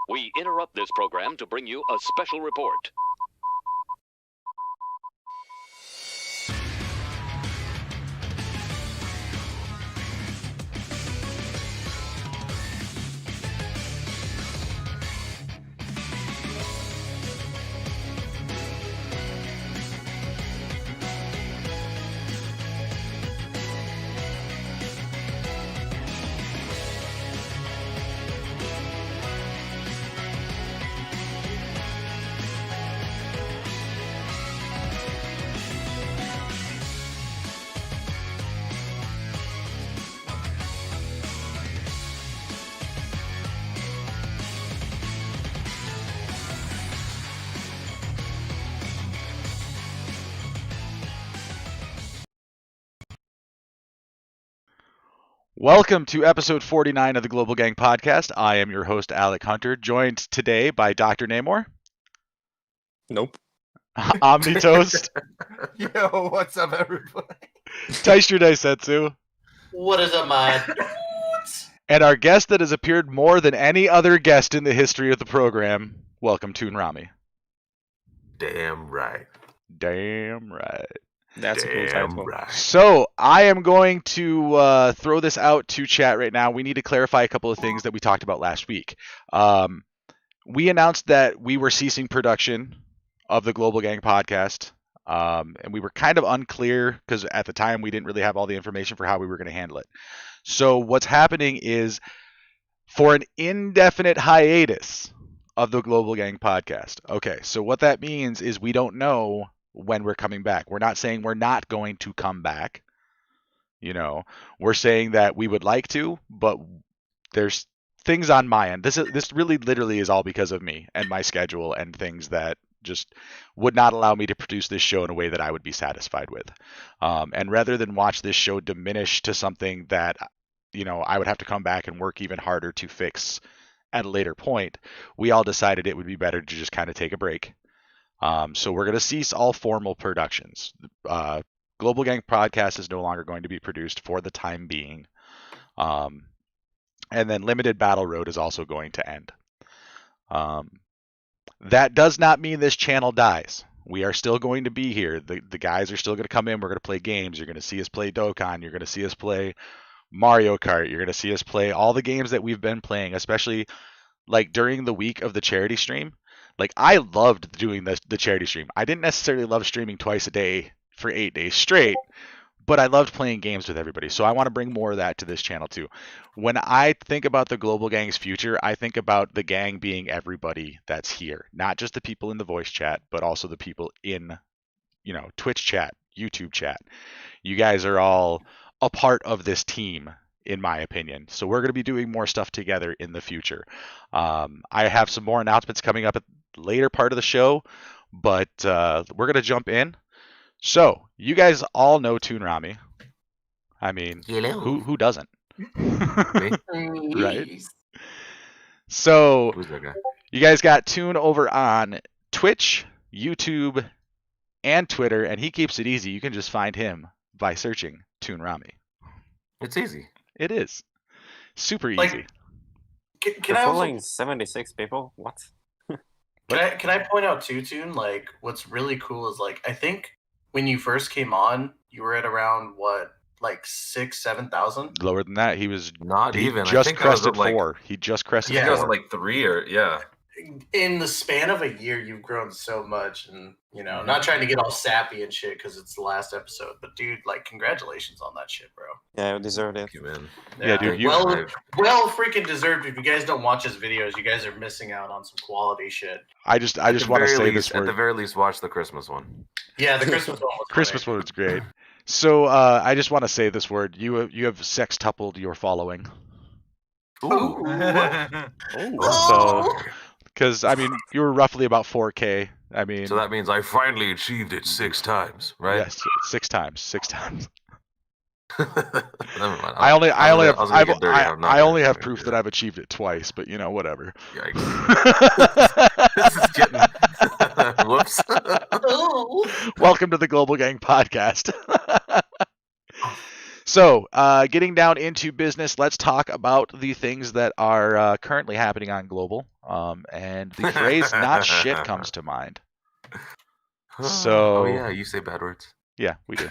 We interrupt this program to bring you a special report. Welcome to episode 49 of the Global Gang Podcast. I am your host, Alec Hunter, joined today by Dr. Namor. Nope. OmniToast. Yo, what's up, everybody? TystraDaisetsu. What is up, my And our guest that has appeared more than any other guest in the history of the program. Welcome, ToonRami. Damn right. Damn right. That's a cool title. Right. So I am going to throw this out to chat right now. We need to clarify a couple of things that we talked about last week. We announced that we were ceasing production of the Global Gang Podcast, and we were kind of unclear because at the time we didn't really have all the information for how we were going to handle it. So what's happening is for an indefinite hiatus of the Global Gang Podcast. Okay, so what that means is we don't know when we're coming back. We're not saying we're not going to come back. You know, we're saying that we would like to, but there's things on my end. This really literally is all because of me and my schedule and things that just would not allow me to produce this show in a way that I would be satisfied with. And rather than watch this show diminish to something that, you know, I would have to come back and work even harder to fix at a later point, we all decided it would be better to just kind of take a break. So we're going to cease all formal productions. Global Gang Podcast is no longer going to be produced for the time being. And then Limited Battle Road is also going to end. That does not mean this channel dies. We are still going to be here. The guys are still going to come in. We're going to play games. You're going to see us play Dokkan. You're going to see us play Mario Kart. You're going to see us play all the games that we've been playing, especially like during the week of the charity stream. Like, I loved doing the charity stream. I didn't necessarily love streaming twice a day for 8 days straight, but I loved playing games with everybody. So I want to bring more of that to this channel too. When I think about the Global Gang's future, I think about the gang being everybody that's here. Not just the people in the voice chat, but also the people in, you know, Twitch chat, YouTube chat. You guys are all a part of this team, in my opinion. So we're going to be doing more stuff together in the future. I have some more announcements coming up at the later part of the show, but we're going to jump in. So you guys all know ToonRami. I mean, who doesn't? Right? So Who's that guy? you guys got Toon over on Twitch, YouTube, and Twitter, and he keeps it easy. You can just find him by searching ToonRami. It's easy. It is super easy. Like, can I following also, 76 people? What? can I point out too, Toon? Like, what's really cool is like I think when you first came on, you were at around what, like 6,000-7,000. Lower than that, he was Not he even. I just think I was crested at, like, 4. He just crested Yeah. I was 4. at like 3 or yeah. In the span of a year, you've grown so much, and you know, not trying to get all sappy and shit because it's the last episode, but dude, like, congratulations on that shit, bro. Yeah, you deserved it. Thank you, man. Yeah, dude, you- well, freaking deserved. If you guys don't watch his videos, you guys are missing out on some quality shit. I just want to say this At the word. very least, watch the Christmas one. Yeah, the Christmas one was Christmas funny. was great. So I just want to say this word. You have sextupled your following. Ooh. So, because I mean, you were roughly about 4K. I mean, So that means I finally achieved it 6 times, right? yes, 6 times. Never mind. I only have was gonna get dirty. I'm not I only gonna have do proof it. that I've achieved it twice, but you know, whatever. Yikes. This is getting. Whoops. Ooh. Welcome to the Global Gang Podcast. So, getting down into business, let's talk about the things that are currently happening on Global. and the phrase "not shit" comes to mind. oh So yeah, you say bad words. yeah, we do.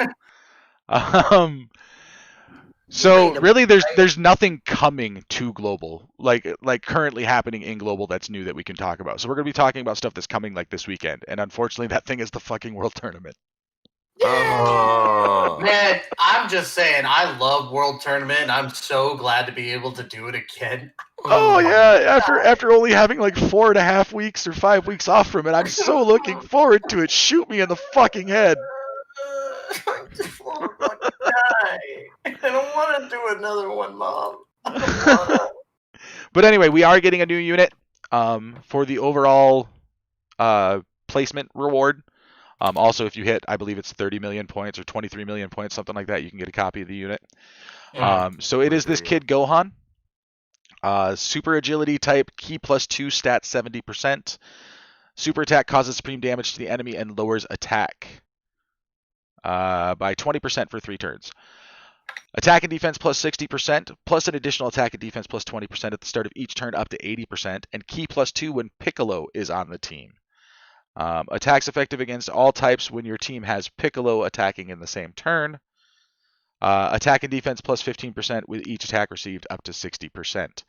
So really, there's nothing coming to global, like currently happening in global that's new that we can talk about. So we're gonna be talking about stuff that's coming like this weekend, and unfortunately, that thing is the fucking World Tournament. Oh. Man, I'm just saying, I love World Tournament. And I'm so glad to be able to do it again. Oh yeah, after only having like 4.5 weeks or 5 weeks off from it, I'm so looking forward to it. Shoot me in the fucking head. I just want to fucking die. I don't want to do another one, Mom. I don't want to. But anyway, we are getting a new unit for the overall placement reward. Also, if you hit, I believe it's 30 million points or 23 million points, something like that, you can get a copy of the unit. So it is this kid Gohan. Super agility type, ki +2, stat 70%. Super attack causes supreme damage to the enemy and lowers attack by 20% for 3 turns. Attack and defense +60%, plus an additional attack and defense +20% at the start of each turn up to 80%, and ki +2 when Piccolo is on the team. Attacks effective against all types when your team has Piccolo attacking in the same turn. Attack and defense +15% with each attack received up to 60%.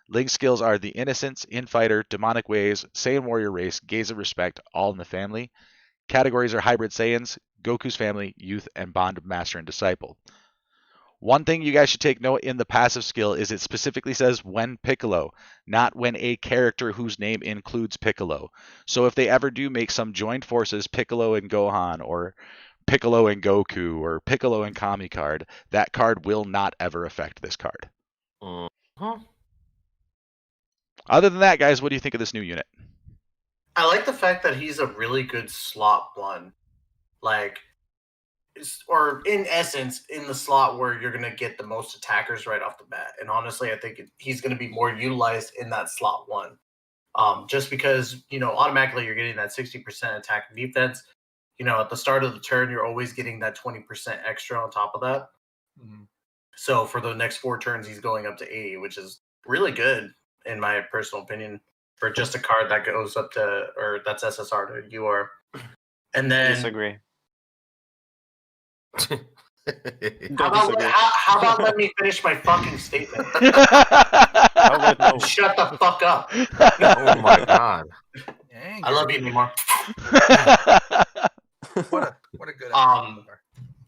Link skills are the Innocence, Infighter, Demonic Ways, Saiyan Warrior Race, Gaze of Respect, all in the family. Categories are Hybrid Saiyans, Goku's Family, Youth, and Bond of Master and Disciple. One thing you guys should take note in the passive skill is it specifically says when Piccolo, not when a character whose name includes Piccolo. So if they ever do make some joined forces Piccolo and Gohan, or Piccolo and Goku, or Piccolo and Kami card, that card will not ever affect this card. Uh-huh. Other than that, guys, what do you think of this new unit? I like the fact that he's a really good slot one. Like, or in essence, in the slot where you're going to get the most attackers right off the bat. And honestly, I think he's going to be more utilized in that slot one. Just because, automatically you're getting that 60% attack and defense. At the start of the turn, you're always getting that 20% extra on top of that. Mm-hmm. So for the next 4 turns, he's going up to 80, which is really good, in my personal opinion, for just a card that goes up to, or that's SSR to UR. And then... I disagree. How about let me finish my fucking statement? Shut the fuck up. Oh my god. I love you, Neymar. What a good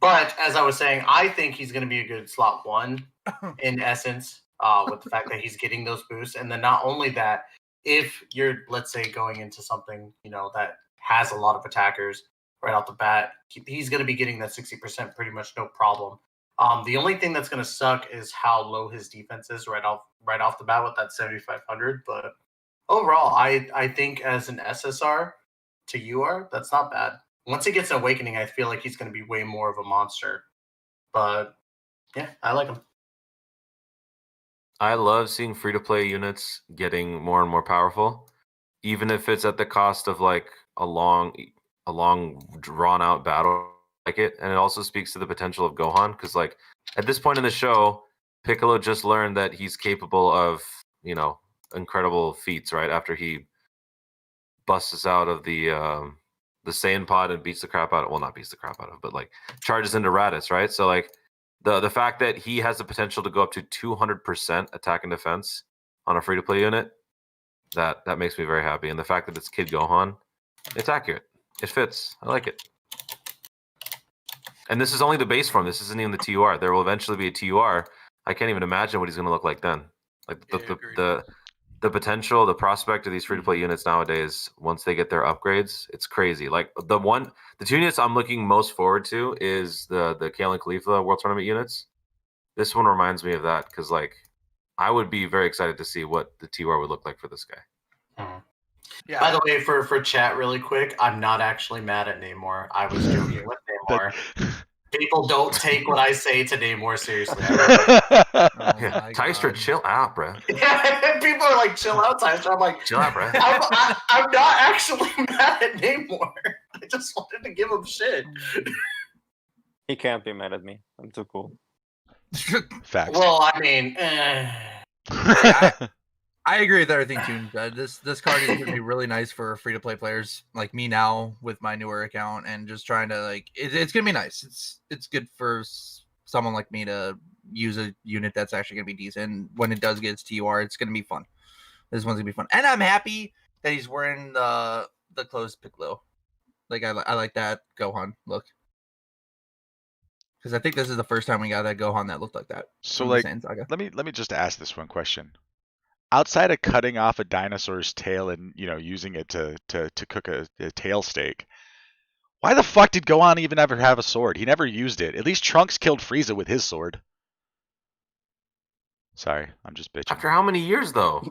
But as I was saying, I think he's going to be a good slot one in essence, with the fact that he's getting those boosts. And then not only that, if you're, let's say, going into something, that has a lot of attackers right off the bat, he's going to be getting that 60% pretty much no problem. The only thing that's going to suck is how low his defense is right off the bat with that 7,500. But overall, I think as an SSR to UR, that's not bad. Once he gets an awakening, I feel like he's going to be way more of a monster. But yeah, I like him. I love seeing free-to-play units getting more and more powerful, even if it's at the cost of like a long drawn-out battle like it. And it also speaks to the potential of Gohan, because like at this point in the show, Piccolo just learned that he's capable of incredible feats right after he busts out of the Saiyan pod and beats the crap out of, well, not beats the crap out of, but like charges into Raditz, right? So like the fact that he has the potential to go up to 200% attack and defense on a free-to-play unit, that makes me very happy. And the fact that it's Kid Gohan, it's accurate. It fits. I like it. And this is only the base form. This isn't even the TUR. There will eventually be a TUR. I can't even imagine what he's going to look like then. Like the potential, the prospect of these free-to-play units nowadays, once they get their upgrades, it's crazy. Like the 2 units I'm looking most forward to is the Kale and Khalifa World Tournament units. This one reminds me of that because like I would be very excited to see what the TUR would look like for this guy. Yeah. By the way, for chat really quick, I'm not actually mad at Namor. I was joking with Namor. People don't take what I say to Namor seriously. Tystra, chill out, bro. People are like, chill out, Tystra. I'm like, chill out, bro. I'm not actually mad at Namor. I just wanted to give him shit. He can't be mad at me. I'm too cool. Facts. Well, I mean, I agree with everything Toon said. This card is gonna be really nice for free to play players like me now with my newer account and just trying to like it's gonna be nice. It's good for someone like me to use a unit that's actually gonna be decent. When it does get its TUR, it's gonna be fun. This one's gonna be fun, and I'm happy that he's wearing the closed Piccolo. Like I like that Gohan look. Because I think this is the first time we got that Gohan that looked like that. So from the like, Saiyan Saga. let me just ask this one question. Outside of cutting off a dinosaur's tail and using it to cook a tail steak, why the fuck did Gohan even ever have a sword? He never used it. At least Trunks killed Frieza with his sword. Sorry, I'm just bitching. After how many years though?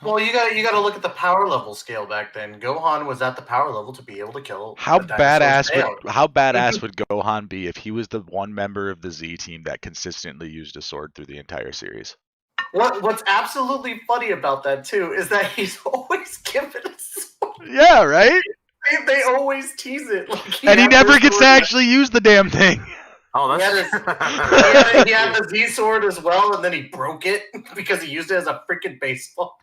Well, you gotta look at the power level scale back then. Gohan was at the power level to be able to kill. How a dinosaur's tail. how badass would Gohan be if he was the one member of the Z team that consistently used a sword through the entire series? What's absolutely funny about that too is that he's always given a sword. Yeah, right? They always tease it. Like And he never gets to actually use the damn thing. Oh, He that's he had the Z sword as well, and then he broke it because he used it as a freaking baseball.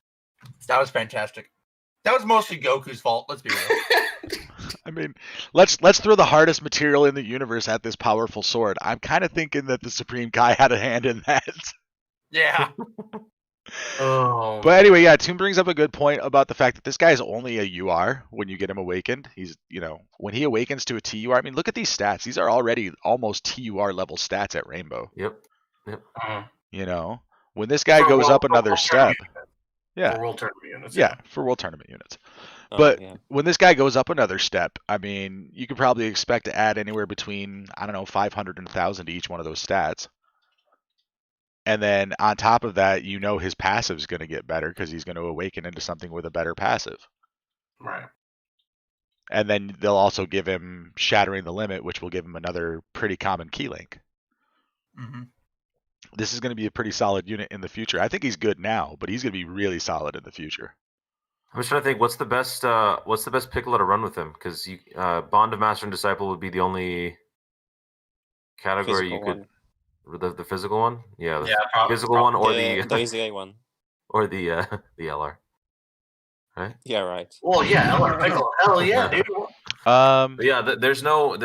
That was fantastic. That was mostly Goku's fault. Let's be real. I mean, let's throw the hardest material in the universe at this powerful sword. I'm kind of thinking that the Supreme Kai had a hand in that. Yeah. Oh. But anyway, yeah, Toon brings up a good point about the fact that this guy is only a UR when you get him awakened. He's, when he awakens to a TUR, I mean, look at these stats. These are already almost TUR level stats at Rainbow. Yep. When this guy goes up another step. Yeah. For World Tournament units. Yeah, for World Tournament units. Oh, But yeah. when this guy goes up another step, I mean, you could probably expect to add anywhere between, 500 and 1,000 to each one of those stats. And then on top of that, his passive is going to get better because he's going to awaken into something with a better passive. Right. And then they'll also give him Shattering the Limit, which will give him another pretty common key link. Mm-hmm. This is going to be a pretty solid unit in the future. I think he's good now, but he's going to be really solid in the future. I'm just trying to think what's the best Piccolo to run with him, because Bond of Master and Disciple would be the only category Physical you could. one. The physical one, yeah, the probably, physical one, or The easy one. or the LR, right? Yeah, right. Well, yeah, LR Piccolo. Hell yeah, dude. But yeah, there's no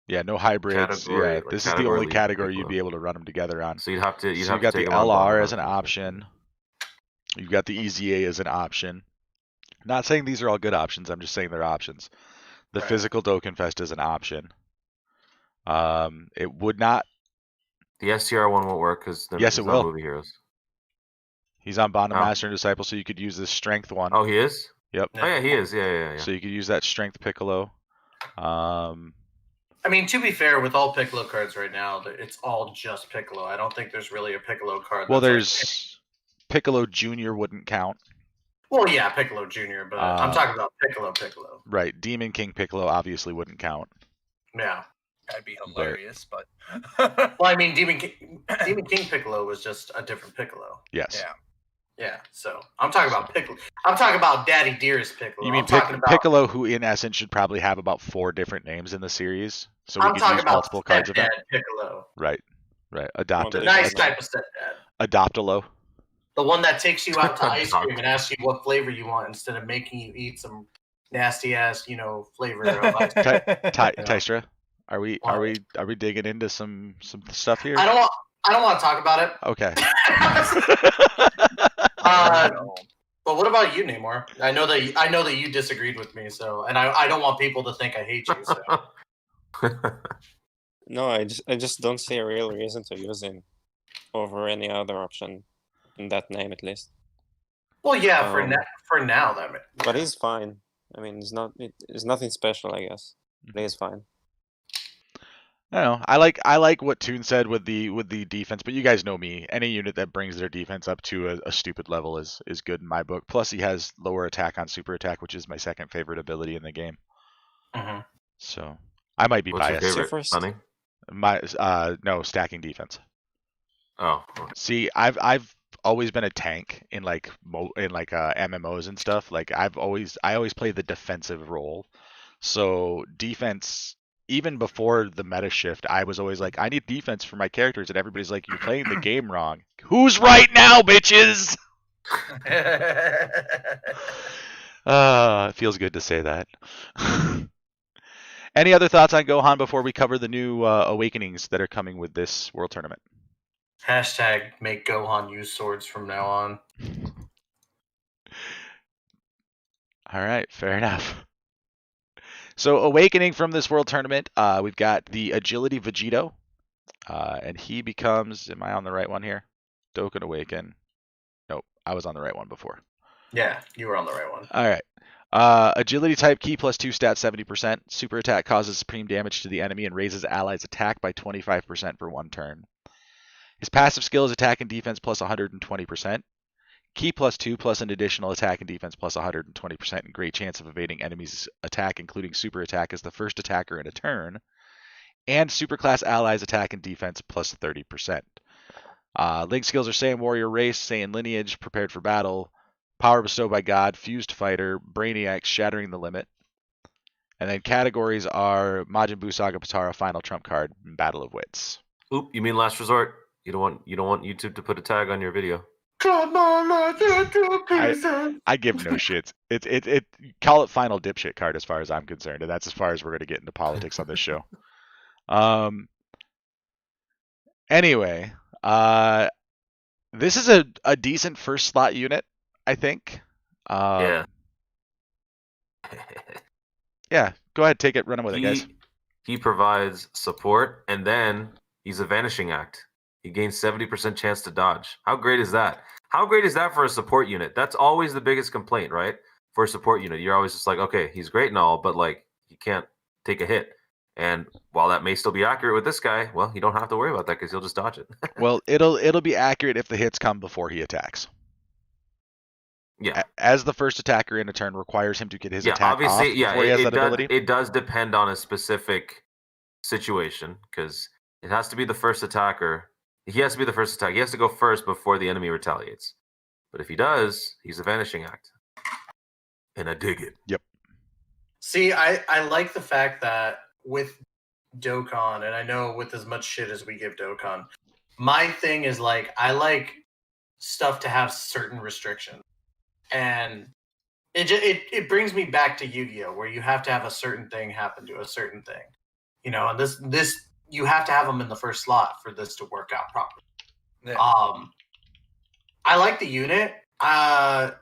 Yeah, no hybrids. Category, Yeah, like this is the category only lead category Piccolo. you'd be able to run them together on. so you'd have to So have you got to the take 'em on LR bond as an master. option. You've got the EZA as an option. Not saying these are all good options. I'm just saying they're options. The Right. physical Dokkanfest is an option. It would not. The STR one won't work because Yes, it will. movie heroes. He's on Bond of Oh. Master and Disciple, so you could use this strength one. Oh, he is. Yep. Oh yeah, he is. Yeah. So you could use that strength Piccolo. I mean, to be fair, with all Piccolo cards right now, it's all just Piccolo. I don't think there's really a Piccolo card. Well, that's there's Piccolo Junior wouldn't count. Well, yeah, Piccolo Junior, but I'm talking about Piccolo. Right. Demon King Piccolo obviously wouldn't count. Yeah. That'd be hilarious, but Well, I mean, Demon King Piccolo was just a different Piccolo. Yes. Yeah. Yeah, so I'm talking about Piccolo. I'm talking about Daddy Dearest Piccolo. You mean I'm talking about Piccolo, who in essence should probably have about 4 different names in the series, so we I'm could talking use about multiple cards of Stepdad them. Piccolo. Right. Adopt The it. Nice type of stepdad. Adoptalo. The one that takes you out to ice cream and asks you what flavor you want instead of making you eat some nasty ass, flavor of ice cream. Tystra, are we digging into some stuff here? I don't want to talk about it. Okay. But what about you, Namor? I know that you disagreed with me, so and I don't want people to think I hate you. So No, I just don't see a real reason to use him over any other option in that name, at least. well, yeah, for Um, now that. But he's fine. I mean, it's nothing special, I guess. But he's fine. I don't know. I like what Toon said with the defense, but you guys know me. Any unit that brings their defense up to a stupid level is good in my book. Plus, he has lower attack on super attack, which is my second favorite ability in the game. Mhm. So I might be What's your biased. favorite? first? Funny. No, stacking defense. Oh, okay. See, I've always been a tank in MMOs and stuff. Like I always play the defensive role. So defense even before the meta shift, I was always like, I need defense for my characters, and everybody's like, you're playing the game wrong. Who's right now, bitches? It feels good to say that. Any other thoughts on Gohan before we cover the new awakenings that are coming with this World Tournament? Hashtag make Gohan use swords from now on. All right, fair enough. So awakening from this World Tournament, we've got the Agility Vegito, and he becomes, am I on the right one here? Dokkan Awaken. Nope, I was on the right one before. Yeah, you were on the right one. All right. Agility type, key +2 stat 70%. Super attack causes supreme damage to the enemy and raises allies' attack by 25% for 1 turn. His passive skill is attack and defense plus 120%. Key +2 plus an additional attack and defense plus 120% and great chance of evading enemies' attack, including super attack as the first attacker in a turn. And superclass allies' attack and defense plus 30%. Link skills are Saiyan Warrior Race, Saiyan Lineage, Prepared for Battle, Power Bestowed by God, Fused Fighter, Brainiac, Shattering the Limit. And then categories are Majin Buu Saga Potara, Final Trump Card, and Battle of Wits. Oop, you mean Last Resort? You don't want YouTube to put a tag on your video. I give no shits. It call it final dipshit card as far as I'm concerned, and that's as far as we're going to get into politics on this show. Anyway, this is a decent first slot unit, I think. Yeah. Yeah, go ahead, take it, run with it, guys. He provides support, and then he's a Vanishing Act. He gains 70% chance to dodge. How great is that? How great is that for a support unit? That's always the biggest complaint, right? For a support unit, you're always just like, okay, he's great and all, but like he can't take a hit. And while that may still be accurate with this guy, well, you don't have to worry about that because he'll just dodge it. Well, it'll be accurate if the hits come before he attacks. Yeah. As the first attacker in a turn requires him to get his attack obviously, off before he has that ability. It does depend on a specific situation because it has to be the first attacker. He has to be the first attack. He has to go first before the enemy retaliates. But if he does, he's a Vanishing Act. And I dig it. Yep. See, I like the fact that with Dokkan, and I know with as much shit as we give Dokkan, my thing is like, I like stuff to have certain restrictions. And it brings me back to Yu-Gi-Oh! Where you have to have a certain thing happen to a certain thing. You know, and this you have to have them in the first slot for this to work out properly. Yeah. I like the unit. I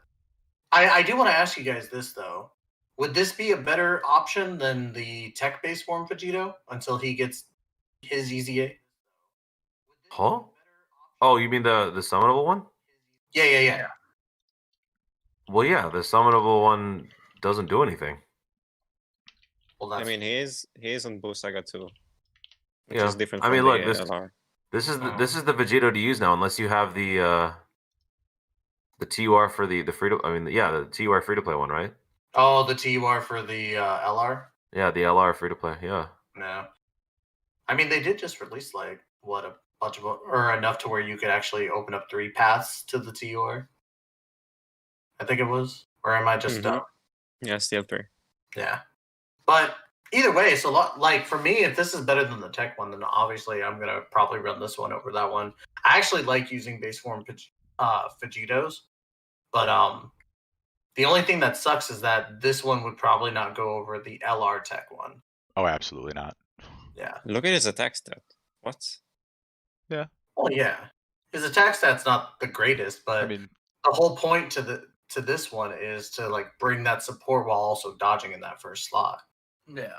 do want to ask you guys this though. Would this be a better option than the tech-based form Vegito until he gets his EZA? Huh? Oh, you mean the summonable one? Yeah. Well, yeah, the summonable one doesn't do anything. Well, I mean, he is on Buu Saga too. Which Yeah. is different I from mean, the look, LR. this is the Vegito to use now, unless you have the TUR for the free to. I mean, yeah, the TUR free to play one, right? Oh, the TUR for the LR? Yeah, the LR free to play. Yeah. No. I mean, they did just release like a bunch of, or enough to where you could actually open up 3 paths to the TUR. I think it was, or am I just dumb? Yeah, still 3. Yeah, but either way, it's a lot. Like for me, if this is better than the tech one, then obviously I'm gonna probably run this one over that one. I actually like using base form Vegitos, but the only thing that sucks is that this one would probably not go over the LR tech one. Oh, absolutely not. Yeah. Look at his attack stat. What? Well, yeah. His attack stat's not the greatest, but I mean, the whole point to this one is to like bring that support while also dodging in that first slot. Yeah.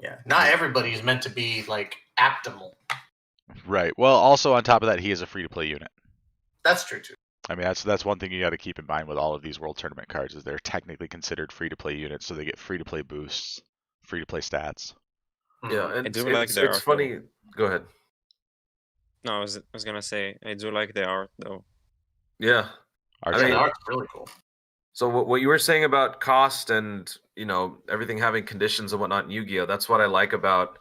Yeah. Not everybody is meant to be like optimal. right. Well, also on top of that, he is a free-to-play unit. That's true too. I mean, that's one thing you got to keep in mind with all of these World Tournament cards is they're technically considered free-to-play units, so they get free-to-play boosts, free-to-play stats. Yeah, and I do like their it's art, funny. though. Go ahead. No, I was gonna say I do like the art though. Yeah. Art I mean, The style. art's really cool. So what you were saying about cost and everything having conditions and whatnot in Yu-Gi-Oh, that's what I like about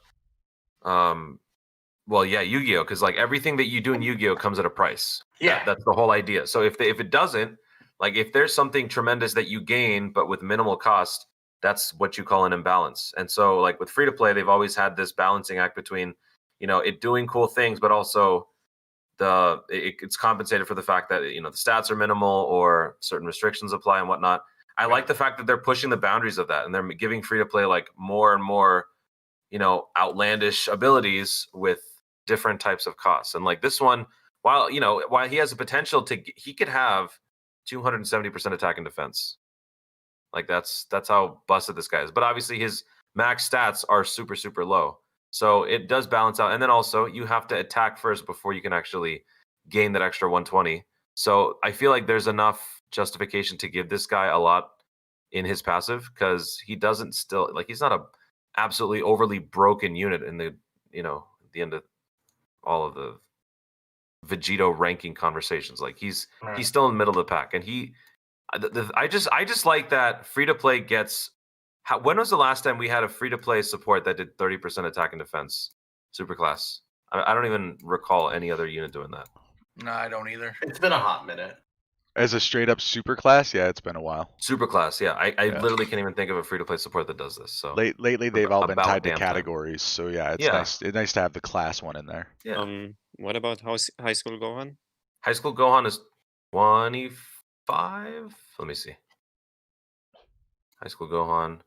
Yu-Gi-Oh, because like everything that you do in Yu-Gi-Oh comes at a price. Yeah. That's the whole idea. So if it doesn't, like if there's something tremendous that you gain but with minimal cost, that's what you call an imbalance. And so like with free to play, they've always had this balancing act between, it doing cool things, but also it's compensated for the fact that, the stats are minimal or certain restrictions apply and whatnot. I like the fact that they're pushing the boundaries of that, and they're giving free to play like more and more, outlandish abilities with different types of costs. And like this one, while he has the potential he could have 270% attack and defense. Like that's how busted this guy is. But obviously his max stats are super, super low. So it does balance out. And then also you have to attack first before you can actually gain that extra 120. So I feel like there's enough justification to give this guy a lot in his passive, because he doesn't still, like, he's not a absolutely overly broken unit in the, the end of all of the Vegito ranking conversations. Like he's still in the middle of the pack. And I just like that free to play gets. When was the last time we had a free to play support that did 30% attack and defense superclass? I don't even recall any other unit doing that. No, I don't either. It's been a hot minute. As a straight up super class, yeah, it's been a while. Superclass, yeah. I literally can't even think of a free to play support that does this. So Lately they've all been tied to damn time. categories. So yeah, it's nice. It's nice to have the class one in there. Yeah. What about high school Gohan? High school Gohan is 25. Let me see. High school Gohan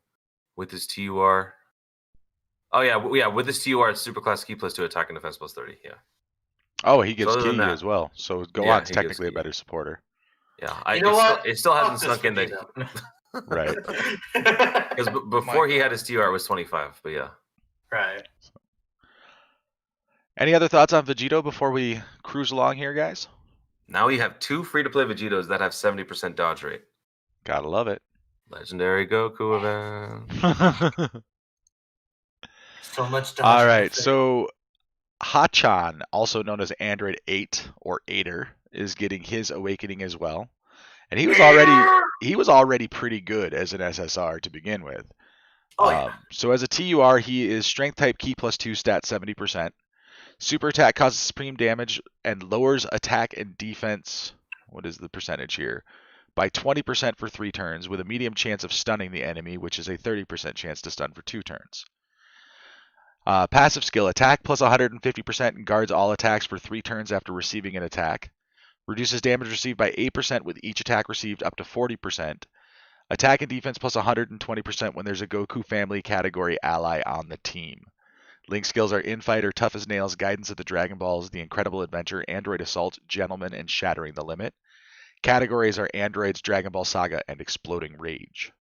with his TUR. Oh yeah, with his TUR, it's superclass key +2 attack and defense +30. Yeah. Oh, he gets other than key that- as well. So Gohan's Yeah, he gets technically a key. better supporter. Yeah, You know what? It still hasn't Fuck sunk in this that. Right. Because before he had his TUR, it was 25. But yeah. Right. Any other thoughts on Vegito before we cruise along here, guys? Now we have 2 free to play Vegitos that have 70% dodge rate. Gotta love it. Legendary Goku event. So much dodge. All right, so Hachan, also known as Android 8 or 8er, is getting his awakening as well. And he was already pretty good as an SSR to begin with. Oh, yeah. So as a TUR, he is strength type key +2 stat 70%. Super attack causes supreme damage and lowers attack and defense. What is the percentage here? By 20% for 3 turns, with a medium chance of stunning the enemy, which is a 30% chance to stun for 2 turns. Passive skill, attack plus 150% and guards all attacks for 3 turns after receiving an attack. Reduces damage received by 8% with each attack received up to 40%. Attack and defense plus 120% when there's a Goku family category ally on the team. Link skills are Infighter, Tough as Nails, Guidance of the Dragon Balls, The Incredible Adventure, Android Assault, Gentleman, and Shattering the Limit. Categories are Androids, Dragon Ball Saga, and Exploding Rage.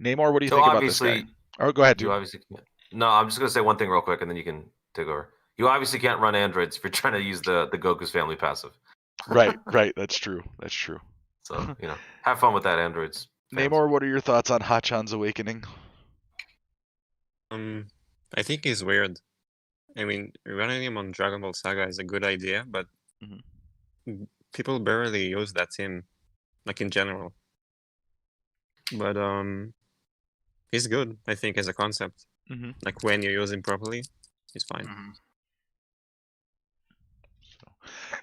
Namor, what do you think about this guy? Oh, go ahead. You obviously can't. No, I'm just going to say one thing real quick, and then you can take over. You obviously can't run androids if you're trying to use the Goku's family passive. Right. That's true. So, have fun with that, androids. Fans. Namor, what are your thoughts on Hachan's awakening? I think he's weird. I mean, running him on Dragon Ball Saga is a good idea, but people barely use that team, like in general. But he's good, I think, as a concept. Like when you use him properly, he's fine.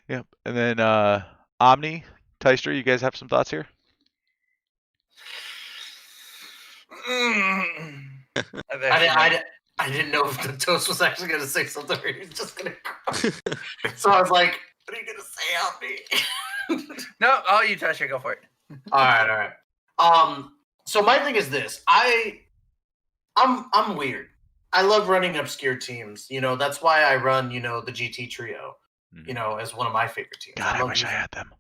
Yep. And then Omni, Tystra, you guys have some thoughts here? I didn't know if the toast was actually going to say something or he was just going to. So I was like, "What are you going to say, Omni?" No, you touch it. Go for it. All right. So my thing is this: I'm weird. I love running obscure teams. That's why I run, the GT trio. As one of my favorite teams. God, I wish I had them.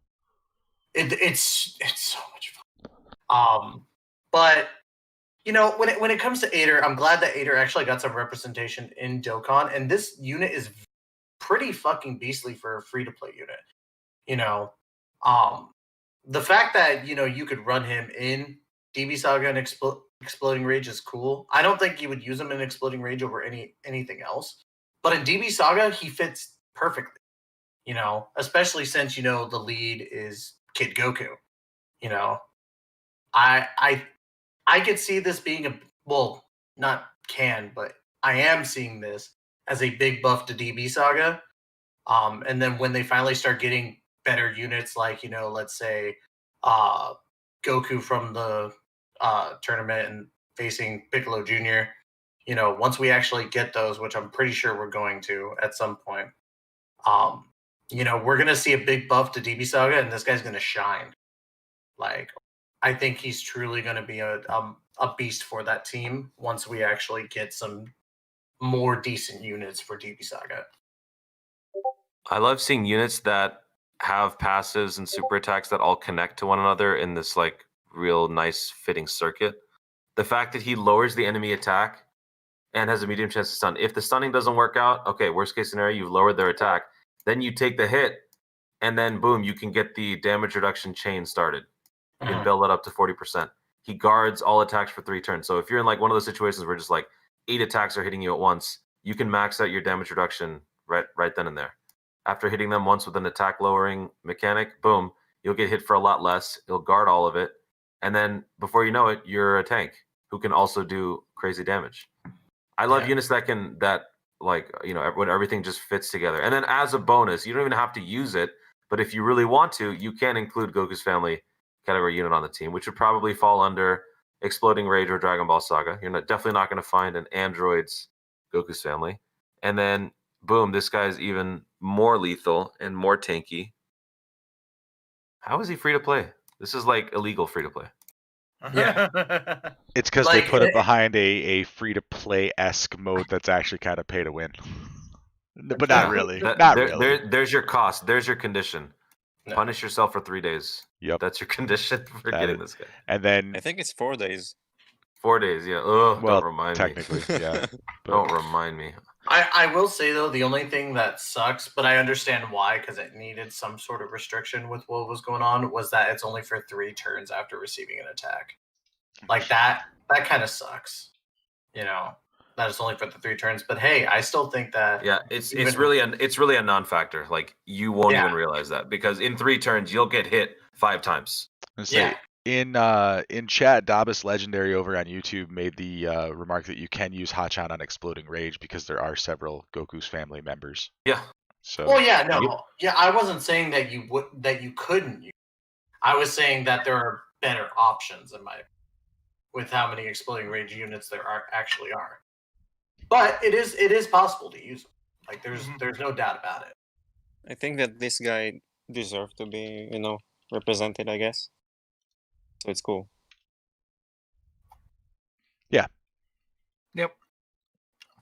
It's so much fun. But when it comes to Ader, I'm glad that Ader actually got some representation in Dokkan, and this unit is pretty fucking beastly for a free-to-play unit. The fact that you could run him in DB Saga and Exploding Rage is cool. I don't think you would use him in Exploding Rage over anything else, but in DB Saga he fits perfectly. Especially since the lead is Kid Goku. I could see this being but I am seeing this as a big buff to DB Saga. And then when they finally start getting better units, like let's say Goku from the tournament and facing Piccolo Jr. You know, once we actually get those, which I'm pretty sure we're going to at some point, you know, we're gonna see a big buff to DB Saga, and this guy's gonna shine. Like, I think he's truly gonna be a beast for that team once we actually get some more decent units for DB Saga. I love seeing units that have passives and super attacks that all connect to one another in this like real nice fitting circuit. The fact that he lowers the enemy attack and has a medium chance to stun. If the stunning doesn't work out, okay, worst case scenario, you've lowered their attack. Then you take the hit, and then boom, you can get the damage reduction chain started. You can build it up to 40%. He guards all attacks for 3 turns. So if you're in like one of those situations where just like 8 attacks are hitting you at once, you can max out your damage reduction right then and there. After hitting them once with an attack lowering mechanic, boom, you'll get hit for a lot less. You'll guard all of it. And then before you know it, you're a tank who can also do crazy damage. I love units that like, you know, when everything just fits together. And then as a bonus, you don't even have to use it, but if you really want to, you can include Goku's family category unit on the team, which would probably fall under Exploding Rage or Dragon Ball Saga. You're definitely not going to find an android's Goku's family. And then boom, this guy's even more lethal and more tanky. How is he free to play? This is like illegal free to play. Yeah. It's because Like, they put it behind a free-to-play-esque mode that's actually kind of pay-to-win. But not really. Really. There's your cost. There's your condition. No. Punish yourself for 3 days. Yep. That's your condition for getting this guy. And then I think it's 4 days. 4 days, yeah. Ugh, well, don't remind technically, me. yeah. Don't remind me. I will say, though, the only thing that sucks, but I understand why, because it needed some sort of restriction with what was going on, was that it's only for 3 turns after receiving an attack. Like, that kind of sucks. You know, that it's only for the 3 turns. But hey, I still think that... Yeah, it's really a non-factor. Like, you won't even realize that. Because in 3 turns, you'll get hit 5 times. In chat, Dabas Legendary over on YouTube made the remark that you can use Hachan on Exploding Rage because there are several Goku's family members. Yeah. So. Well, yeah, no, yeah. I wasn't saying that you couldn't use. I was saying that there are better options with how many Exploding Rage units there actually are. But it is possible to use them. Like there's no doubt about it. I think that this guy deserved to be, you know, represented, I guess. So it's cool. Yeah. Yep.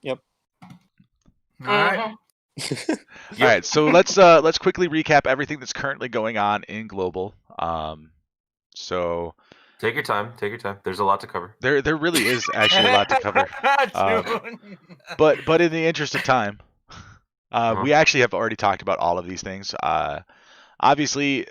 Yep. All right. All right, so let's quickly recap everything that's currently going on in global. So take your time. There's a lot to cover. There really is actually a lot to cover. But in the interest of time, we actually have already talked about all of these things. Obviously,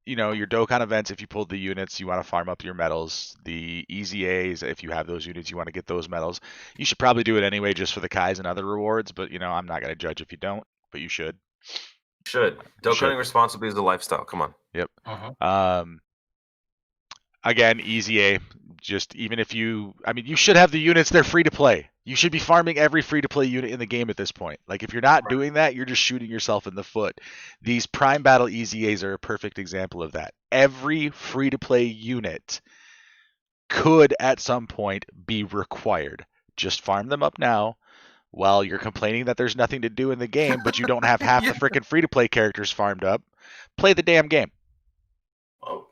you know, your Dokkan events, if you pulled the units, you want to farm up your medals. The Easy A's, if you have those units, you want to get those medals. You should probably do it anyway just for the Kais and other rewards, but, you know, I'm not going to judge if you don't, but you should. Dokkaning responsibly is a lifestyle. Come on. Yep. Again, Easy A, just even if you should have the units, they're free to play. You should be farming every free-to-play unit in the game at this point. Like, if you're not doing that, you're just shooting yourself in the foot. These Prime Battle Easy A's are a perfect example of that. Every free-to-play unit could, at some point, be required. Just farm them up now while you're complaining that there's nothing to do in the game, but you don't have half the freaking free-to-play characters farmed up. Play the damn game. Oh.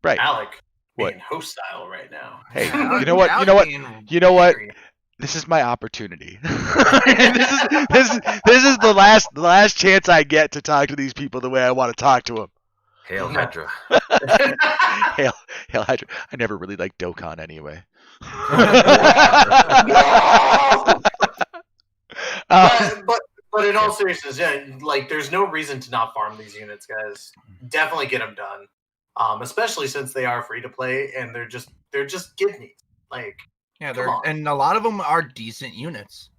Right. Alec, what? being hostile right now. Hey, you know what? This is my opportunity. this is the last chance I get to talk to these people the way I want to talk to them. Hail Hydra. Hail Hydra. I never really liked Dokkan anyway. But in all seriousness, yeah, like there's no reason to not farm these units, guys. Definitely get them done. Especially since they are free to play and they're just give me like. Yeah, and a lot of them are decent units.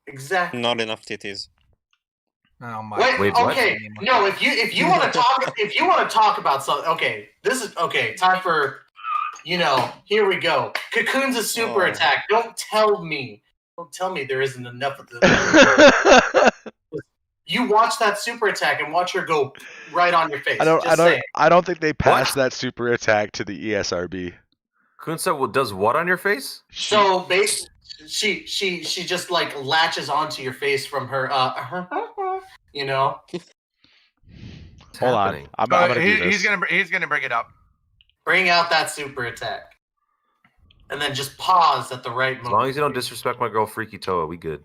Exactly. Not enough titties. Oh my. Wait, okay. No, if you want to talk about something, okay. This is okay. Time for, here we go. Cocoon's a super attack. Don't tell me there isn't enough of this. You watch that super attack and watch her go right on your face. I don't think they passed that super attack to the ESRB. Kunsa does what on your face? So basically, she just like latches onto your face from her you know. What's Hold on. happening? I'm gonna do this. He's gonna bring it up. Bring out that super attack. And then just pause at the right moment. As long as you don't disrespect my girl Freaky Toa, we good.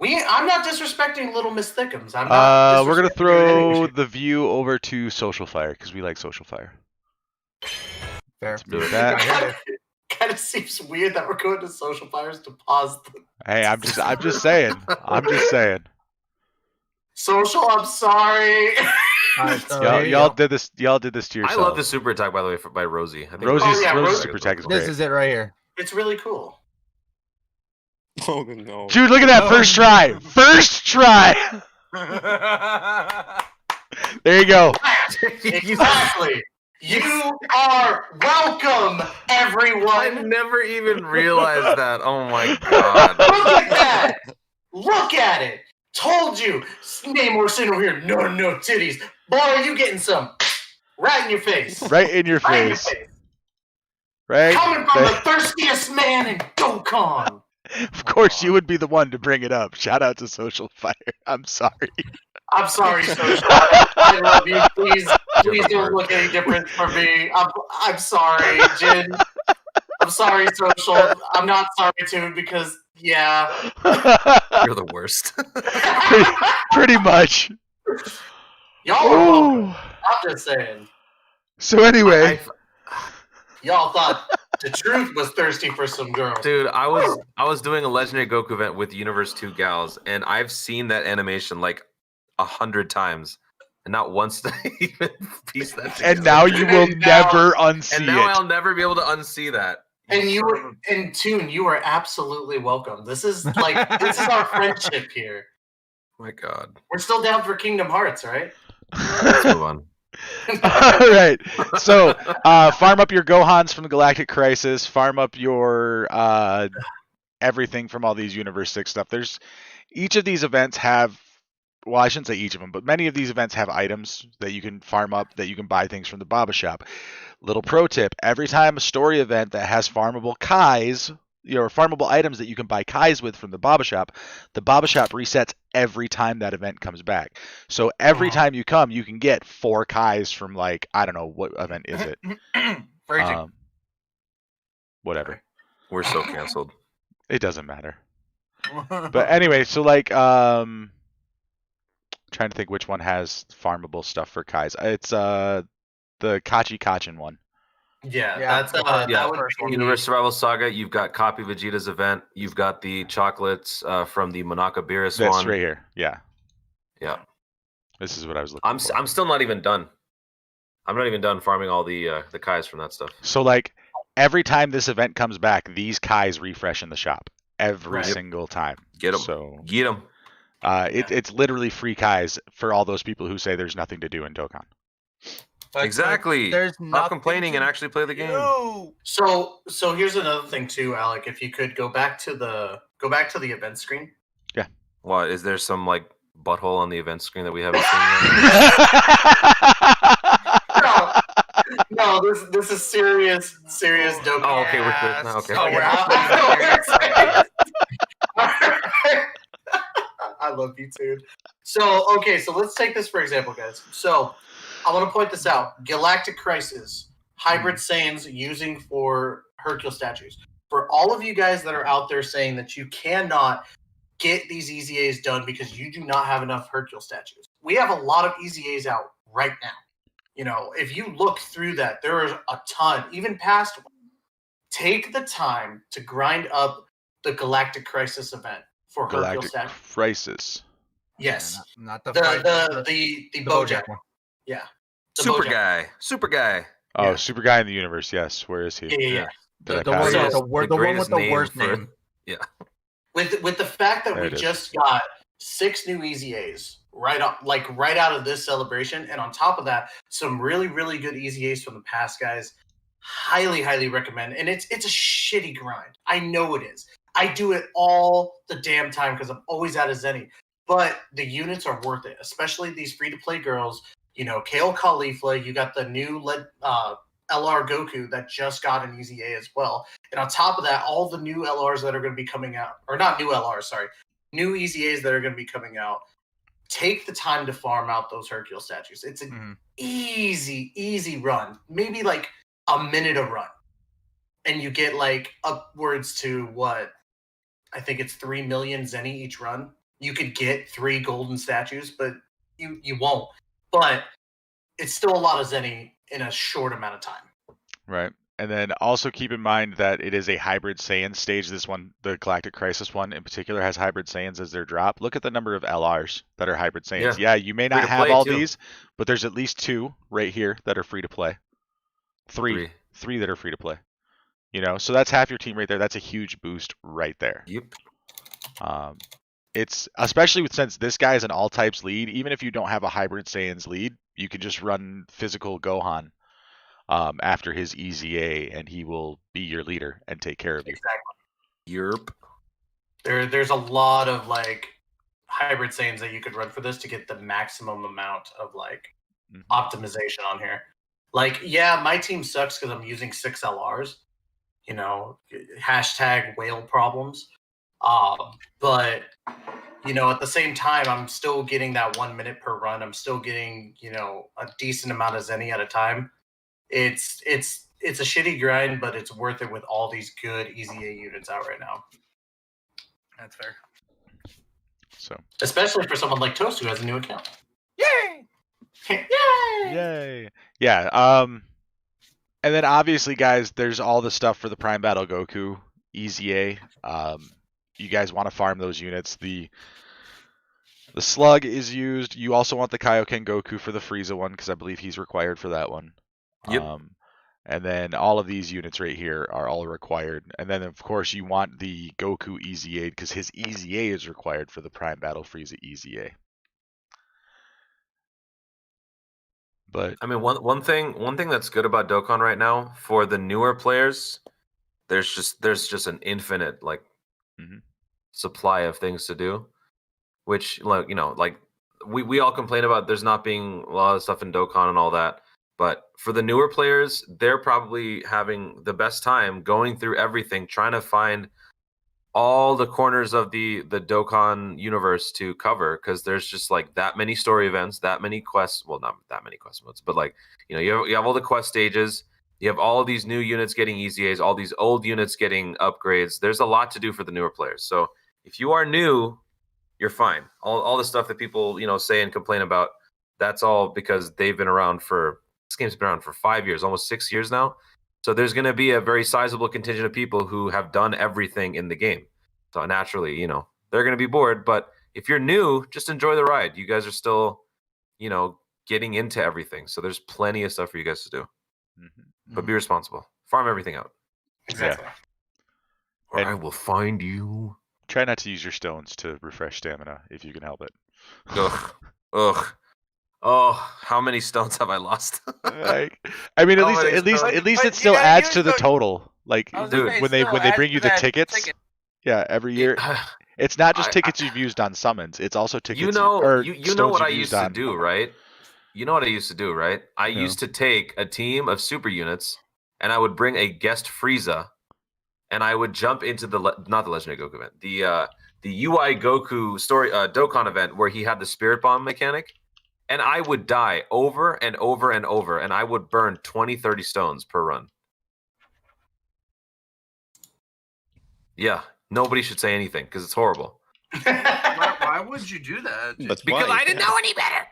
I'm not disrespecting Little Miss Thickums. I'm not We're gonna disrespecting throw anything. the view over to Social Fire because we like Social Fire. Fair. Let's move that. Kind of seems weird that we're going to Social Fires to pause the Hey, I'm just saying. I'm just saying. Social. I'm sorry. Y'all did this to yourself. I love the super attack, by the way, by Rosie. I think Rosie's Rosie- super attack is This great. is it right here. It's really cool. Oh no. Dude, look at that first try. First try. There you go. Exactly. You are welcome, I everyone. never even realized that. Oh my god. Look at that. Look at it. Told you. Namor sitting over here. No titties. Boy, you getting some right in your face. Right in your Right in your face. face. Right? Coming from the thirstiest man in Dokkan. Of course, you would be the one to bring it up. Shout out to Social Fire. I'm sorry. I'm sorry, Social. I love you. Please don't look any different for me. I'm sorry, Jin. I'm sorry, Social. I'm not sorry too because yeah. You're the worst. Pretty much. Y'all are welcome. Ooh. I'm just saying. So anyway, Y'all thought the truth was thirsty for some girls. Dude, I was doing a Legendary Goku event with Universe 2 gals, and I've seen that animation like 100 times, and not once did I even piece that together. and now you will And now- never unsee And now it. I'll never be able to unsee that. And you were in Toon, you are absolutely welcome. This is our friendship here. Oh my god. We're still down for Kingdom Hearts, right? Let's move on. All right. So, farm up your Gohans from the Galactic Crisis. Farm up your everything from all these Universe 6 stuff. Each of these events have, well, I shouldn't say each of them, but many of these events have items that you can farm up, that you can buy things from the Baba Shop. Little pro tip: every time a story event that has farmable Kais, farmable items that you can buy Kais with from the Baba Shop resets every time that event comes back. So every time you come, you can get 4 Kais from, like, I don't know, what event is it? Phrasing. Whatever. We're so canceled. It doesn't matter. But anyway, so like, trying to think which one has farmable stuff for Kais. It's the Kachin one. Yeah, Yeah, that's yeah, that would first be one. Universe Survival Saga, you've got Copy Vegeta's event, you've got the chocolates from the Monaka Beerus That's one. right here. Yeah. Yeah. This is what I was looking for. I'm still not even done. I'm not even done farming all the Kais from that stuff. So like, every time this event comes back, these Kais refresh in the shop every Right. single time. Get them. So Get them. it's literally free Kais for all those people who say there's nothing to do in Dokkan. But, Exactly. there's Stop nothing complaining to and actually play the game. do. So here's another thing too, Alec. If you could go back to the event screen. What, is there some like butthole on the event screen that we haven't seen yet? No, this is serious Dokkan. Oh, okay, we're good now. Okay. Oh, we're I love you too. So let's take this for example, guys. So I want to point this out. Galactic Crisis, Hybrid Saiyans using for Hercule statues. For all of you guys that are out there saying that you cannot get these EZAs done because you do not have enough Hercule statues, we have a lot of EZAs out right now. You know, if you look through that, there is a ton, even past one. Take the time to grind up the Galactic Crisis event for Hercule Galactic statues. Crisis. Yes. Not the The Bojack Bojack one. Yeah. The Super Bojack. guy. Super guy. Oh, Yeah. Super Guy in the Universe. Yes. Where is he? Yeah. Did The I one pass with it? the one greatest with the name worst for- name. With the fact that There we it is. just got 6 new EZAs right out of this celebration, and on top of that, some really, really good EZAs from the past, guys. Highly recommend. And it's a shitty grind. I know it is. I do it all the damn time because I'm always out of Zenny. But the units are worth it, especially these free-to-play girls. You know, Kale Caulifla, you got the new LR Goku that just got an Easy A as well. And on top of that, all the new LRs that are going to be coming out, or not new LRs, sorry, new Easy As that are going to be coming out. Take the time to farm out those Hercule statues. It's an easy run. Maybe like a minute a run. And you get like upwards to what? I think it's 3 million Zenny each run. You could get 3 golden statues, but you won't. But it's still a lot of Zenny in a short amount of time. Right. And then also keep in mind that it is a hybrid Saiyan stage. This one, the Galactic Crisis one in particular, has hybrid Saiyans as their drop. Look at the number of LRs that are hybrid Saiyans. Yeah, you may not have all these, but there's at least 2 right here that are free to play. Three that are free to play. You know, so that's half your team right there. That's a huge boost right there. Yep. It's especially since this guy is an all types lead. Even if you don't have a hybrid Saiyans lead, you can just run physical Gohan after his Easy A, and he will be your leader and take care of you. Exactly. There's a lot of like hybrid Saiyans that you could run for this to get the maximum amount of like optimization on here. Like, yeah, my team sucks because I'm using 6 LRs. You know, hashtag whale problems. But you know, at the same time, I'm still getting that 1 minute per run. I'm still getting, you know, a decent amount of Zenny at a time. It's a shitty grind, but it's worth it with all these good Easy A units out right now. That's fair. So, especially for someone like Toast who has a new account. Yay! Yay! Yeah. And then obviously, guys, there's all the stuff for the Prime Battle Goku Easy A. You guys want to farm those units. The Slug is used. You also want the Kaioken Goku for the Frieza one because I believe he's required for that one. Yep. And then all of these units right here are all required. And then of course you want the Goku Easy A because his Easy A is required for the Prime Battle Frieza Easy A. But I mean, one thing that's good about Dokkan right now for the newer players, there's just an infinite like supply of things to do, which like you know like we all complain about there's not being a lot of stuff in Dokkan and all that, but for the newer players, they're probably having the best time going through everything, trying to find all the corners of the Dokkan universe to cover because there's just like that many story events, that many quests. Well, not that many quest modes, but like you know, you have all the quest stages. You have all of these new units getting Easy A's, all these old units getting upgrades. There's a lot to do for the newer players. So if you are new, you're fine. All the stuff that people you know say and complain about, that's all because they've been around for this game's been around for 5 years, almost 6 years now. So there's going to be a very sizable contingent of people who have done everything in the game. So naturally, you know, they're going to be bored. But if you're new, just enjoy the ride. You guys are still, you know, getting into everything. So there's plenty of stuff for you guys to do. But be responsible. Farm everything out. Exactly. Or I will find you. Try not to use your stones to refresh stamina if you can help it. Ugh. Oh, how many stones have I lost? Like, I mean, at least it still adds to the total. Like, dude, when they bring you the tickets, yeah, every year, it's not just tickets you've used on summons. It's also tickets. You know what I used to do, right? You know what I used to do, right? I used to take a team of super units, and I would bring a guest Frieza, and I would jump into not the Legendary Goku event, the UI Goku story Dokkan event where he had the Spirit Bomb mechanic. And I would die over and over and over, and I would burn 20, 30 stones per run. Yeah, nobody should say anything, because it's horrible. Why would you do that? Because I didn't know any better!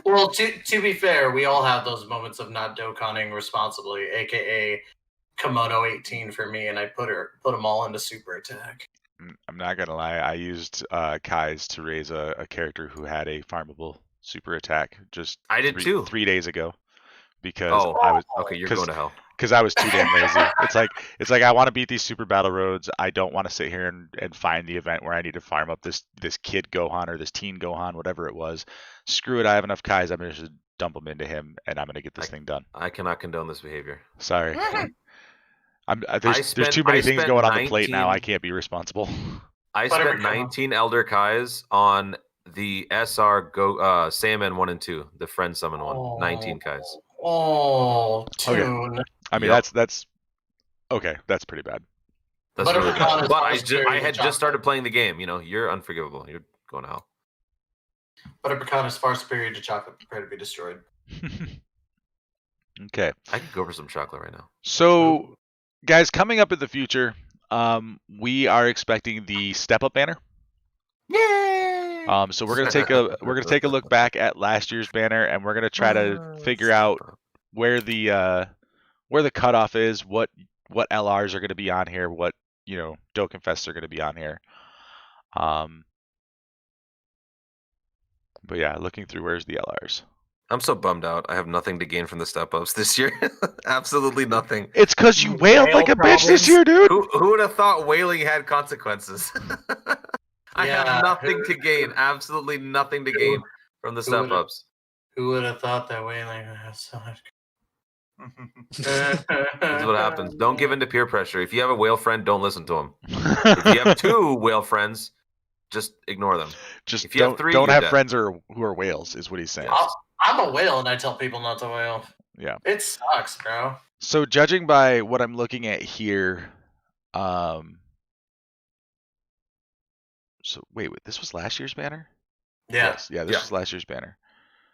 Well, to be fair, we all have those moments of not Dokkaning responsibly, a.k.a. Kimono 18 for me, and I put them all into super attack. I'm not gonna lie, I used Kai's to raise a character who had a farmable super attack I did too 3 days ago because I was you're going to hell because I was too damn lazy. It's like I want to beat these super battle roads. I don't want to sit here and find the event where I need to farm up this kid Gohan or this teen Gohan, whatever it was. Screw it, I have enough Kai's. I'm gonna just dump them into him and I'm gonna get this thing done. I cannot condone this behavior. Sorry. There's too many things going on the plate now. I can't be responsible. I spent 19 Elder Kais on the SR Saiyaman 1 and 2, the friend summon one. 19 Kais. Oh, Toon. I mean, Yep. that's okay. That's pretty bad. That's But really Pecan bad. is But far superior I to had just chocolate. started playing the game. You know, you're unforgivable. You're going to hell. Butter pecan is far superior to chocolate. Prepare to be destroyed. Okay. I could go for some chocolate right now. So, guys, coming up in the future, we are expecting the Step Up banner. Yay! So we're gonna take a look back at last year's banner, and we're gonna try to figure out where the cutoff is, what LRs are gonna be on here, what Dokkan Fests are gonna be on here. But yeah, looking through where's the LRs. I'm so bummed out. I have nothing to gain from the step ups this year. Absolutely nothing. It's because you wailed Whale like a bitch this problems. year, dude. Who would have thought whaling had consequences? I Yeah, have nothing to gain. Absolutely nothing to gain from the step ups. Who would have thought that whaling has so much? This is what happens. Don't give in to peer pressure. If you have a whale friend, don't listen to him. If you have 2 whale friends, just ignore them. Just if you have don't 3, don't you're have dead. friends who are whales, is what he's saying. I'm a whale, and I tell people not to whale. Yeah. It sucks, bro. So judging by what I'm looking at here, so wait, this was last year's banner? Yeah. Yes, yeah, this was last year's banner.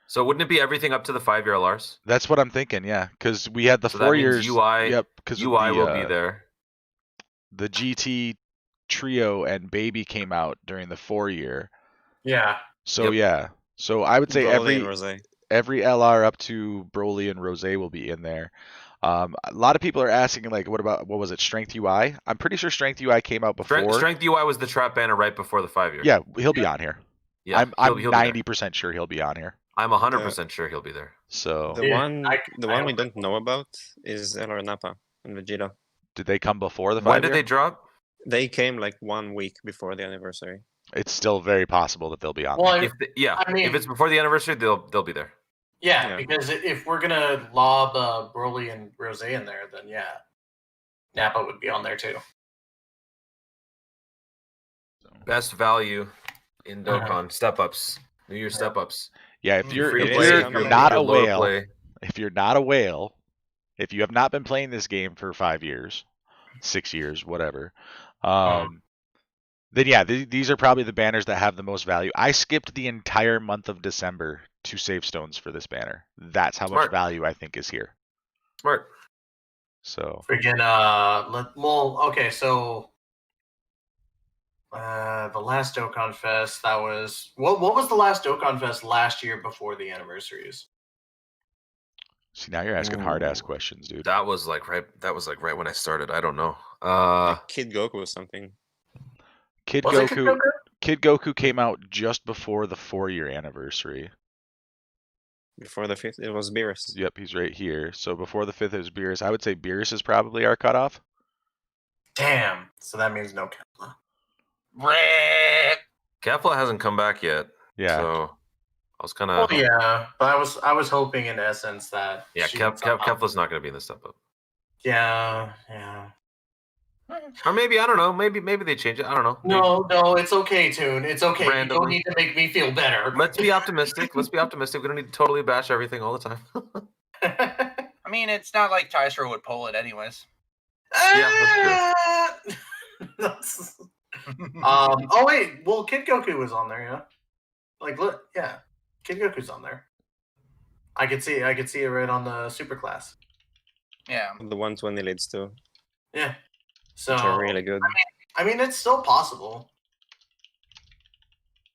So wouldn't it be everything up to the 5-year LRs? That's what I'm thinking, yeah, because we had the So 4 that means years. UI. Yep, because UI will be there. The GT Trio and Baby came out during the 4-year. Yeah. So yeah, so I would say Broly and Rosé. every LR up to Broly and Rosé will be in there. A lot of people are asking, like, what was it, Strength UI? I'm pretty sure Strength UI came out before. Strength UI was the trap banner right before the 5-year. Yeah, he'll be on here. Yeah, I'm he'll be there. 90% sure he'll be on here. I'm 100% sure he'll be there. So The Yeah, one we don't know about is LR Nappa and Vegito. did they come before the 5-year? When did they drop? They came like 1 week before the anniversary. It's still very possible that they'll be on. Well, there. I mean- if it's before the anniversary, they'll be there. yeah, Yeah. because if we're gonna lob Broly and Rose in there, then yeah, Nappa would be on there too. Best value in Dokkan step ups. New Year step ups. Yeah, if you're Free to if play, you're if you're not a low to whale, play. if you're not a whale, if you have not been playing this game for 5 years, 6 years, whatever, then yeah, these are probably the banners that have the most value. I skipped the entire month of December to save stones for this banner. That's how much Smart. value I think is here. Smart. So Freaking okay, so the last Dokkan Fest, that was what was the last Dokkan Fest last year before the anniversaries? see, now you're asking hard ass Ooh. questions, dude. That was like right when I started. I don't know. Like Kid Goku or something. Kid Was it Kid Goku. Goku? Kid Goku came out just before the 4-year anniversary. Before the 5th, it was Beerus. Yep, he's right here. So before the 5th is Beerus. I would say Beerus is probably our cutoff. Damn. So that means no Kepler. Kefla hasn't come back yet. Yeah. So I was kind Well, of. yeah, but I was hoping in essence that Yeah, she would somehow- Kefla's not going to be in the step up. Yeah. Or maybe I don't know. Maybe they change it. I don't know. No, it's okay, Toon. It's okay. You Randomly. don't need to make me feel better. Let's be optimistic. Let's be optimistic. We don't need to totally bash everything all the time. I mean, it's not like Tystra would pull it anyways. Yeah, that's oh wait, well, Kid Goku was on there, yeah. Like, look, yeah, Kid Goku's on there. I could see it right on the super class. Yeah. The 120 leads too, Yeah, so which are really good. I mean, it's still possible.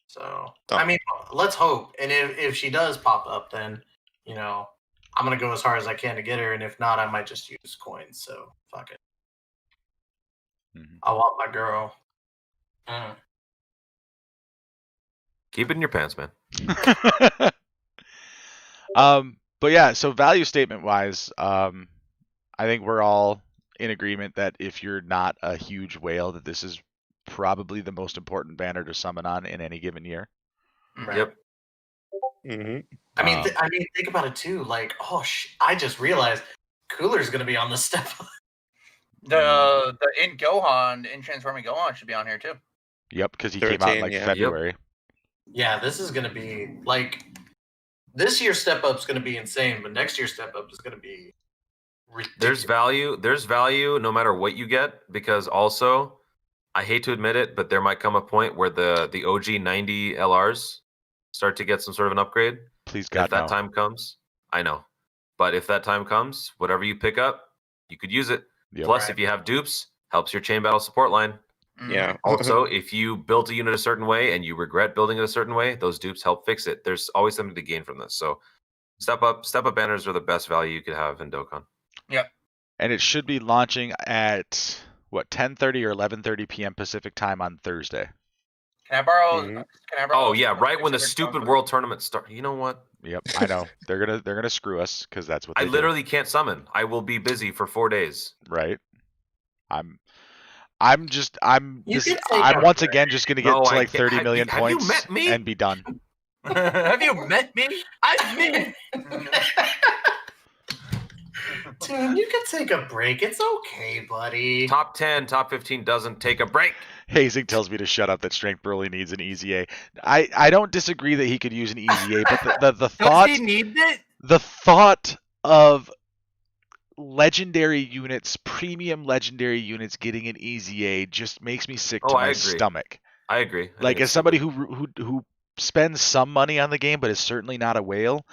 So Oh. I mean, let's hope. And if she does pop up, then I'm gonna go as hard as I can to get her. And if not, I might just use coins. So fuck it. Mhm. I want my girl. Keep it in your pants, man. But yeah, so value statement wise, I think we're all in agreement that if you're not a huge whale, that this is probably the most important banner to summon on in any given year. Right. Yep. Mm-hmm. I mean, think about it too. Like, I just realized Cooler's gonna be on the step. The in Gohan, in Transforming Gohan should be on here too. Yep, because he came out in 13, like yeah. February. Yeah, this is gonna be like this year's step up is going to be insane, but next year's step up is going to be ridiculous. There's value no matter what you get, because also, I hate to admit it, but there might come a point where the OG 90 LRs start to get some sort of an upgrade. Please And God, if that no. time comes, I know. But if that time comes, whatever you pick up, you could use it. Yep. Plus, Right. if you have dupes, helps your chain battle support line. Yeah. Also, if you built a unit a certain way and you regret building it a certain way, those dupes help fix it. There's always something to gain from this. So step up banners are the best value you could have in Dokkan. And it should be launching at what 10:30 or 11:30 p.m. Pacific time on Thursday. Can I borrow? Mhm. Can I borrow? Oh yeah, right when the 600 stupid stones? world tournament starts. You know what? Yep, I know. They're gonna screw us because that's what I they do, literally can't summon. I will be busy for 4 days. right? I'm You this, can take I'm a once break. again just gonna get No, to I like can't. 30 Have million you- have you points met me? and be done. Have you met me? I'm me. Dude, you can take a break. It's okay, buddy. Top 10, top 15 doesn't take a break. Hazing tells me to shut up. That Strength Broly needs an easy A. I don't disagree that he could use an easy A, but the Does thought he need it? the thought of legendary units, premium legendary units getting an easy A just makes me sick to Oh, I my agree. stomach. I agree. I Like think as it's somebody stupid. who spends some money on the game but is certainly not a whale,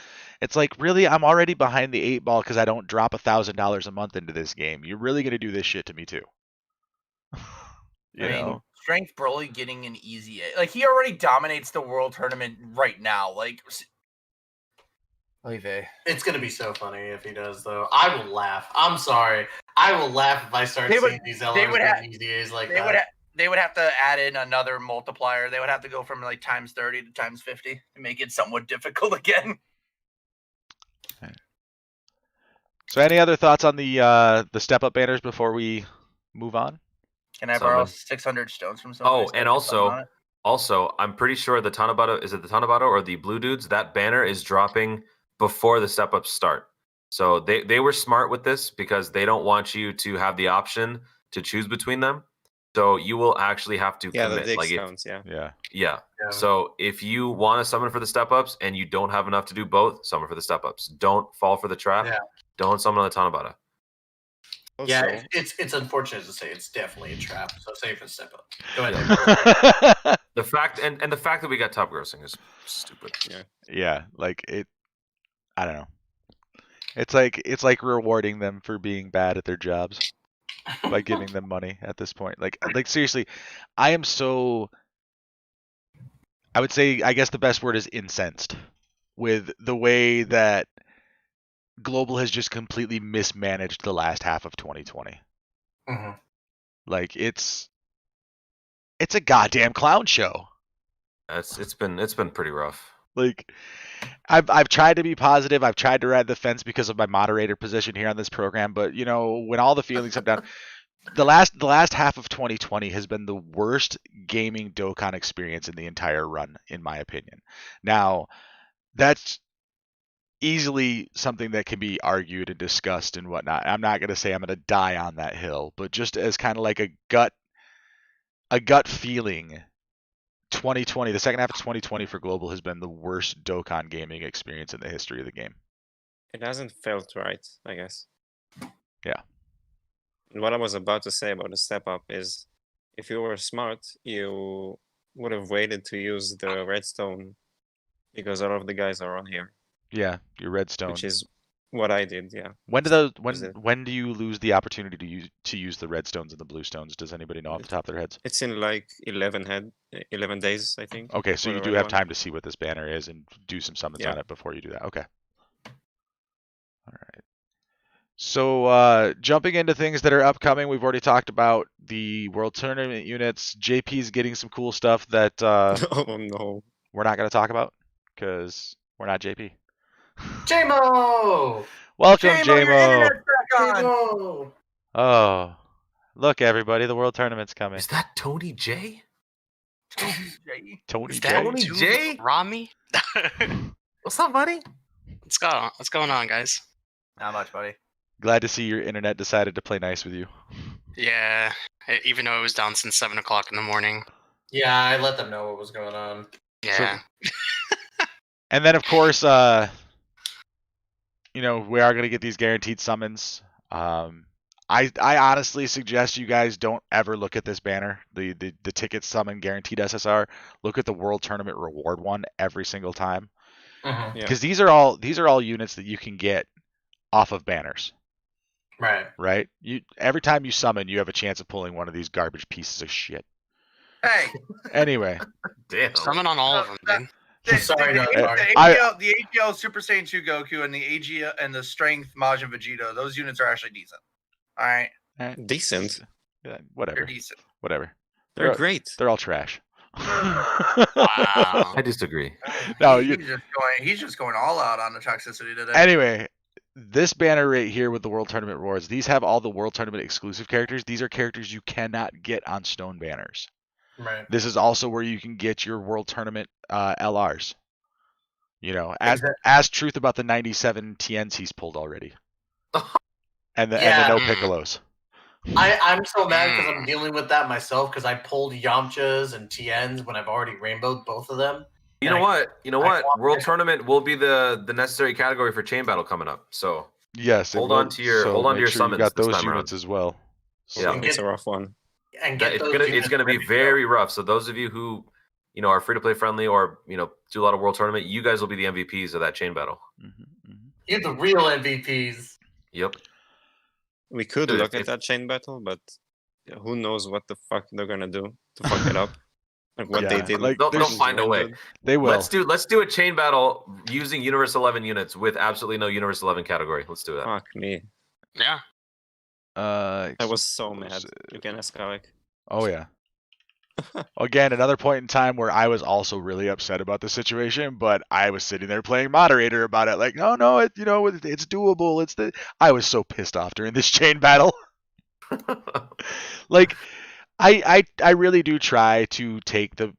it's like, really, I'm already behind the 8 ball because I don't drop $1,000 a month into this game. You're really gonna do this shit to me too. You I mean, know? Strength Broly getting an easy A. Like, he already dominates the world tournament right now. Like, It's gonna be so funny if he does, though. I will laugh. I'm sorry. I will laugh if I start They would- seeing these they LRs would have- getting EZAs like they that. would have to add in another multiplier. They would have to go from like times 30 to times 50 to make it somewhat difficult again. So any other thoughts on the step up banners before we move on? Can I borrow Summon. 600 stones from somebody? Oh, so I and can summon on also, it? also, I'm pretty sure the Tanabata, is it the Tanabata or the Blue Dudes? That banner is dropping before the step ups start. So they were smart with this because they don't want you to have the option to choose between them. So you will actually have to Yeah, the commit. dig Like if, stones, yeah. Yeah. yeah. Yeah. So if you want to summon for the step ups and you don't have enough to do both, summon for the step ups. Don't fall for the trap. Yeah. Don't summon on the Tanabata. Yeah, Also, it's unfortunate to say it's definitely a trap. So save for the step up. Go ahead. The fact and the fact that we got top grossing is stupid. Yeah, like it. I don't know. It's like rewarding them for being bad at their jobs by giving them money at this point. Like seriously, I am so. I would say, I guess the best word is incensed with the way that Global has just completely mismanaged the last half of 2020. Mhm. Like it's a goddamn clown show. It's been pretty rough. Like I've tried to be positive. I've tried to ride the fence because of my moderator position here on this program, but you know, when all the feelings come down, the last half of 2020 has been the worst gaming Dokkan experience in the entire run, in my opinion. Now, that's easily something that can be argued and discussed and whatnot. I'm not going to say I'm going to die on that hill, but just as kind of like a gut feeling, 2020, the second half of 2020 for Global has been the worst Dokkan gaming experience in the history of the game. it hasn't felt right, I guess. Yeah. And what I was about to say about the step up is, if you were smart, you would have waited to use the redstone because all of the guys are on here, Yeah, your redstone. which is what I did. Yeah. When do those Was it- when do you lose the opportunity to use the redstones and the bluestones? Does anybody know off the top of their heads? It's in like 11 days, I think. Okay, so for you the do red have one. time to see what this banner is and do some summons Yeah. on it before you do that. Okay. All right. So jumping into things that are upcoming, we've already talked about the World Tournament units. JP's getting some cool stuff that Oh no. we're not going to talk about because we're not JP. JMO! Welcome, JMO, your JMO. internet's back on. JMO! Oh, look, everybody, the World Tournament's coming. Is that Tony J? Tony Is J. that Tony Toon J? Rami? What's up, buddy? What's going on, guys? Not much, buddy. Glad to see your internet decided to play nice with you. Yeah, even though it was down since 7 o'clock in the morning. Yeah, I let them know what was going on. Yeah. And then of course, we are going to get these guaranteed summons. I honestly suggest you guys don't ever look at this banner, the ticket summon guaranteed SSR. Look at the World Tournament reward one every single time, because these are all units that you can get off of banners. Right. Every time you summon, you have a chance of pulling one of these garbage pieces of shit. Hey. Anyway. Damn. Summon on all of them, dude. The AGL Super Saiyan 2 Goku and the AGL and the Strength Majin Vegito, those units are actually decent. All right. Decent. Whatever. They're decent. Whatever. They're great. They're all trash. Wow. I disagree. No, he's just going all out on the toxicity today. Anyway, this banner right here with the World Tournament rewards, these have all the World Tournament exclusive characters. These are characters you cannot get on Stone banners. Right. This is also where you can get your World Tournament LRs. As truth about the 97 TNs he's pulled already. And the no Piccolos. I'm so mad because I'm dealing with that myself because I pulled Yamchas and TNs when I've already rainbowed both of them. You know what? World Tournament will be the necessary category for chain battle coming up. So yes, hold on to your summons. You got those units around as well. So. Yeah, it's a rough one. And it's gonna be very rough. So those of you who are free to play friendly or do a lot of World Tournament, you guys will be the MVPs of that chain battle. You're the real MVPs. Yep. We could look at that chain battle, but who knows what the fuck they're gonna do to fuck it up? Like what they did. They'll find a way. They will. Let's do a chain battle using Universe 11 units with absolutely no Universe 11 category. Let's do that. Fuck me. Yeah. I was so mad. You can ask Alec. Oh yeah. Again, another point in time where I was also really upset about the situation, but I was sitting there playing moderator about it, like, no, it's doable. I was so pissed off during this chain battle. Like, I really do try to take the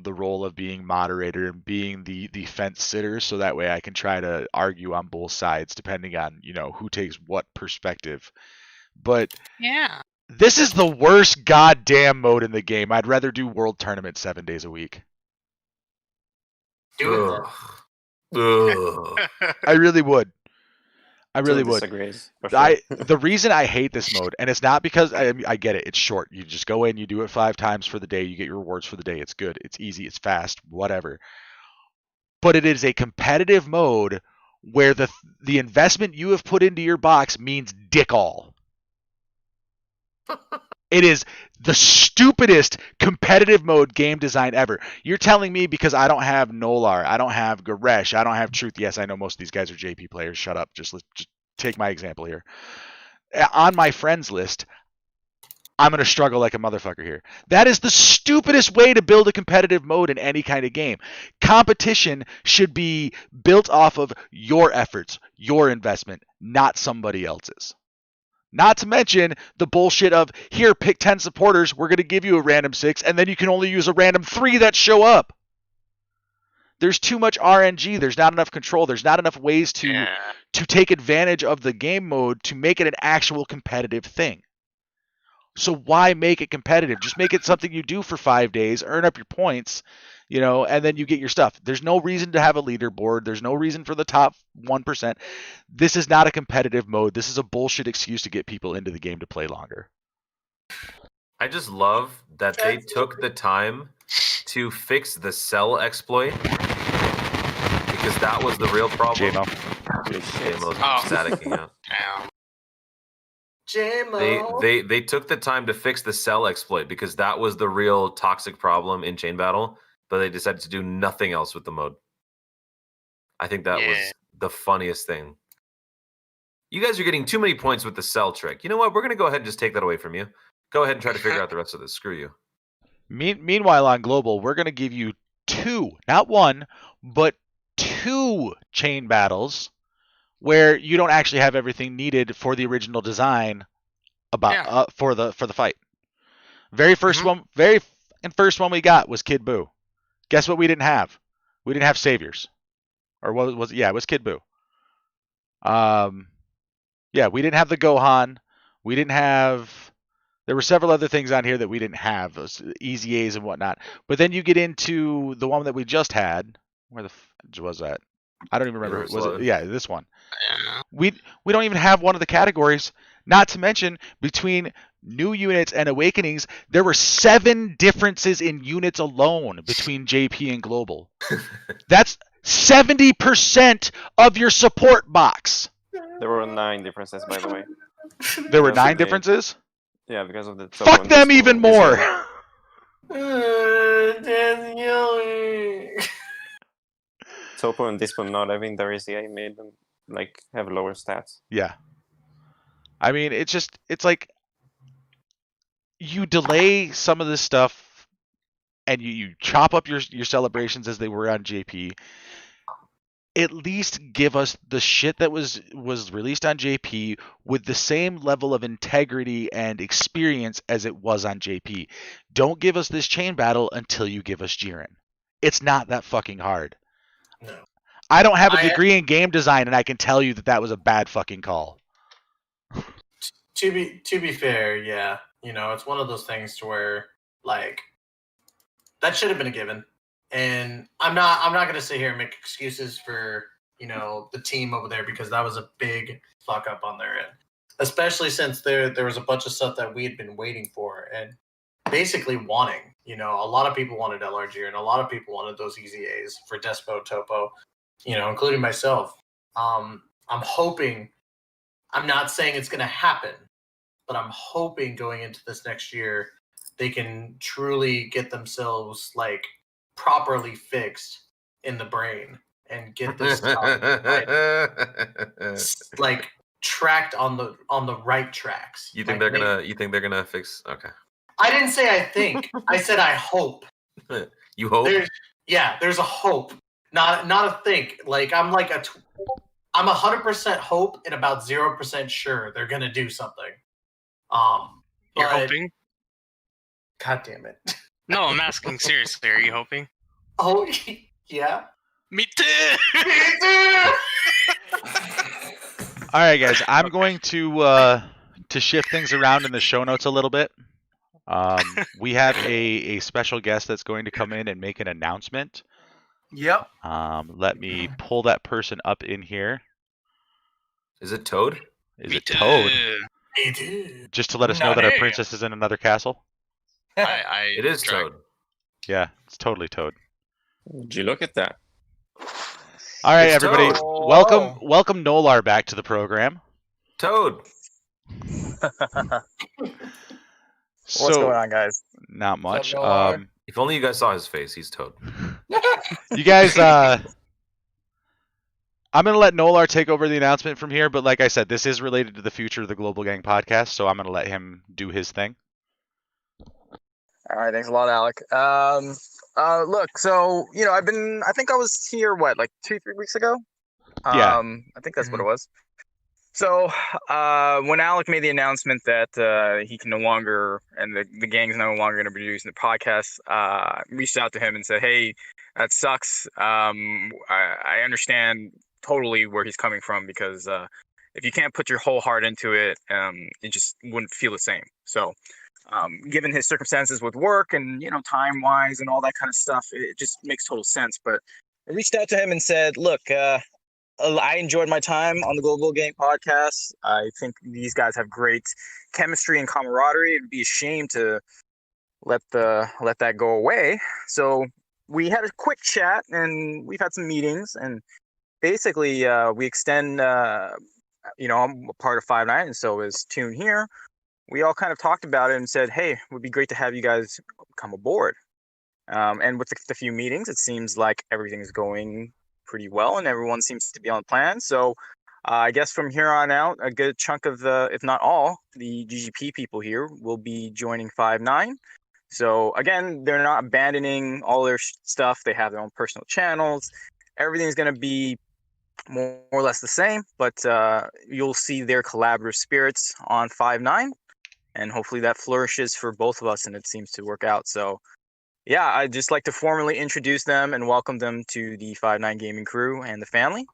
role of being moderator and being the fence sitter, so that way I can try to argue on both sides depending on who takes what perspective. But yeah. This is the worst goddamn mode in the game. I'd rather do World Tournament 7 days a week. Do it. I really would. I really would. Sure. The reason I hate this mode, and it's not because I get it. It's short. You just go in, you do it 5 times for the day, you get your rewards for the day. It's good. It's easy. It's fast. Whatever. But it is a competitive mode where the investment you have put into your box means dick all. It is the stupidest competitive mode game design ever. You're telling me because I don't have Nolar, I don't have Garesh, I don't have Truth. Yes, I know most of these guys are JP players. Shut up. Just take my example here. On my friends list, I'm going to struggle like a motherfucker here. That is the stupidest way to build a competitive mode in any kind of game. Competition should be built off of your efforts, your investment, not somebody else's. Not to mention the bullshit of, here, pick 10 supporters, we're going to give you a random 6, and then you can only use a random 3 that show up. There's too much RNG, there's not enough control, there's not enough ways to take advantage of the game mode to make it an actual competitive thing. So why make it competitive? Just make it something you do for 5 days, earn up your points, and then you get your stuff. There's no reason to have a leaderboard. There's no reason for the top 1%. This is not a competitive mode. This is a bullshit excuse to get people into the game to play longer. I just love that they took the time to fix the cell exploit, because that was the real problem. JMo's staticking out. They took the time to fix the cell exploit because that was the real toxic problem in chain battle, but they decided to do nothing else with the mode. I think that was the funniest thing. You guys are getting too many points with the cell trick. You know what? We're going to go ahead and just take that away from you. Go ahead and try to figure out the rest of this. Screw you. Meanwhile, on Global, we're going to give you 2, not 1, but 2 chain battles where you don't actually have everything needed for the original design for the fight. Very first one we got was Kid Buu. Guess what we didn't have? We didn't have saviors. Or was it? Yeah, it was Kid Buu. We didn't have the Gohan. We didn't have. There were several other things on here that we didn't have, those easy A's and whatnot. But then you get into the one that we just had, Where the was that? I don't even remember. Was it? Yeah, this one. Yeah. We don't even have one of the categories. Not to mention, between new units and awakenings, there were 7 differences in units alone between JP and global. That's 70% of your support box. There were 9 differences, by the way. There were Because 9 of the- differences? Yeah, because of the Fuck them even more! Dad's yelling. Topo and Dispo not having the RCA made them like have lower stats. Yeah. I mean, it's like you delay some of this stuff and you chop up your celebrations as they were on JP. At least give us the shit that was released on JP with the same level of integrity and experience as it was on JP. Don't give us this chain battle until you give us Jiren. It's not that fucking hard. No. I don't have a degree in game design, and I can tell you that was a bad fucking call. To be fair, yeah, it's one of those things to where like that should have been a given, and I'm not gonna sit here and make excuses for the team over there because that was a big fuck up on their end, especially since there was a bunch of stuff that we had been waiting for and basically wanting. A lot of people wanted LRG and a lot of people wanted those EZAs for Despo, Topo, including myself. I'm hoping. I'm not saying it's going to happen, but I'm hoping going into this next year, they can truly get themselves like properly fixed in the brain and get this stuff like tracked on the right tracks. You think they're gonna fix? Okay. I didn't say I think. I said I hope. You hope? There's a hope, not a think. Like I'm 100% hope and about 0% sure they're gonna do something. You're hoping? God damn it! No, I'm asking seriously. Are you hoping? Oh yeah. Me too. All right, guys. I'm going to shift things around in the show notes a little bit. We have a special guest that's going to come in and make an announcement. Yep. Let me pull that person up in here. Is it Toad? Is it Toad? Just to let us know that our Hey. princess is in another castle. It is Toad. Yeah, it's totally Toad. Would you look at that? All right, It's everybody. Toad. Welcome Nolar back to the program. Toad. What's going on, guys? Not much. What's up, Nolar? If only you guys saw his face. He's Toad. You guys, I'm going to let Nolar take over the announcement from here, but like I said, this is related to the future of the Global Gang podcast, so I'm going to let him do his thing. All right, thanks a lot, Alec. Look, so I think I was here like 2-3 weeks ago. Yeah. I think that's what it was. So when Alec made the announcement that he can no longer, and the gang is no longer going to be using the podcast, reached out to him and said, "Hey, that sucks. I understand totally where he's coming from because if you can't put your whole heart into it, it just wouldn't feel the same." So. Given his circumstances with work and time-wise and all that kind of stuff, it just makes total sense. But I reached out to him and said, "Look, I enjoyed my time on the Global Game podcast. I think these guys have great chemistry and camaraderie. It'd be a shame to let that go away." So we had a quick chat and we've had some meetings and basically we extend. I'm a part of 5-9 and so is Toon here. We all kind of talked about it and said, "Hey, it would be great to have you guys come aboard." And with the few meetings, it seems like everything's going pretty well and everyone seems to be on plan. So I guess from here on out, a good chunk of if not all, the GGP people here will be joining 5-9. So again, they're not abandoning all their stuff. They have their own personal channels. Everything's going to be more or less the same, but you'll see their collaborative spirits on 5-9. And hopefully that flourishes for both of us, and it seems to work out. So, yeah, I'd just like to formally introduce them and welcome them to the 5-9 gaming crew and the family.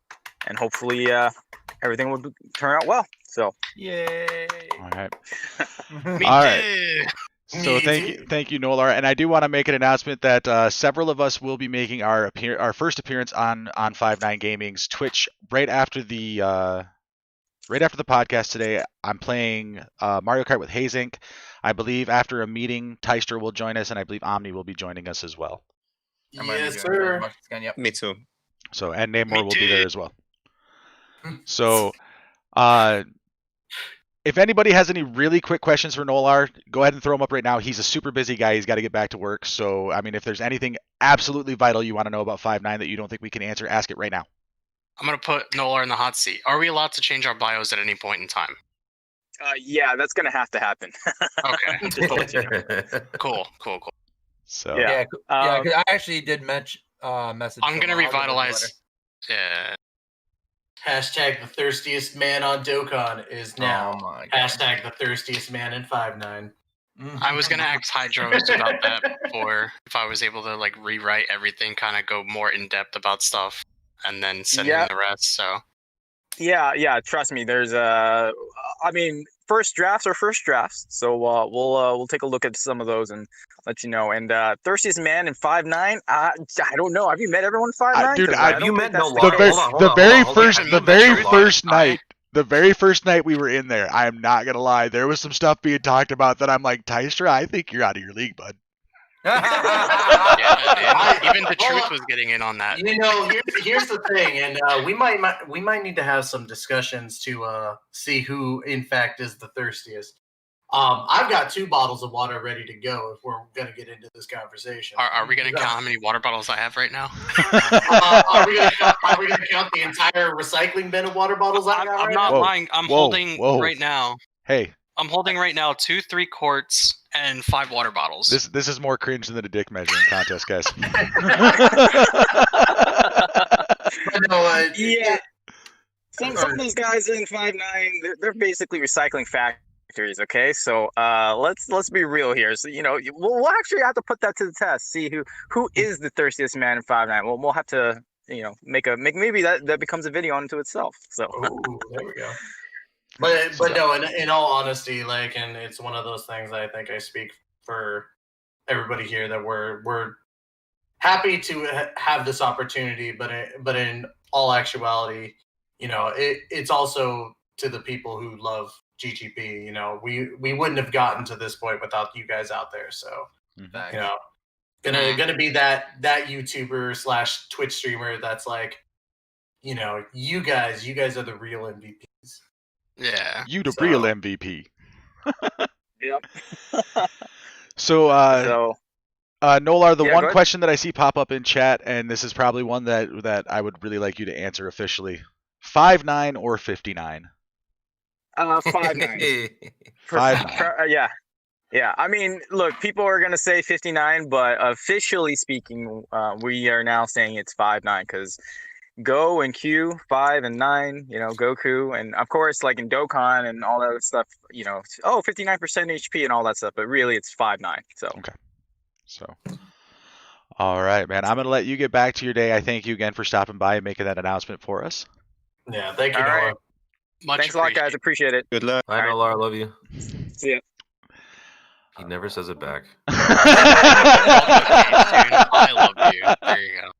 And hopefully everything will turn out well. So, Yay! All right. Me All right. too. So thank you, Nolar. And I do want to make an announcement that several of us will be making our first appearance on 5-9 Gaming's Twitch right after the podcast today. I'm playing Mario Kart with Haze Inc. I believe after a meeting, Tystra will join us, and I believe Omni will be joining us as well. Yes, sir. Yep. Me too. So, and Namor will be too. there as well. So, if anybody has any really quick questions for Nolar, go ahead and throw them up right now. He's a super busy guy. He's got to get back to work. So, I mean, if there's anything absolutely vital you want to know about 5-9 that you don't think we can answer, ask it right now. I'm gonna put Nolar in the hot seat. Are we allowed to change our bios at any point in time? Yeah, that's gonna have to happen. Okay. Cool. So, Yeah. 'cause I actually did message. I'm gonna I'll give him a revitalize. letter. Yeah. Hashtag the thirstiest man on Dokkan is now Oh my God. hashtag the thirstiest man in 5-9. I was gonna ask Hydros about that before, if I was able to like rewrite everything, kind of go more in depth about stuff, and then send in the rest. So Yeah. Trust me. There's I mean, first drafts are first drafts. So we'll take a look at some of those and let you know. And thirstiest man in 5-9. I don't know. Have you met everyone in 5-9? dude, Have you met no the very first night we were in there, I am not gonna lie, there was some stuff being talked about that I'm like, Tystra, I think you're out of your league, bud. yeah, even the truth was getting in on that. You know, here's the thing, and we might need to have some discussions to see who, in fact, is the thirstiest. I've got 2 bottles of water ready to go if we're going to get into this conversation. Are we going to count how many water bottles I have right now? Are we going to count the entire recycling bin of water bottles I got I'm right not now? lying. I'm holding right now. Hey. I'm holding right now 2 3 quarts and 5 water bottles. This is more cringe than a dick measuring contest, guys. Yeah. Some of those guys in 5-9, they're basically recycling factories. Okay, so let's be real here. So we'll actually have to put that to the test. See who is the thirstiest man in 5-9. Well, we'll have to make maybe that becomes a video unto itself. So there we go. But no, in all honesty, and it's one of those things I think I speak for everybody here that we're happy to have this opportunity, but in all actuality, it's also to the people who love GGP. We wouldn't have gotten to this point without you guys out there. So gonna be that YouTuber / Twitch streamer that's like, you guys are the real MVPs. Yeah. You the real MVP. Yep. So, Nolar, the one go question that I see pop up in chat, and this is probably one that I would really like you to answer officially: 5-9 or 59? 5-9. 5-9. Yeah. I mean, look, people are gonna say 59, but officially speaking, we are now saying it's 5-9 because Go and Q 5 and 9, Goku, and of course, like in Dokkan and all that other stuff, 59% HP and all that stuff, but really it's 5-9. So okay. So, all right, man. I'm gonna let you get back to your day. I thank you again for stopping by and making that announcement for us. Yeah, thank you, all Noah. right. Thanks a lot, guys. Appreciate it. Good luck. I know, Laura. Love you. See ya. He never says it back. I love you. There you go.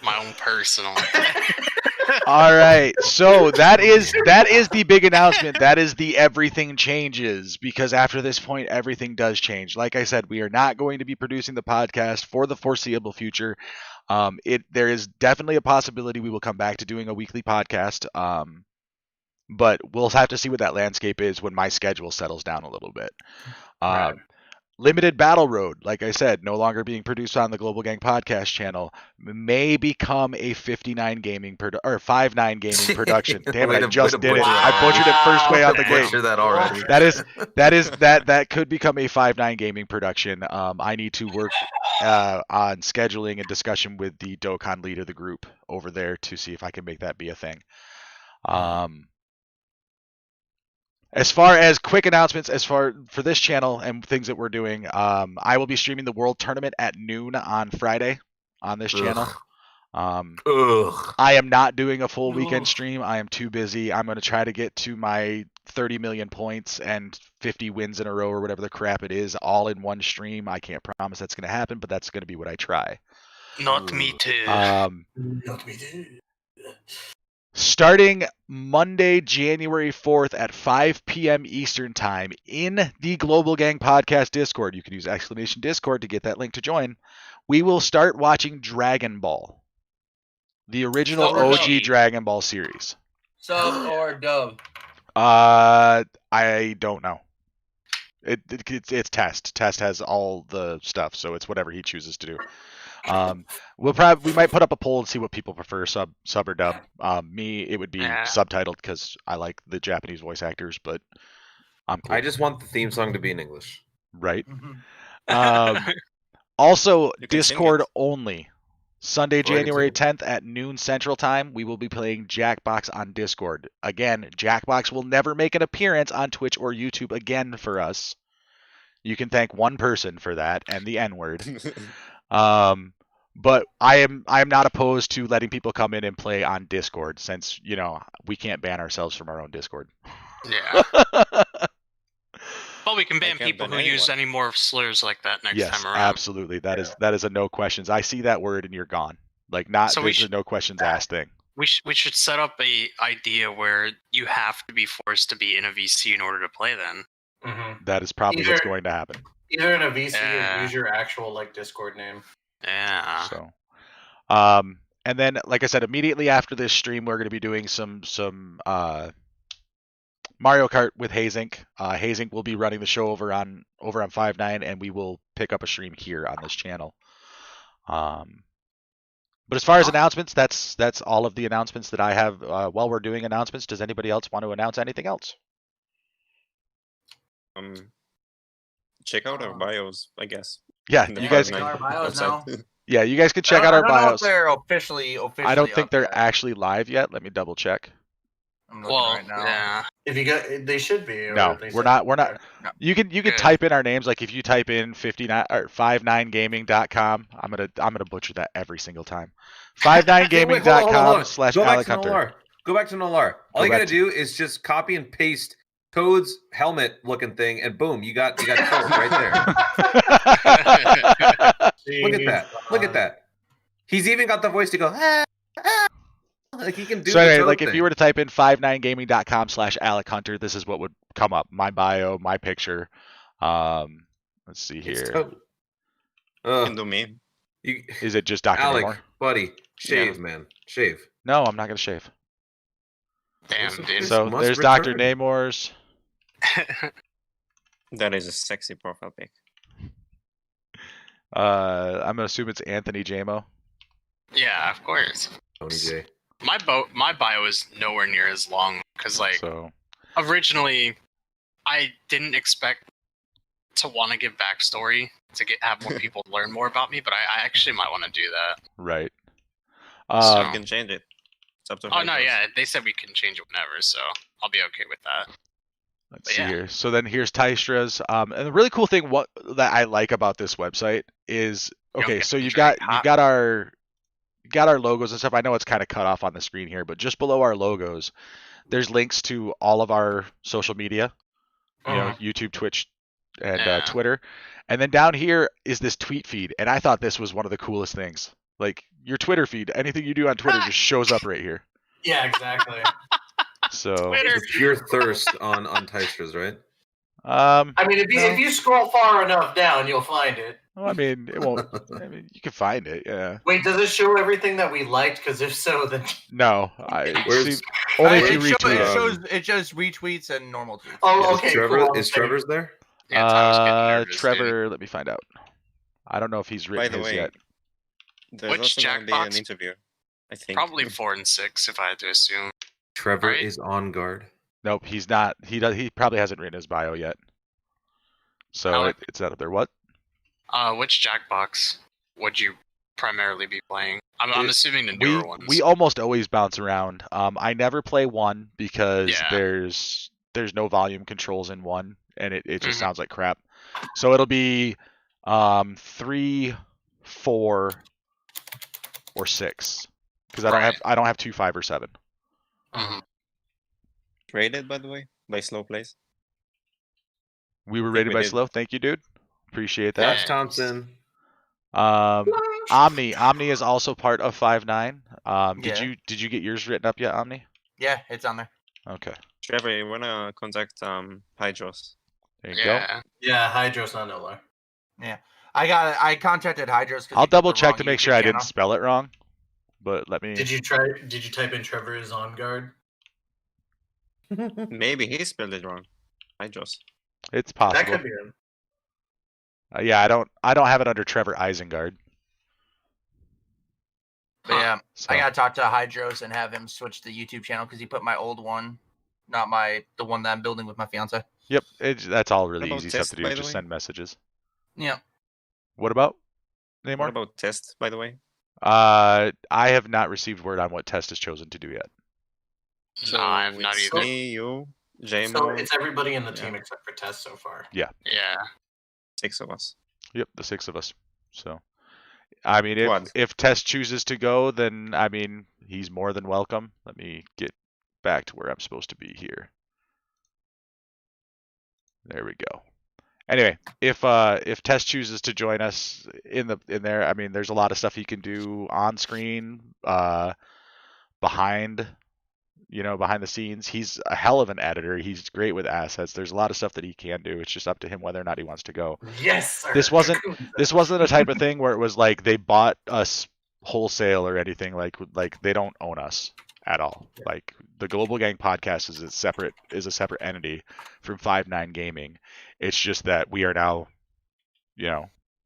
My own personal. All right, so that is the big announcement. That is the everything changes, because after this point, everything does change. Like I said, we are not going to be producing the podcast for the foreseeable future. There is definitely a possibility we will come back to doing a weekly podcast, but we'll have to see what that landscape is when my schedule settles down a little bit. Right. Limited Battle Road, like I said, no longer being produced on the Global Gang podcast channel, may become a 5-9 gaming production. Damn it, I just did it. I butchered it first way out the gate. Butcher that already. That could become a 5-9 gaming production. I need to work on scheduling a discussion with the Dokkan lead of the group over there to see if I can make that be a thing. As far as quick announcements, for this channel and things that we're doing, I will be streaming the World Tournament at noon on Friday on this channel. Ugh. I am not doing a full weekend stream. I am too busy. I'm going to try to get to my 30 million points and 50 wins in a row or whatever the crap it is all in one stream. I can't promise that's going to happen, but that's going to be what I try. Not me too. Not me too. Starting Monday, January 4th at 5 p.m. Eastern Time in the Global Gang Podcast Discord. You can use !Discord to get that link to join. We will start watching Dragon Ball, the original Sub or OG dub? Dragon Ball series. Sub or dub? I don't know. It's Test. Test has all the stuff, so it's whatever he chooses to do. We might put up a poll and see what people prefer, sub or dub. Me, it would be subtitled because I like the Japanese voice actors, but I'm cool. I just want the theme song to be in English. Right. Also, You can sing Discord it. only. Sunday, I can January sing 10th at noon Central Time, we will be playing Jackbox on Discord. Again, Jackbox will never make an appearance on Twitch or YouTube again for us. You can thank one person for that and the N-word. But I am not opposed to letting people come in and play on Discord since, we can't ban ourselves from our own Discord. Yeah. But we can ban can't people ban who use anyone. any more slurs like that next Yes, time around. absolutely. That is a no questions. I see that word and you're gone. Like So we there's a should- no questions asked thing. We should set up a idea where you have to be forced to be in a VC in order to play then. Mm-hmm. That is probably what's Either- going to happen. Either in a VC Yeah. or use your actual Discord name. Yeah. So, and then like I said, immediately after this stream, we're going to be doing some Mario Kart with Hazink. Hazink will be running the show over on 5.9, and we will pick up a stream here on this channel. But as far as announcements, that's all of the announcements that I have. While we're doing announcements, does anybody else want to announce anything else? Check out our bios, I guess. Yeah, in the you guys. Check out our bios website. Yeah, you guys can check out our I don't know if bios. they're officially. I don't think up they're yet. actually live yet. Let me double check. I'm looking Well, right now. yeah. If you go, they should be. or No, they we're said- not. We're not. No. You can Good. type in our names. Like if you type in 59 or 59gaming.com, I'm gonna butcher that every single time. 59gaming.com slash Go back Alec to Hunter. Nolar. Go back to Nolar. All Go you back gotta do is just copy and paste Toad's helmet looking thing, and boom, you got Toad right there. Look at that. Look at that. He's even got the voice to go. Like he can do. So the anyway, Toad like if thing. you were to type in 59gaming.com slash Alec Hunter, this is what would come up. My bio, my picture. Let's see It's here. Toad. Can do me. You, Is it just Dr. Alec, Namor? buddy, shave, man, shave. No, I'm not gonna shave. Damn, This dude. is- So must there's Dr. return. Namor's. That is a sexy profile pic. I'm gonna assume it's AnthonyJMo. Yeah, of course. Tony J. My bio is nowhere near as long because So originally I didn't expect to want to give backstory to have more people learn more about me, but I actually might want to do that. right. So- You can change it. It's up to Oh how no, it goes. yeah, they said we can change it whenever, so I'll be okay with that. Let's But see yeah. here. So then here's Tystra's. And the really cool thing that I like about this website is don't okay. get So you've very got hot. our logos and stuff. I know it's kind of cut off on the screen here, but just below our logos, there's links to all of our social media. You know, YouTube, Twitch, and Yeah. Twitter. And then down here is this tweet feed, and I thought this was one of the coolest things. Like your Twitter feed, anything you do on Twitter just shows up right here. Yeah, exactly. So Twitter. It's pure thirst on Tystra's, right? I mean, if No. you scroll far enough down, you'll find it. well, I mean, it won't. I mean, you can find it. Yeah. Wait, does it show everything that we liked? Because if so, then No, Where's- see, only if you it retweet. it shows retweets and normal tweets. oh, Is okay. Trevor? cool. Is Trevor's there? Yeah, Tyler's getting nervous, dude. Trevor, let me find out. I don't know if he's By written the his way, yet. there's Which also going to be an Jackbox? interview, I think. Probably 4 and 6 if I had to assume. Trevor Right? is on guard. Nope, he's not. He probably hasn't written his bio yet. So Alec. it's not up there. What? Which Jackbox would you primarily be playing? I'm assuming the We newer ones. we almost always bounce around. I never play one because Yeah. there's no volume controls in one, and it just Mhm. sounds like crap. So it'll be 3, 4, or 6. because I don't have 2, 5, or 7. Rated, by the way, by Slow Plays. We were think rated we by did. Slow. Thank you, dude. Appreciate that. Josh Thompson. Omni is also part of 5-9. Did Yeah. you get yours written up yet, Omni? Yeah, it's on there. Okay. Trevor, you wanna contact Hydros? There you go. Yeah, Hydro's on Iller. Yeah, I contacted Hydros. I'll double check to make sure I didn't spell it wrong. But let me. Did you type in TrevorIsanguard? Maybe he spelled it wrong. Hydros. It's possible. That could be him. Yeah, I don't have it under TrevorIsanguard. But yeah, So. I gotta talk to Hydros and have him switch the YouTube channel because he put my old one, not the one that I'm building with my fiance. Yep, that's all really What about easy stuff Test, to do. by the Just way? send messages. Yeah. What about? What Namor? about Test, by the way? I have not received word on what Test has chosen to do yet. So No, I have not it's either. me, you, JMO. So it's everybody in the team except for Tess so far. Yeah. 6 of us. Yep, the 6 of us. So, I mean, What? if Test chooses to go, then I mean, he's more than welcome. Let me get back to where I'm supposed to be here. There we go. Anyway, if Test chooses to join us in there, I mean, there's a lot of stuff he can do on screen, behind the scenes. He's a hell of an editor. He's great with assets. There's a lot of stuff that he can do. It's just up to him whether or not he wants to go. Yes, sir. This wasn't a type of thing where it was like they bought us wholesale or anything. Like they don't own us at all. Like the Global Gang podcast is a separate entity from 5-9 Gaming. It's just that we are now,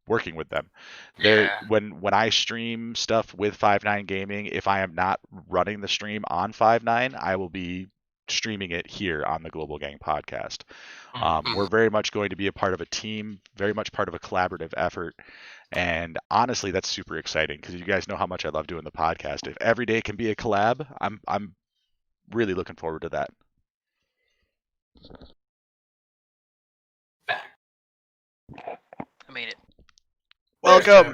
working with them. When I stream stuff with 5-9 Gaming, if I am not running the stream on 5-9, I will be streaming it here on the Global Gang podcast. We're very much going to be a part of a team, very much part of a collaborative effort. And honestly, that's super exciting because you guys know how much I love doing the podcast. If every day can be a collab, I'm really looking forward to that. I made it. Welcome,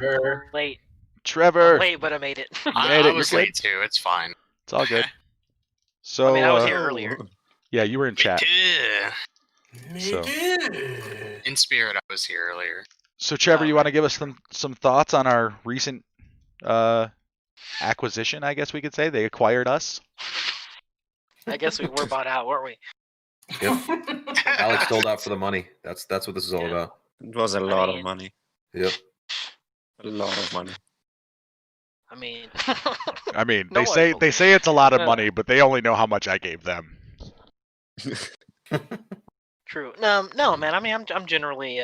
Late. Trevor. Late, but I made it. I was late too. It's fine. It's all good. So I mean, I was here earlier. Yeah, you were in chat. So. In spirit, I was here earlier. So Trevor, you want to give us some thoughts on our recent acquisition? I guess we could say they acquired us. I guess we were bought out, weren't we? Yep. Alex sold out for the money. That's what this is all about. It was a lot of money. Yep. A lot of money. I mean, they say it's a lot of money, but they only know how much I gave them. True. No, man. I mean, I'm generally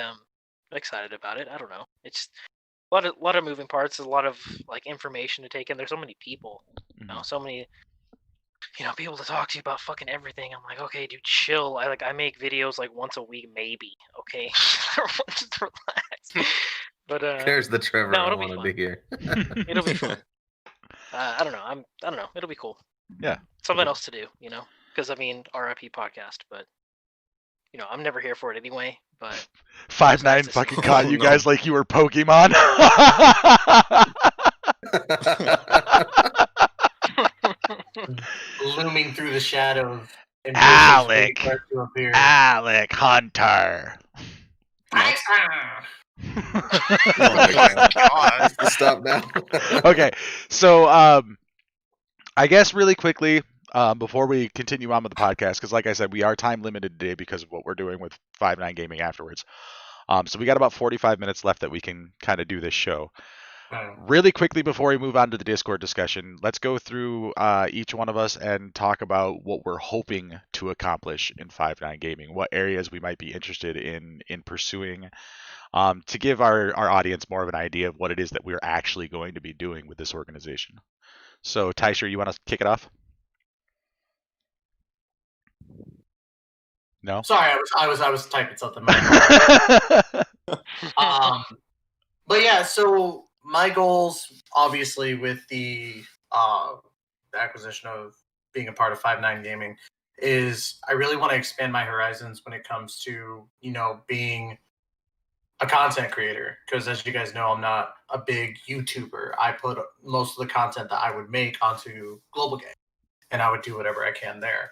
excited about it. I don't know. It's a lot of moving parts. There's a lot of like information to take in. There's so many people, so many, people to talk to about fucking everything. I'm like, okay, dude, chill. I make videos like once a week, maybe. Okay, just relax. But there's the Trevor. No, I it'll want be to fun. be here. It'll be fun. I don't know. I don't know. It'll be cool. Yeah. Something else to do, because I mean, RIP podcast, but I'm never here for it anyway. But 5-9 fucking caught you guys like you were Pokemon. Looming through the shadows. Alec Hunter. Stop now. Okay, so I guess really quickly before we continue on with the podcast, because like I said, we are time limited today because of what we're doing with 5-9 Gaming afterwards. So we got about 45 minutes left that we can kind of do this show. Really quickly before we move on to the Discord discussion, let's go through each one of us and talk about what we're hoping to accomplish in 5-9 Gaming, what areas we might be interested in pursuing, to give our audience more of an idea of what it is that we're actually going to be doing with this organization. So, Tystra, you want to kick it off? No. Sorry, I was typing something. But yeah, so my goals, obviously, with the acquisition of being a part of 5-9 Gaming, is I really want to expand my horizons when it comes to being a content creator, because as you guys know, I'm not a big YouTuber. I put most of the content that I would make onto Global Game, and I would do whatever I can there.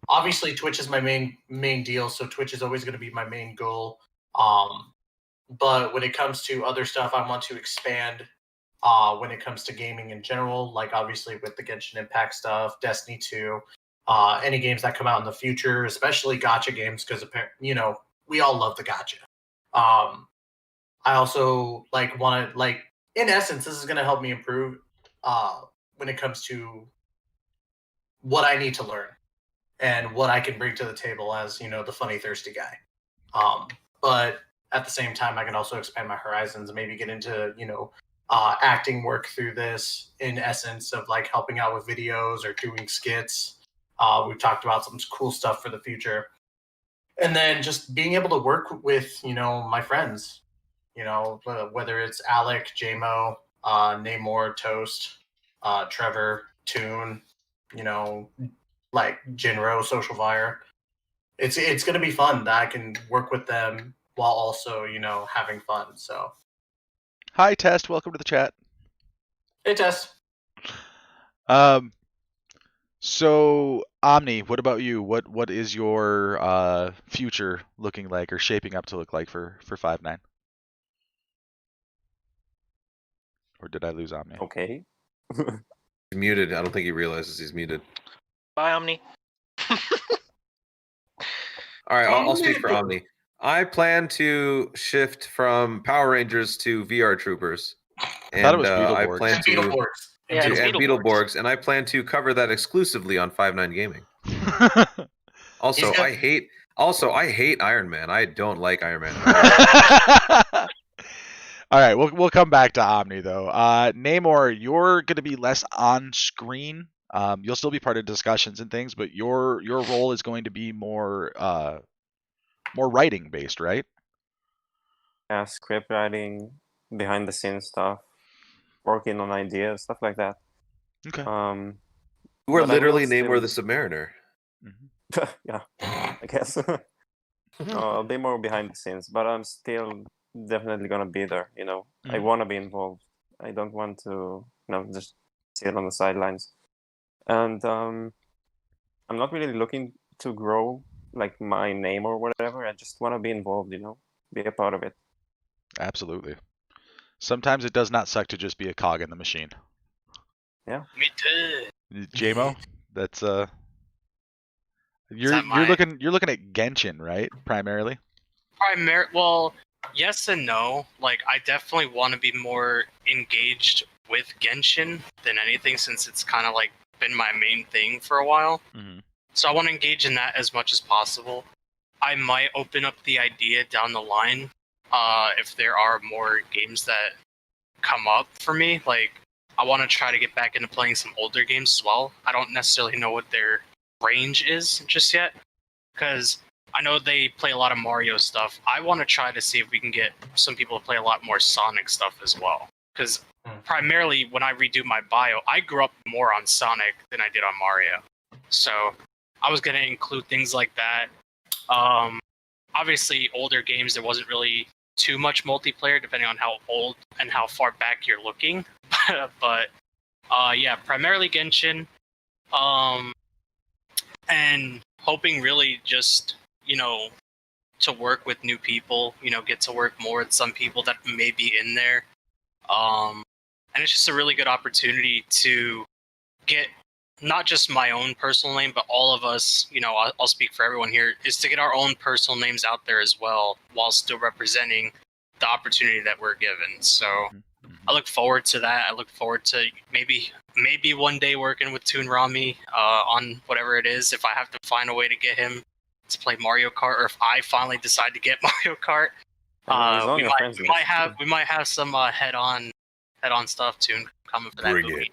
Obviously, Twitch is my main deal, so Twitch is always going to be my main goal. But when it comes to other stuff, I want to expand. When it comes to gaming in general, like obviously with the Genshin Impact stuff, Destiny 2, any games that come out in the future, especially gacha games, because we all love the gacha. I also want to in essence, this is going to help me improve when it comes to what I need to learn and what I can bring to the table as the funny thirsty guy. But at the same time, I can also expand my horizons and maybe get into acting work through this, in essence of helping out with videos or doing skits. We've talked about some cool stuff for the future. And then just being able to work with, my friends, whether it's Alec, JMo, Namor, Toast, Trevor, Toon, Jinro, Social Fire. It's going to be fun that I can work with them while also, having fun. So. Hi, Test. Welcome to the chat. Hey, Test. So Omni, what about you? What is your future looking like or shaping up to look like for 5-9? Or did I lose Omni? Okay. He's muted. I don't think he realizes he's muted. Bye, Omni. All right, I'll speak for Omni. I plan to shift from Power Rangers to VR Troopers. I thought it was I Beetleborgs. plan to Beetleborgs. Beetleborgs, and I plan to cover that exclusively on 5-9 Gaming. Also, I hate Iron Man. I don't like Iron Man. All right, we'll come back to Omni though. Namor, you're going to be less on screen. You'll still be part of discussions and things, but your role is going to be more writing based, right? Yeah, script writing, behind the scenes stuff, working on ideas, stuff like that. Okay. You are literally Namor the Submariner. Yeah, I guess. I'll be more behind the scenes, but I'm still definitely gonna be there. I want to be involved. I don't want to, just sit on the sidelines. And I'm not really looking to grow my name or whatever. I just want to be involved. Be a part of it. Absolutely. Sometimes it does not suck to just be a cog in the machine. Yeah. Me too. JMo, that's you're looking at Genshin, right? Primarily. Well, yes and no. I definitely want to be more engaged with Genshin than anything, since it's kind of been my main thing for a while. Mm-hmm. So I want to engage in that as much as possible. I might open up the idea down the line if there are more games that come up for me. I want to try to get back into playing some older games as well. I don't necessarily know what their range is just yet, because I know they play a lot of Mario stuff. I want to try to see if we can get some people to play a lot more Sonic stuff as well, because primarily when I redo my bio, I grew up more on Sonic than I did on Mario. So I was going to include things like that. Obviously, older games, there wasn't really too much multiplayer, depending on how old and how far back you're looking. But yeah, primarily Genshin. And hoping really just, to work with new people, get to work more with some people that may be in there. And it's just a really good opportunity to get not just my own personal name, but all of us, I'll speak for everyone here, is to get our own personal names out there as well, while still representing the opportunity that we're given. So I look forward to that. I look forward to maybe one day working with ToonRami on whatever it is. If I have to find a way to get him to play Mario Kart, or if I finally decide to get Mario Kart, we might have some head-on stuff Toon coming for that movie.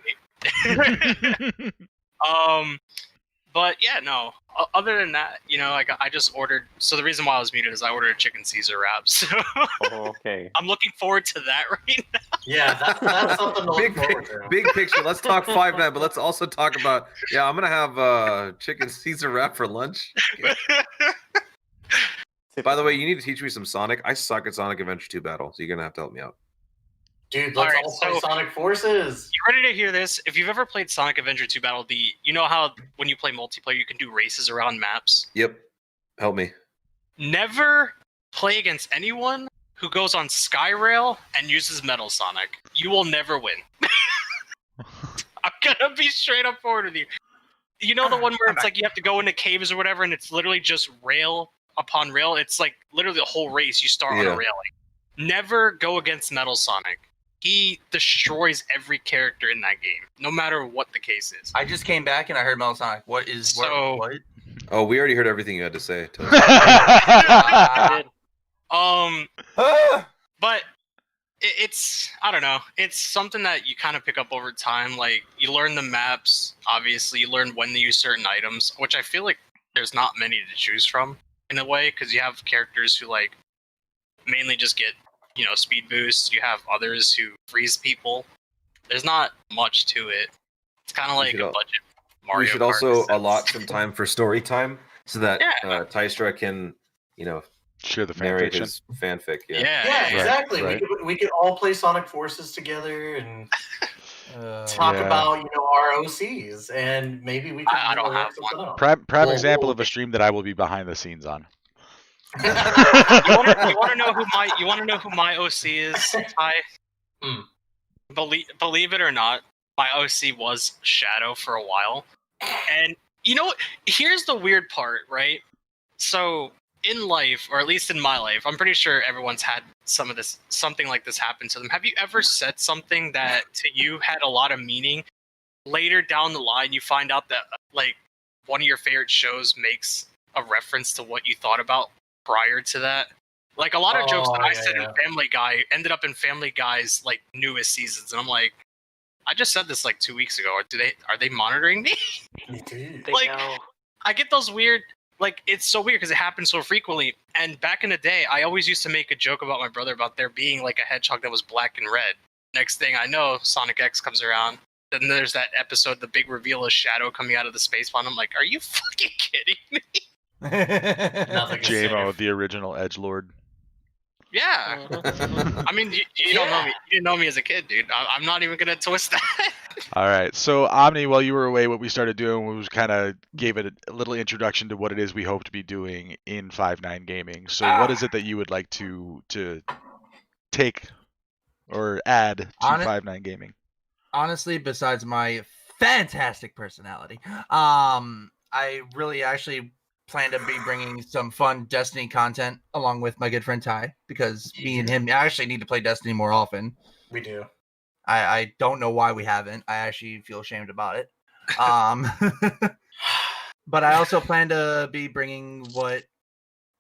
But yeah, no. Other than that, I just ordered. So the reason why I was muted is I ordered a chicken Caesar wrap. So okay. I'm looking forward to that right now. Yeah, that's something to look forward to. Big picture. Let's talk 5-9, but let's also talk about. Yeah, I'm gonna have chicken Caesar wrap for lunch. By the way, you need to teach me some Sonic. I suck at Sonic Adventure 2 Battle, so you're gonna have to help me out. Dude, let's all play Sonic Forces. You ready to hear this? If you've ever played Sonic Adventure 2 Battle, you know how when you play multiplayer, you can do races around maps? Yep. Help me. Never play against anyone who goes on Skyrail and uses Metal Sonic. You will never win. I'm gonna be straight up forward with you. You know the one where it's like you have to go into caves or whatever, and it's literally just rail upon rail? It's like literally the whole race you start on a railing. Never go against Metal Sonic. He destroys every character in that game, no matter what the case is. I just came back and I heard Metal Sonic. What? Oh, we already heard everything you had to say. But it's, I don't know. It's something that you kind of pick up over time. Like, you learn the maps, obviously. You learn when to use certain items, which I feel like there's not many to choose from, in a way, because you have characters who, like, mainly just get, speed boosts. You have others who freeze people. There's not much to it. It's kind of like a budget Mario We should Kart also allot some time for story time so that Tystra can, share the narrate fanfiction. his fanfic. Yeah, exactly. Right. We could all play Sonic Forces together and talk about our OCs, and maybe we can. I don't have one. Prime example of a stream that I will be behind the scenes on. You want to know who my OC is, Ty? Believe it or not, my OC was Shadow for a while. And here's the weird part, right? So in life, or at least in my life, I'm pretty sure everyone's had something like this happen to them. Have you ever said something that to you had a lot of meaning? Later down the line, you find out that like one of your favorite shows makes a reference to what you thought about prior to that. Like a lot of jokes that I said in Family Guy ended up in Family Guy's like newest seasons, and I'm like, I just said this like 2 weeks ago. Are they monitoring me? Like, I get those weird. Like, it's so weird because it happens so frequently. And back in the day, I always used to make a joke about my brother about there being like a hedgehog that was black and red. Next thing I know, Sonic X comes around. Then there's that episode, the big reveal of Shadow coming out of the space pond. I'm like, are you fucking kidding me? JMo, the original edgelord. Yeah. I mean, you don't know me. You didn't know me as a kid, dude. I'm not even gonna twist that. All right. So Omni, while you were away, what we started doing was kind of gave it a little introduction to what it is we hope to be doing in 5.9 Gaming. So what is it that you would like to take or add to 5.9 Gaming? Honestly, besides my fantastic personality, I really actually plan to be bringing some fun Destiny content along with my good friend Ty, because me and him actually need to play Destiny more often. We do. I don't know why we haven't. I actually feel ashamed about it. But I also plan to be bringing what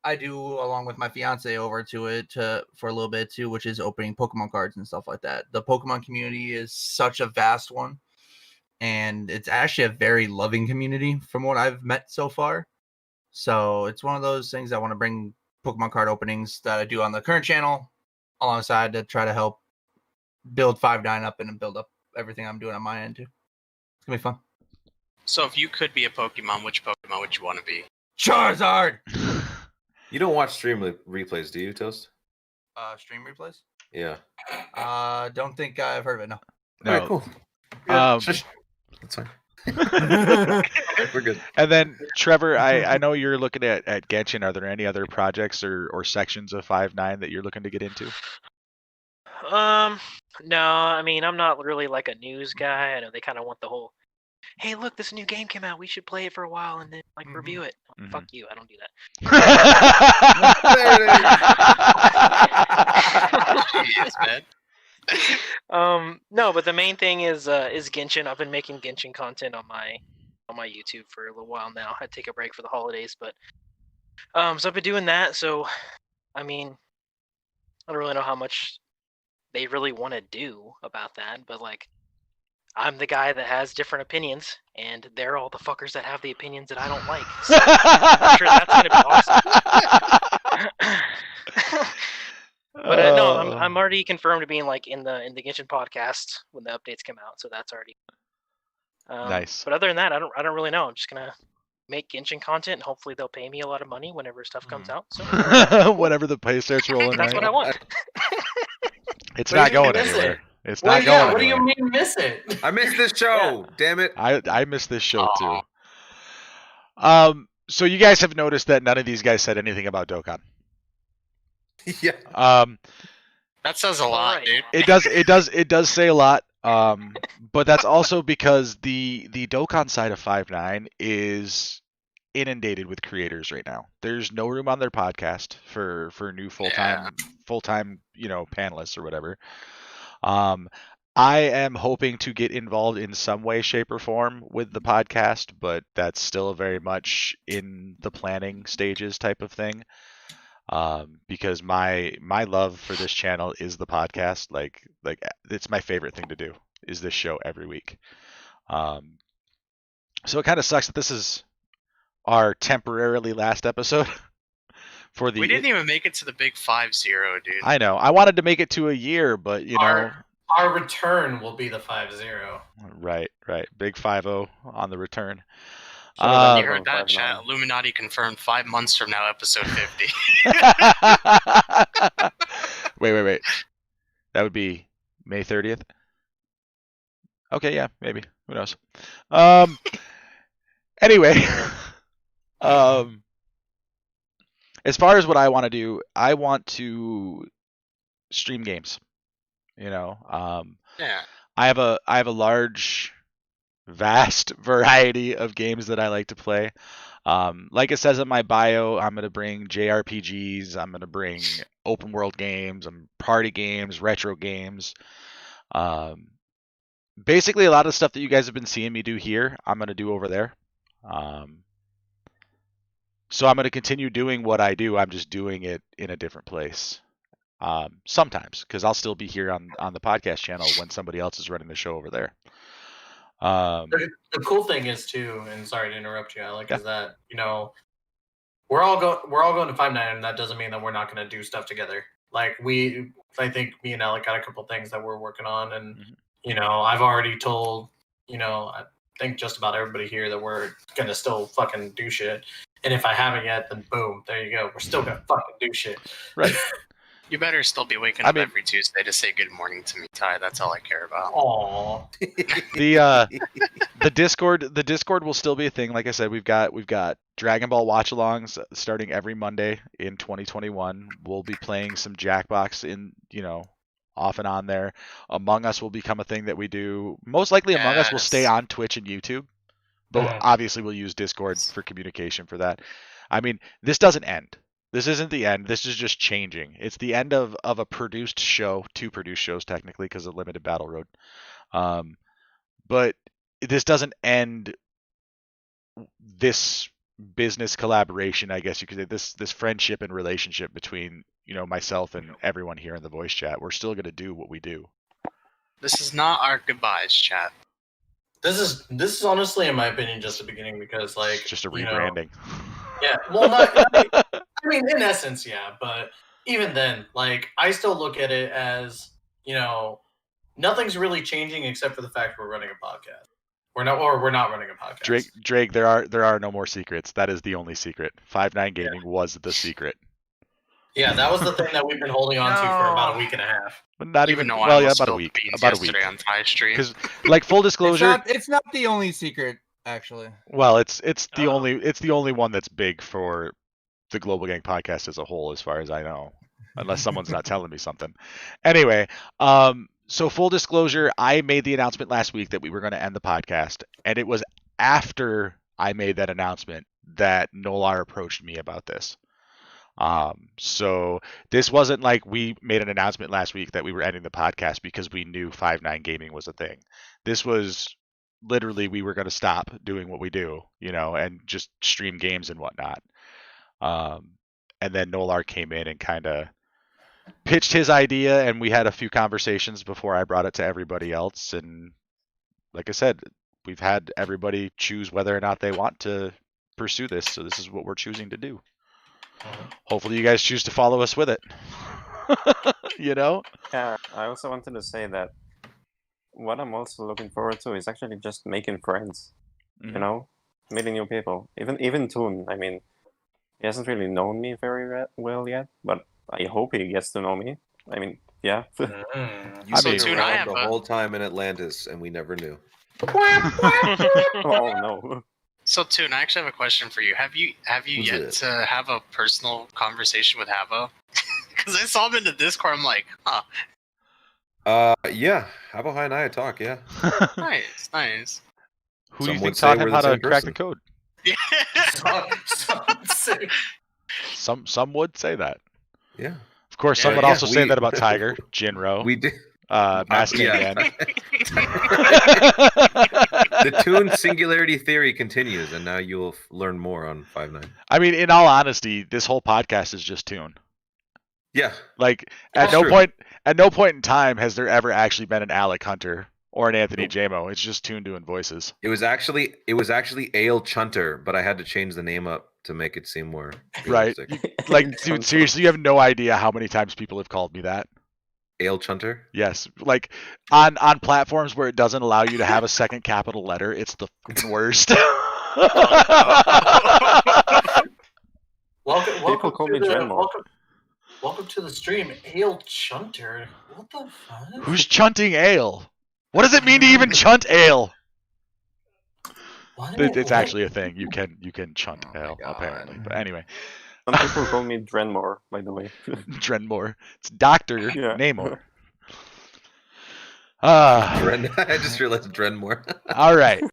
I do along with my fiance over to it for a little bit too, which is opening Pokemon cards and stuff like that. The Pokemon community is such a vast one, and it's actually a very loving community from what I've met so far. So it's one of those things I want to bring Pokemon card openings that I do on the current channel alongside to try to help build 5.9 up and build up everything I'm doing on my end too. It's gonna be fun. So if you could be a Pokemon, which Pokemon would you want to be? Charizard! You don't watch stream replays, do you, Toast? Stream replays? Yeah. Don't think I've heard of it, no. No. All right, cool. That's fine. We're good. And then Trevor, I know you're looking at Genshin. Are there any other projects or sections of 5.9 that you're looking to get into? No, I mean, I'm not really like a news guy. I know they kind of want the whole, hey, look, this new game came out. We should play it for a while and then like review it. Oh, fuck you. I don't do that. Jeez, man. No, but the main thing is Genshin. I've been making Genshin content on my YouTube for a little while now. I had to take a break for the holidays, but so I've been doing that. So, I mean, I don't really know how much they really want to do about that, but like, I'm the guy that has different opinions, and they're all the fuckers that have the opinions that I don't like. So I'm sure that's gonna be awesome. But no, I'm already confirmed to being like in the Genshin podcast when the updates come out, so that's already nice. But other than that, I don't really know. I'm just gonna make Genshin content, and hopefully they'll pay me a lot of money whenever stuff comes out. So Whenever the pay starts rolling, that's right? what I want. It's Wait, not you going miss anywhere. it. It's Well, not yeah. going What do anywhere. you mean miss it? I missed this show. Damn it. I missed this show too. Aw. So you guys have noticed that none of these guys said anything about Dokkan. Yeah. That says a lot, Right. dude. It does say a lot. But that's also because the Dokkan side of 5.9 is inundated with creators right now. There's no room on their podcast for new full-time panelists or whatever. I am hoping to get involved in some way, shape, or form with the podcast, but that's still very much in the planning stages type of thing. Because my love for this channel is the podcast. Like it's my favorite thing to do is this show every week. So it kind of sucks that this is our temporarily last episode for the. We didn't even make it to the big 5-0, dude. I know. I wanted to make it to a year, but you know. Our return will be the 5-0. Right. Big 5-0 on the return. You heard that, chat. Illuminati confirmed 5 months from now, episode 50. Wait. That would be May 30th. Okay, yeah, maybe. Who knows? Anyway, as far as what I want to do, I want to stream games. Yeah. I have a large, vast variety of games that I like to play. Like it says in my bio, I'm gonna bring JRPGs. I'm gonna bring open world games, party games, retro games. Basically, a lot of stuff that you guys have been seeing me do here, I'm gonna do over there. So I'm gonna continue doing what I do. I'm just doing it in a different place. Sometimes, because I'll still be here on the podcast channel when somebody else is running the show over there. The cool thing is too, and sorry to interrupt you, Alec, is that we're all going to 5.9, and that doesn't mean that we're not going to do stuff together. Like I think me and Alec got a couple things that we're working on, and I've already told I think just about everybody here that we're going to still fucking do shit. And if I haven't yet, then boom, there you go. We're still going to fucking do shit. Right. You better still be waking up every Tuesday to say good morning to me, Ty. That's all I care about. Aww. The Discord will still be a thing. Like I said, we've got Dragon Ball watch-alongs starting every Monday in 2021. We'll be playing some Jackbox in off and on there. Among Us will become a thing that we do. Most likely, Among Us will stay on Twitch and YouTube, but obviously we'll use Discord for communication for that. I mean, this doesn't end. This isn't the end. This is just changing. It's the end of a produced show, 2 produced shows technically because of Limited Battle Road. But this doesn't end this business collaboration, I guess you could say, this friendship and relationship between myself and everyone here in the voice chat. We're still going to do what we do. This is not our goodbyes, chat. This is honestly, in my opinion, just the beginning because it's just a rebranding. Yeah, well, I mean, in essence, yeah, but even then, I still look at it as, nothing's really changing except for the fact we're running a podcast. We're not running a podcast. Drake, there are no more secrets. That is the only secret. 5.9 Gaming was the secret. Yeah, that was the thing that we've been holding on to for about a week and a half. But not even about a week. About a week. On Ty Stream. Because, full disclosure, it's not the only secret, actually. Well, it's the only one that's big for the Global Gang podcast as a whole, as far as I know, unless someone's not telling me something. Anyway, so full disclosure, I made the announcement last week that we were going to end the podcast, and it was after I made that announcement that Nolar approached me about this. So this wasn't like we made an announcement last week that we were ending the podcast because we knew 5.9 Gaming was a thing. This was literally we were going to stop doing what we do, and just stream games and whatnot. And then Nolar came in and kind of pitched his idea, and we had a few conversations before I brought it to everybody else. And like I said, we've had everybody choose whether or not they want to pursue this. So this is what we're choosing to do. Hopefully you guys choose to follow us with it. Yeah, I also wanted to say that what I'm also looking forward to is actually just making friends. meeting new people. Even Toon. I mean, he hasn't really known me very well yet, but I hope he gets to know me. I mean, yeah. You I been mean- Toon, I around have the a- whole time in Atlantis, and we never knew. Oh no. So, Toon, I actually have a question for you. Have you What's yet it? to have a personal conversation with Havo? Because I saw him in the Discord. I'm like, huh, Yeah. Havo High and I talk. Yeah. nice. Who do Some you would think say taught we're him the how to same crack the person. code? So- Some would say that. Yeah. Of course, some Yeah, would yeah, also say we- that about Tiger, Jinro, We did. Master yeah. Yen. The Toon singularity theory continues, and now you'll learn more on 5.9. I mean, in all honesty, this whole podcast is just Toon. Yeah. Like, That's at true. no point in time has there ever actually been an Alec Hunter or an AnthonyJMo. It's just Toon doing voices. It was actually Ale Chunter, but I had to change the name up to make it seem more Right. realistic. Like, dude, seriously, you have no idea how many times people have called me that. Ale Chunter? Yes, like on platforms where it doesn't allow you to have a second capital letter, it's the fucking worst. People call me Drenmore. Welcome to the stream, Ale Chunter. What the fuck? Who's chunting ale? What does it mean to even chunt ale? What? It's actually a thing. You can chunt Oh my ale God. apparently. But anyway, Some people call me Drenmore, by the way. Drenmore. It's Doctor Yeah. Namor. I just realized Drenmore. All right.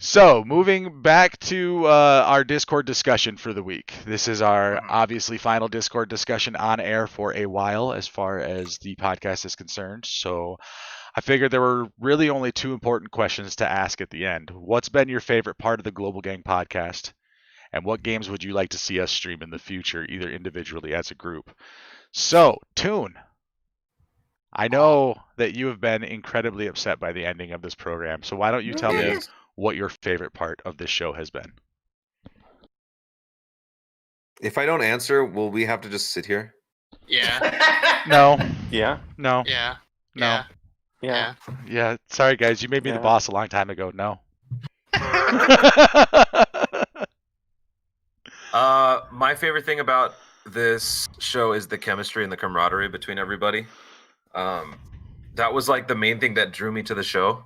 So, moving back to our Discord discussion for the week. This is our obviously final Discord discussion on air for a while as far as the podcast is concerned. So, I figured there were really only two important questions to ask at the end. What's been your favorite part of the Global Gang podcast? And what games would you like to see us stream in the future, either individually as a group? So, Toon, I know that you have been incredibly upset by the ending of this program. So, why don't you tell me Yes. what your favorite part of this show has been? If I don't answer, will we have to just sit here? Yeah, No, Yeah. no, yeah, no. yeah, Yeah. Yeah, sorry guys, you made me the Yeah. boss a long time ago. No. My favorite thing about this show is the chemistry and the camaraderie between everybody. That was like the main thing that drew me to the show,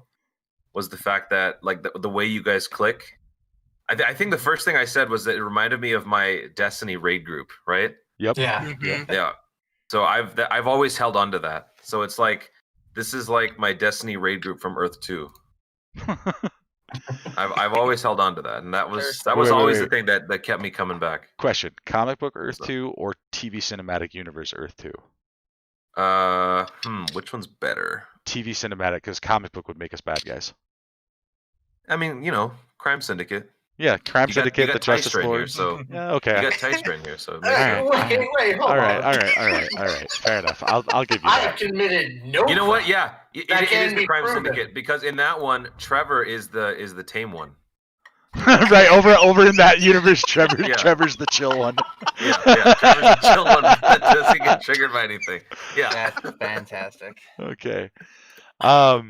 was the fact that like the way you guys click. I think the first thing I said was that it reminded me of my Destiny raid group, right? Yep. Yeah. Mhm. Yeah. So I've always held on to that. So it's like this is like my Destiny raid group from Earth 2. I've always held on to that, and that was Wait, always wait. the thing that kept me coming back. Question: Comic book Earth 2 or TV Cinematic Universe Earth 2? Which one's better? TV Cinematic, because comic book would make us bad guys. I mean, Crime Syndicate. Yeah, Crime You Syndicate, got the Justice Tystra in here, Lords. so Yeah, you okay. got Tystra in here, so. All right. Wait, hold All on. right. Fair enough. I'll give you I that. have committed no. You know what? Yeah, it That is can the be Crime proven. Syndicate, because in that one, Trevor is the tame one. Right, over in that universe, Yeah. Trevor's the chill one. Yeah, Trevor's the chill one that doesn't get triggered by anything. Yeah. That's fantastic. Okay. All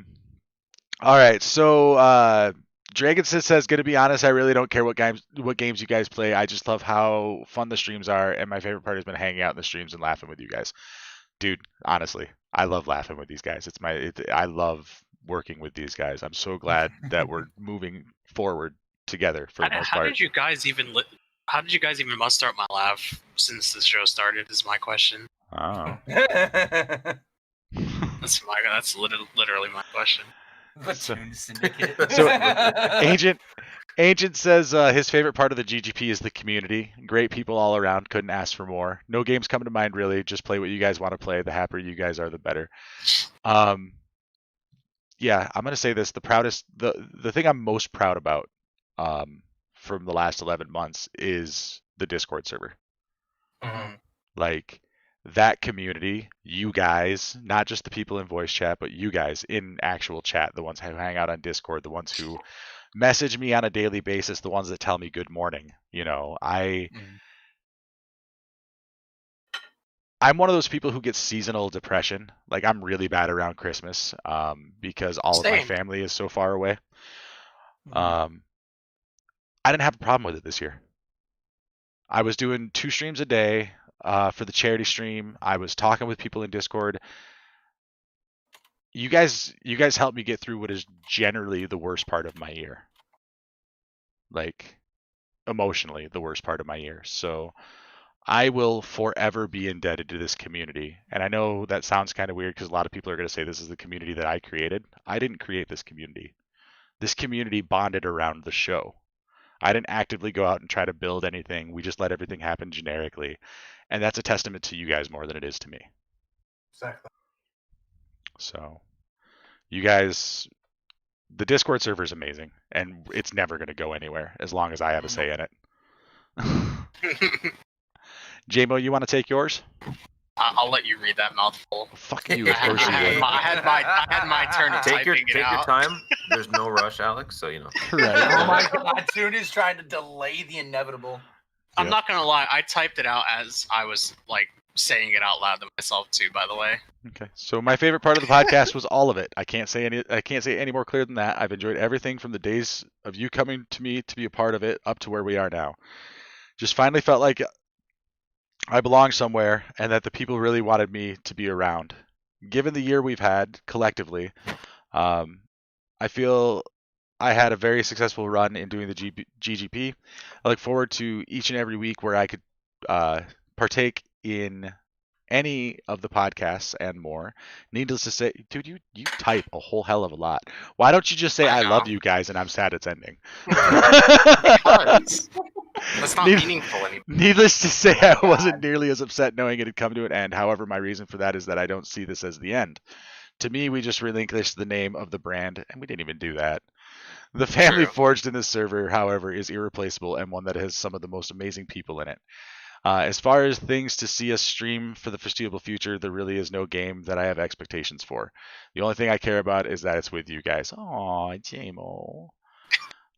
right. So Dragon says, "Gonna be honest, I really don't care what games you guys play. I just love how fun the streams are, and my favorite part has been hanging out in the streams and laughing with you guys." Dude, honestly, I love laughing with these guys. I love working with these guys. I'm so glad that we're moving forward together for the most How part. did you guys even muster up my laugh since the show started? Is my question. Oh. That's literally my question. The Toon Syndicate. So Ancient says his favorite part of the GGP is the community. Great people all around. Couldn't ask for more. No games come to mind really. Just play what you guys want to play. The happier you guys are, the better. Yeah, I'm gonna say this. The thing I'm most proud about from the last 11 months is the Discord server. Mhm. Like that community, you guys, not just the people in voice chat, but you guys in actual chat, the ones who hang out on Discord, the ones who message me on a daily basis, the ones that tell me good morning. I'm one of those people who gets seasonal depression. Like I'm really bad around Christmas because all of my Same. family is so far away. I didn't have a problem with it this year. I was doing 2 streams a day for the charity stream. I was talking with people in Discord. You guys helped me get through what is generally the worst part of my year. Like, emotionally, the worst part of my year. So I will forever be indebted to this community. And I know that sounds kind of weird because a lot of people are going to say this is the community that I created. I didn't create this community. This community bonded around the show. I didn't actively go out and try to build anything. We just let everything happen generically. And that's a testament to you guys more than it is to me. Exactly. So, you guys, the Discord server is amazing, and it's never going to go anywhere as long as I have a say in it. JMO, you want to take yours? I'll let you read that mouthful. Fuck you, of course you would. I had my turn to Take your typing it out. time. There's no rush, Alex. So you know. Right. Oh my god, Toon is trying to delay the inevitable. I'm not gonna lie, I typed it out as I was like saying it out loud to myself too. By the way. Okay. So my favorite part of the podcast was all of it. I can't say any more clear than that. I've enjoyed everything from the days of you coming to me to be a part of it up to where we are now. Just finally felt like I belong somewhere and that the people really wanted me to be around. Given the year we've had collectively, I feel I had a very successful run in doing the GGP. I look forward to each and every week where I could partake in any of the podcasts and more. Needless to say, dude, you type a whole hell of a lot. Why don't you just say I love you guys and I'm sad it's ending? That's not meaningful anymore. Needless to say, I wasn't nearly as upset knowing it had come to an end. However, my reason for that is that I don't see this as the end. To me, we just relinquished the name of the brand, and we didn't even do that. The family forged in this server, however, is irreplaceable and one that has some of the most amazing people in it. As far as things to see us stream for the foreseeable future, there really is no game that I have expectations for. The only thing I care about is that it's with you guys. Aw, JMO.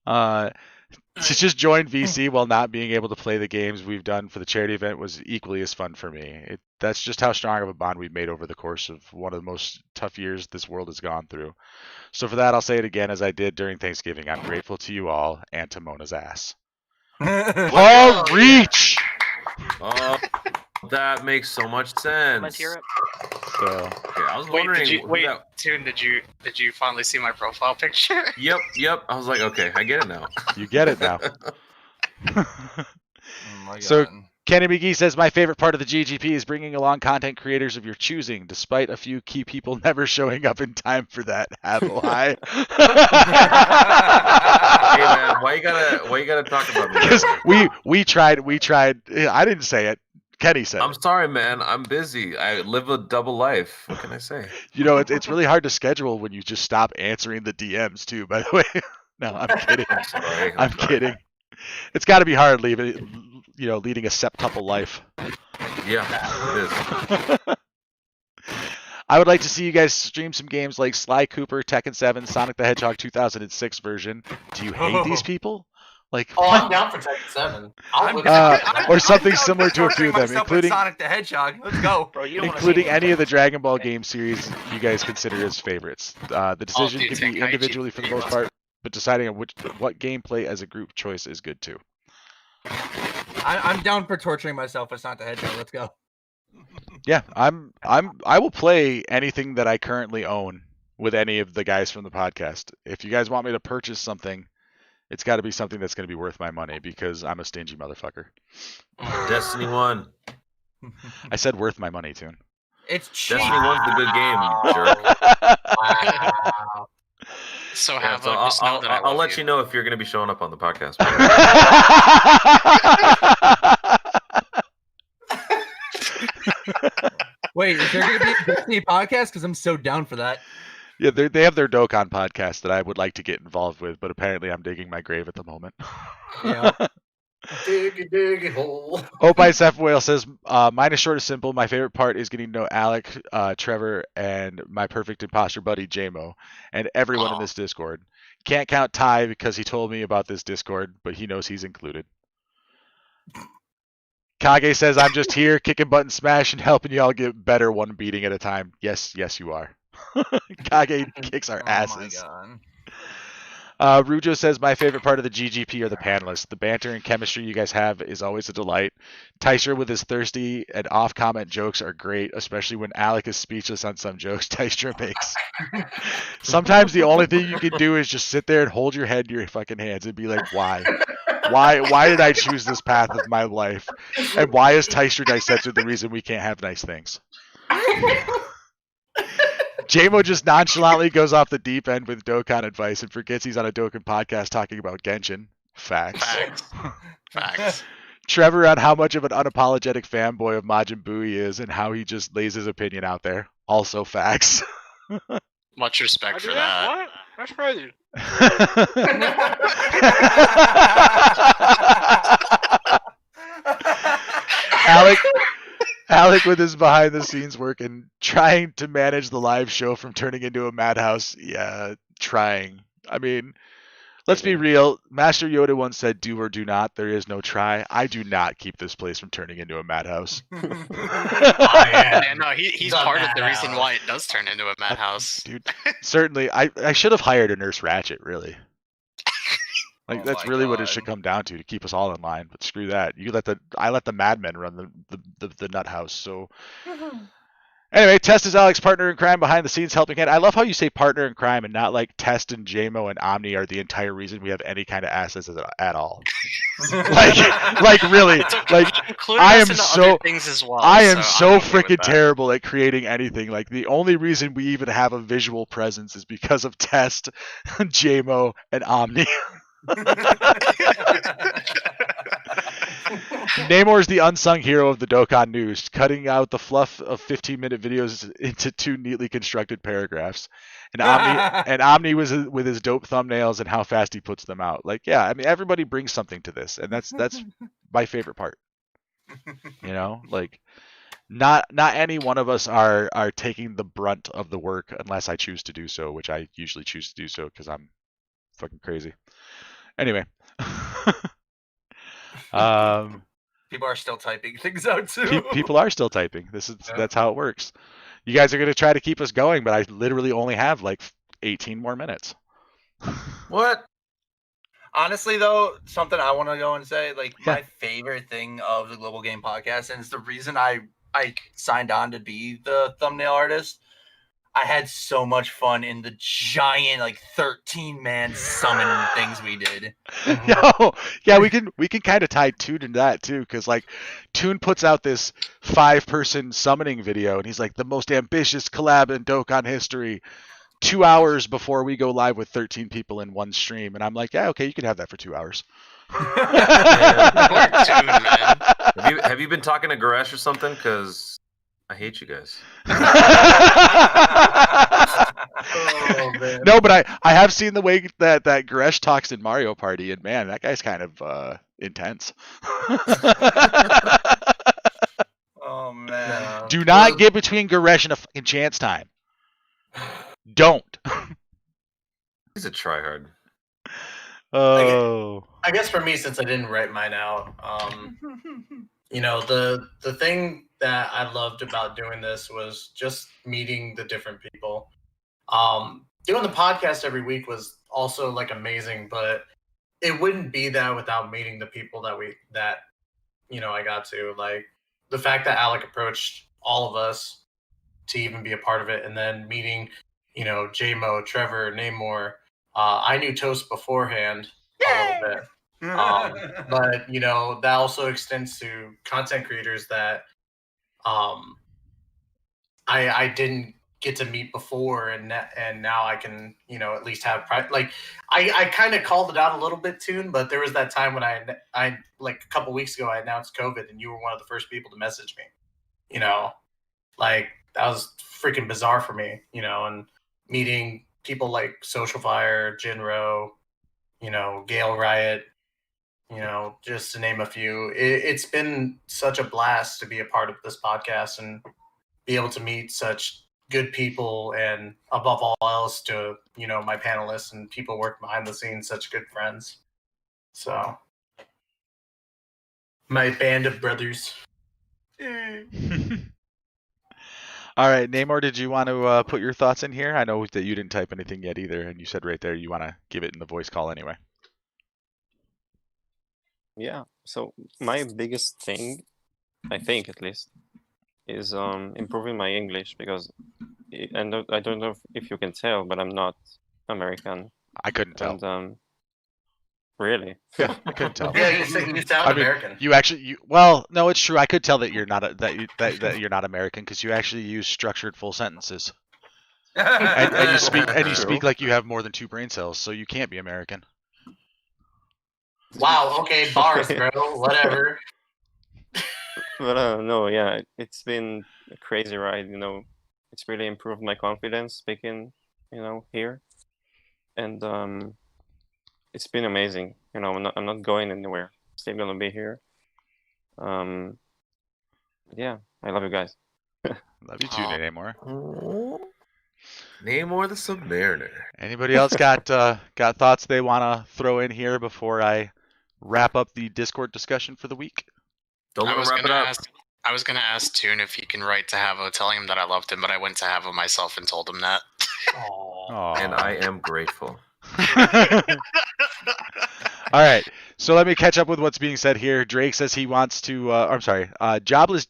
To just join VC while not being able to play the games we've done for the charity event was equally as fun for me. That's just how strong of a bond we've made over the course of one of the most tough years this world has gone through. So for that, I'll say it again as I did during Thanksgiving. I'm grateful to you all and to Mona's ass. Paul Reach! Oh, that makes so much sense. Let's hear it. So, okay, I was wondering. Toon, did you finally see my profile picture? Yep. I was like, okay, I get it now. You get it now. Oh my god. So Kenny McGee says, my favorite part of the GGP is bringing along content creators of your choosing, despite a few key people never showing up in time for that. Have I? Hey man, why you gotta talk about me? Because we tried. I didn't say it. Kenny said. I'm sorry, man. I'm busy. I live a double life. What can I say? You know, it's really hard to schedule when you just stop answering the DMs too. By the way, no, I'm kidding. I'm kidding. It's got to be hard leading a septuple life. Yeah, it is. I would like to see you guys stream some games like Sly Cooper, Tekken 7, Sonic the Hedgehog 2006 version. Do you hate these people? Like, I'm down for Tekken 7. or something similar to a few of them, including Sonic the Hedgehog. Let's go. Bro, including any of the Dragon Ball game series you guys consider as favorites. The decision can be individually for the most part, but deciding on what gameplay as a group choice is good too. I'm down for torturing myself with Sonic the Hedgehog. Let's go. Yeah, I will play anything that I currently own with any of the guys from the podcast. If you guys want me to purchase something, it's got to be something that's going to be worth my money because I'm a stingy motherfucker. Destiny 1. I said worth my money, Toon. It's cheap. Destiny 1's the good game, jerk. Wow. So Yeah, have I'll let you know if you're going to be showing up on the podcast. Wait, is there going to be a Destiny podcast? Because I'm so down for that. Yeah, they have their Dokkan podcast that I would like to get involved with, but apparently I'm digging my grave at the moment. Yeah. Dig hole. Opie F. Whale says, mine is short and simple. My favorite part is getting to know Alec, Trevor, and my perfect imposter buddy, JMO, and everyone in this Discord. Can't count Ty because he told me about this Discord, but he knows he's included. Kage says, I'm just here, kicking button smash and helping y'all get better one beating at a time. Yes, you are. Kage kicks our asses. My Rujo says, my favorite part of the GGP are the panelists. The banter and chemistry you guys have is always a delight. Tystra with his thirsty and off-comment jokes are great, especially when Alec is speechless on some jokes Tystra makes. Sometimes the only thing you can do is just sit there and hold your head in your fucking hands and be like, why? Why did I choose this path of my life? And why is TystraDaisetsu the reason we can't have nice things? JMO just nonchalantly goes off the deep end with Dokkan advice and forgets he's on a Dokkan podcast talking about Genshin. Facts. Facts. Trevor on how much of an unapologetic fanboy of Majin Buu he is and how he just lays his opinion out there. Also facts. Much respect for that. What? That's crazy. Alec with his behind the scenes work and trying to manage the live show from turning into a madhouse. Yeah, trying. I mean, let's be real. Master Yoda once said, do or do not. There is no try. I do not keep this place from turning into a madhouse. Yeah, no, he's part of the reason why it does turn into a madhouse. Dude, certainly. I should have hired a Nurse Ratchet, really. Like that's really what it should come down to keep us all in line. But screw that. I let the madmen run the nut house. So anyway, Test is Alec's partner in crime behind the scenes helping hand. I love how you say partner in crime and not like Test and JMO and Omni are the entire reason we have any kind of assets at all. like really, like I am so freaking terrible at creating anything. Like the only reason we even have a visual presence is because of Test, JMO, and Omni. Namor is the unsung hero of the Dokkan News, cutting out the fluff of 15-minute videos into 2 neatly constructed paragraphs. And Omni was with his dope thumbnails and how fast he puts them out. Like, yeah, I mean, everybody brings something to this, and that's my favorite part. You know, like not any one of us are taking the brunt of the work unless I choose to do so, which I usually choose to do so because I'm fucking crazy. Anyway. People are still typing things out too. People are still typing. That's how it works. You guys are going to try to keep us going, but I literally only have like 18 more minutes. What? Honestly, though, something I want to go and say, like my favorite thing of the Global Game Podcast, and it's the reason I signed on to be the thumbnail artist. I had so much fun in the giant, like 13-man summon things we did. Yeah, we can kind of tie Toon into that too, because like Toon puts out this 5-person summoning video, and he's like the most ambitious collab in Dokkan history. 2 hours before we go live with 13 people in one stream, and I'm like, yeah, okay, you can have that for 2 hours. Have you been talking to Goresh or something? Because I hate you guys. No, but I have seen the way that Goresh talks in Mario Party, and man, that guy's kind of intense. Oh man! Do not get between Goresh and a fucking chance time. Don't. He's a tryhard. Oh. I guess for me, since I didn't write mine out, you know, the thing that I loved about doing this was just meeting the different people. Doing the podcast every week was also like amazing, but it wouldn't be that without meeting the people that I got to. Like the fact that Alec approached all of us to even be a part of it, and then meeting, you know, JMO, Trevor, Namor. I knew Toast beforehand a little bit. But you know, that also extends to content creators that I didn't get to meet before, and now I can, you know, at least have like I kind of called it out a little bit, Toon, but there was that time when I like a couple weeks ago I announced COVID, and you were one of the first people to message me. You know, like that was freaking bizarre for me, you know, and meeting people like Social Fire, Jinro, you know, Gale Riot, you know, just to name a few. It's been such a blast to be a part of this podcast and be able to meet such good people, and above all else to, you know, my panelists and people working behind the scenes, such good friends. So my band of brothers. All right, Namor, did you want to put your thoughts in here? I know that you didn't type anything yet either, and you said right there you want to give it in the voice call anyway. Yeah. So my biggest thing, I think at least, is improving my English because I don't know if you can tell, but I'm not American. I couldn't tell. And really, yeah, I couldn't tell. Yeah, you sound American. Well, no, it's true. I could tell that you're not that you're not American because you actually use structured full sentences, and you speak like you have more than 2 brain cells, so you can't be American. Wow. Okay, bars, bro. Whatever. But no, yeah, it's been a crazy ride. It's really improved my confidence speaking, here, and it's been amazing. I'm not going anywhere. Still gonna be here. Yeah, I love you guys. Love you too, Namor. Namor the Submariner. Anybody else got thoughts they want to throw in here before I wrap up the Discord discussion for the week? I was gonna ask Toon if he can write to Havo telling him that I loved him, but I went to Havo myself and told him that. Aww. And I am grateful. All right, so let me catch up with what's being said here. Drake says he wants to. Jobless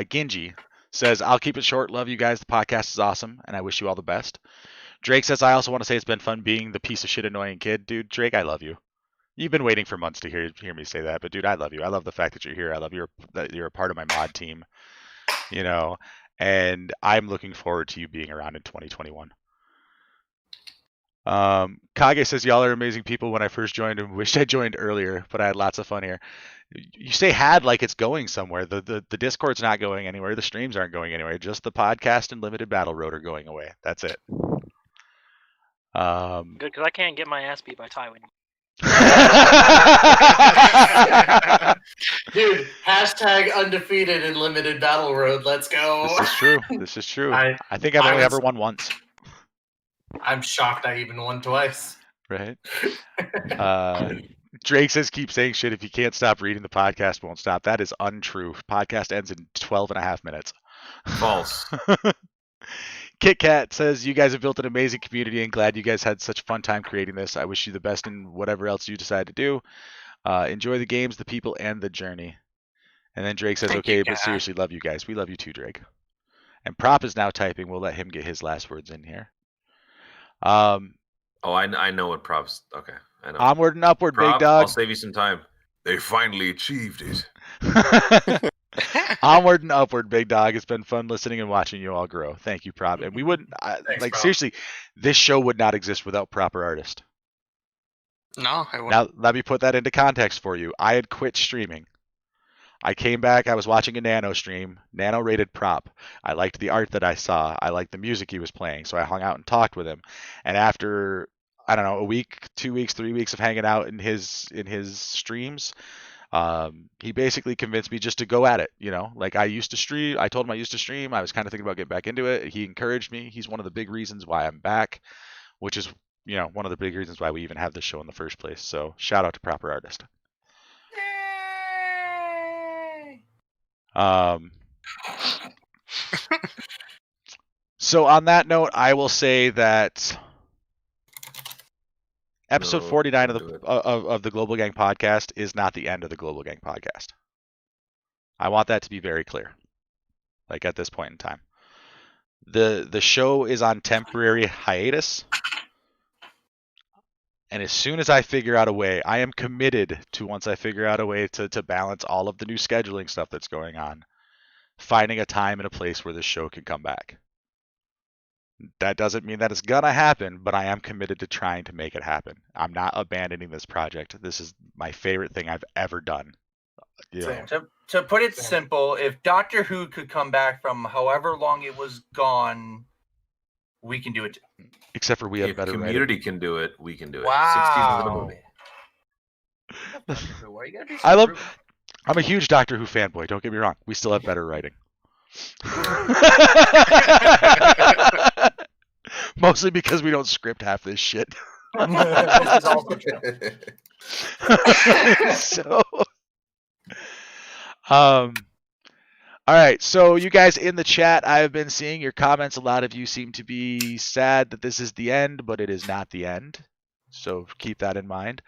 Genji says, I'll keep it short. Love you guys. The podcast is awesome, and I wish you all the best. Drake says, I also want to say it's been fun being the piece of shit annoying kid. Dude, Drake, I love you. You've been waiting for months to hear me say that, but dude, I love you. I love the fact that you're here. I love that you're a part of my mod team, and I'm looking forward to you being around in 2021. Kage says, y'all are amazing people. When I first joined and wished I joined earlier, but I had lots of fun here. You say had like it's going somewhere. The Discord's not going anywhere. The streams aren't going anywhere. Just the podcast and limited battle road are going away. That's it. Good, because I can't get my ass beat by Tywin. Dude, hashtag undefeated in limited battle road. Let's go. This is true. I think I've only ever won once. I'm shocked I even won twice. Right. Drake says, keep saying shit. If you can't stop reading, the podcast won't stop. That is untrue. Podcast ends in 12 and a half minutes. False. Kit Kat says, you guys have built an amazing community and glad you guys had such a fun time creating this. I wish you the best in whatever else you decide to do. Enjoy the games, the people, and the journey. And then Drake says, okay, but seriously, love you guys. We love you too, Drake. And Prop is now typing. We'll let him get his last words in here. I know what Prop's... Okay, I know. Onward and upward, Prop, big dog. I'll save you some time. They finally achieved it. Onward and upward, big dog. It's been fun listening and watching you all grow. Thank you, Prop. And we wouldn't Prop. Seriously, this show would not exist without proper artist. No, I wouldn't. Now let me put that into context for you. I had quit streaming. I came back. I was watching a Nano stream. Nano rated Prop. I liked the art that I saw. I liked the music he was playing. So I hung out and talked with him. And after a week, 2 weeks, 3 weeks of hanging out in his streams, he basically convinced me just to go at it. I used to stream. I told him I used to stream. I was kind of thinking about getting back into it. He encouraged me. He's one of the big reasons why I'm back, which is, one of the big reasons why we even have this show in the first place. So shout out to proper artist. So on that note, I will say that episode 49 of the Global Gang podcast is not the end of the Global Gang podcast. I want that to be very clear. At this point in time, the show is on temporary hiatus, and as soon as I figure out a way, I am committed to, once I figure out a way to balance all of the new scheduling stuff that's going on, finding a time and a place where this show can come back. That doesn't mean that it's gonna happen, but I am committed to trying to make it happen. I'm not abandoning this project. This is my favorite thing I've ever done. To put it simple, if Doctor Who could come back from however long it was gone, we can do it too. Except for we have better community writing. can do it, we can do it. Wow. 6 seasons of the movie. Why you gotta be so rude? I'm a huge Doctor Who fanboy, don't get me wrong. We still have better writing. Mostly because we don't script half this shit. This is also true. So All right, so you guys in the chat, I've been seeing your comments. A lot of you seem to be sad that this is the end, but it is not the end. So keep that in mind.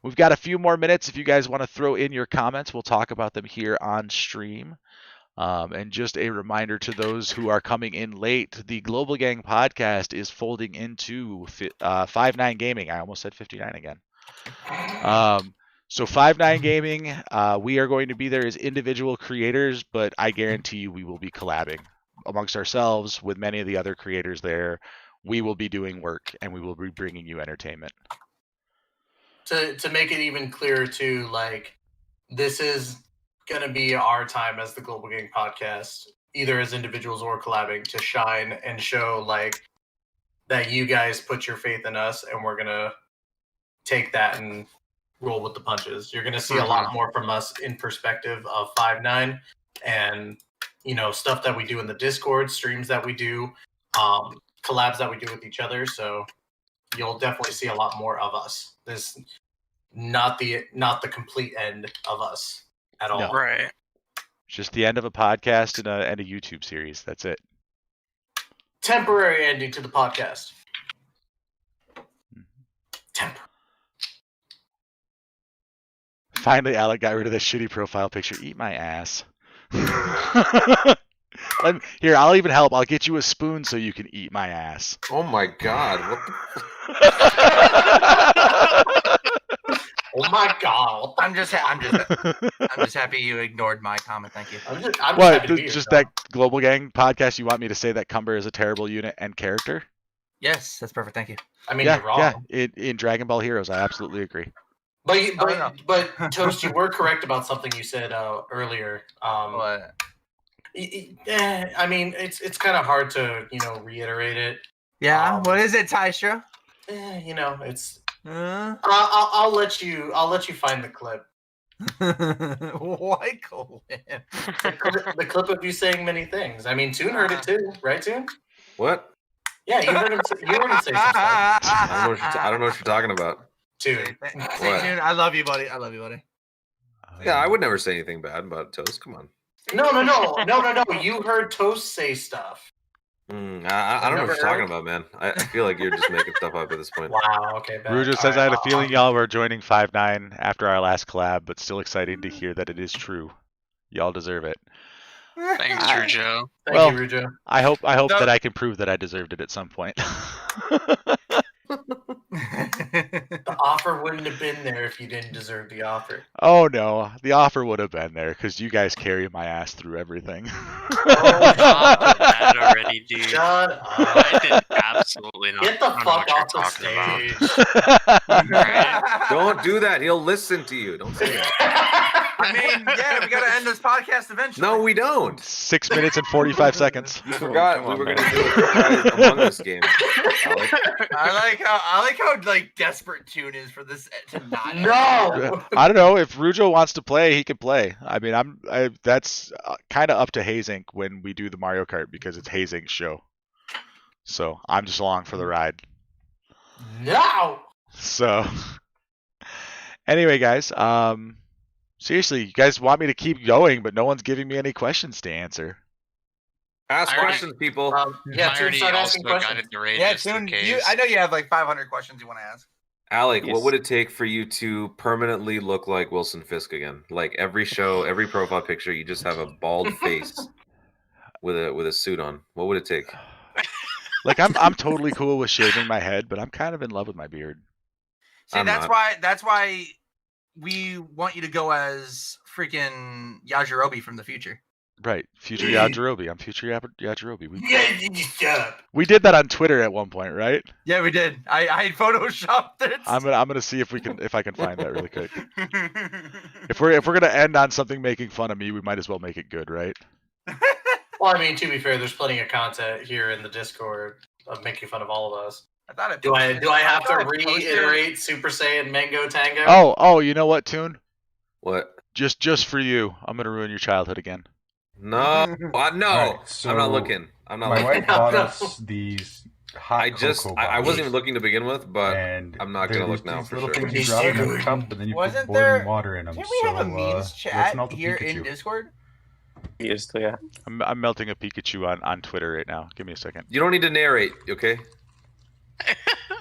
We've got a few more minutes. If you guys want to throw in your comments, we'll talk about them here on stream. And just a reminder to those who are coming in late, the Global Gang podcast is folding into 5-9 Gaming. I almost said 59 again. So 5-9 Gaming, we are going to be there as individual creators, but I guarantee you we will be collabing amongst ourselves with many of the other creators there. We will be doing work, and we will be bringing you entertainment. To make it even clearer, too, like, this is going to be our time as the Global Gang podcast, either as individuals or collabing, to shine and show, like, that you guys put your faith in us, and we're going to take that and roll with the punches. You're going to see a lot more from us in perspective of 5-9 and, you know, stuff that we do in the Discord, streams that we do, collabs that we do with each other. So you'll definitely see a lot more of us. This not the complete end of us at all. No. Right. Just the end of a podcast and a YouTube series. That's it. Temporary ending to the podcast. Temporary. Finally, Alec got rid of that shitty profile picture. Eat my ass. Here, I'll even help. I'll get you a spoon so you can eat my ass. Oh my god! What the? Oh my god! I'm just happy you ignored my comment. Thank you. I'm What? happy to be here, Just John. that Global Gang podcast? You want me to say that Cumber is a terrible unit and character? Yes, that's perfect. Thank you. I mean, Yeah, you're wrong. yeah. In Dragon Ball Heroes, I absolutely agree. But Toast, you were correct about something you said earlier. What? I mean, it's kind of hard to reiterate it. Yeah. What is it, Tystra? It's. I'll let you find the clip. What clip? The clip of you saying many things. I mean, Toon heard it too, right, Toon? What? Yeah, you heard him. You heard him say something. I don't know what you're talking about. Toon. What? Toon, I love you, buddy. I love you, buddy. Yeah, I would never say anything bad about Toast. Come on. No. You heard Toast say stuff. I don't know what you're talking about, man. I feel like you're just making stuff up at this point. Wow. Okay. Bad. Rujo says, I had a feeling y'all were joining 5-9 after our last collab, but still exciting to hear that it is true. Y'all deserve it. Thanks, Rujo. Thank you, Rujo. I hope that I can prove that I deserved it at some point. The offer wouldn't have been there if you didn't deserve the offer. Oh no, the offer would have been there because you guys carry my ass through everything. That already, dude. Shut up. I did absolutely not. Get the I don't know fuck what off the you're talking about. stage. Don't do that. He'll listen to you. Don't say that. I mean, yeah, we gotta end this podcast eventually. No, we don't. 6 minutes and 45 seconds. You forgot we were going to do a Among Us game. Alex. I like how like desperate Toon is for this to not. No. I don't know if Rujo wants to play, he can play. I mean, that's kind of up to Hazink when we do the Mario Kart because it's Hazink's show. So I'm just along for the ride. No. So anyway, guys, seriously, you guys want me to keep going, but no one's giving me any questions to answer. Ask questions, people. Yeah, Toon, start asking questions. Yeah, Toon, I know you have like 500 questions you want to ask. Alec, what would it take for you to permanently look like Wilson Fisk again? Like every show, every profile picture, you just have a bald face with a suit on. What would it take? Like I'm totally cool with shaving my head, but I'm kind of in love with my beard. See, that's why we want you to go as freaking Yajirobe from the future. Right, future Yajirobe. I'm future Yajirobe. Yeah. We did that on Twitter at one point, right? Yeah, we did. I photoshopped it. I'm gonna see if I can find that really quick. If we're gonna end on something making fun of me, we might as well make it good, right? Well, I mean, to be fair, there's plenty of content here in the Discord of making fun of all of us. I thought it. Do I have to reiterate Super Saiyan Mango Tango? Oh, you know what, Toon? What? Just for you, I'm gonna ruin your childhood again. No, no, Right, so I'm not looking. I'm not my looking. wife bought us these hot cocoa I wasn't bars, even looking to begin with, but and I'm not they're gonna look these now for little sure. things you drop in a cup, and then you put boiling water in them. Didn't we have a memes let's chat melt the here Pikachu. in Discord? He used to, yeah. I'm melting a Pikachu on Twitter right now. Give me a second. You don't need to narrate, okay?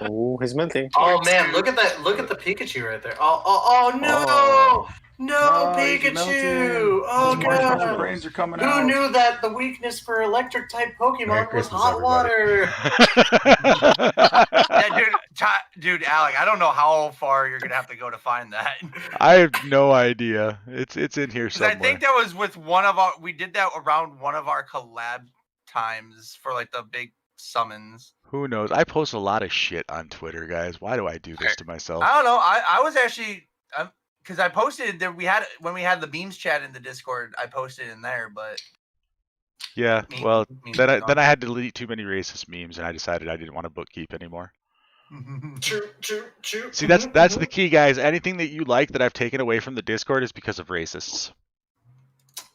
Oh, he's melting. Oh man, look at that! Look at the Pikachu right there. Oh no! No, he's melting. Pikachu! Oh His marshmallow god! brains are coming Who out. knew that the weakness for electric type Merry Pokemon was Christmas, hot everybody. water? Yeah, dude, Alec, I don't know how far you're gonna have to go to find that. I have no idea. It's in here 'Cause somewhere. I think that was with one of our. We did that around one of our collab times for like the big summons. Who knows? I post a lot of shit on Twitter, guys. Why do I do this to myself? I don't know. I was actually because I posted that we had when we had the beams chat in the Discord. I posted in there, but Yeah, Me- well, me then I neither. had to delete too many racist memes, and I decided I didn't want to bookkeep anymore. Choo. See, that's the key, guys. Anything that you like that I've taken away from the Discord is because of racists.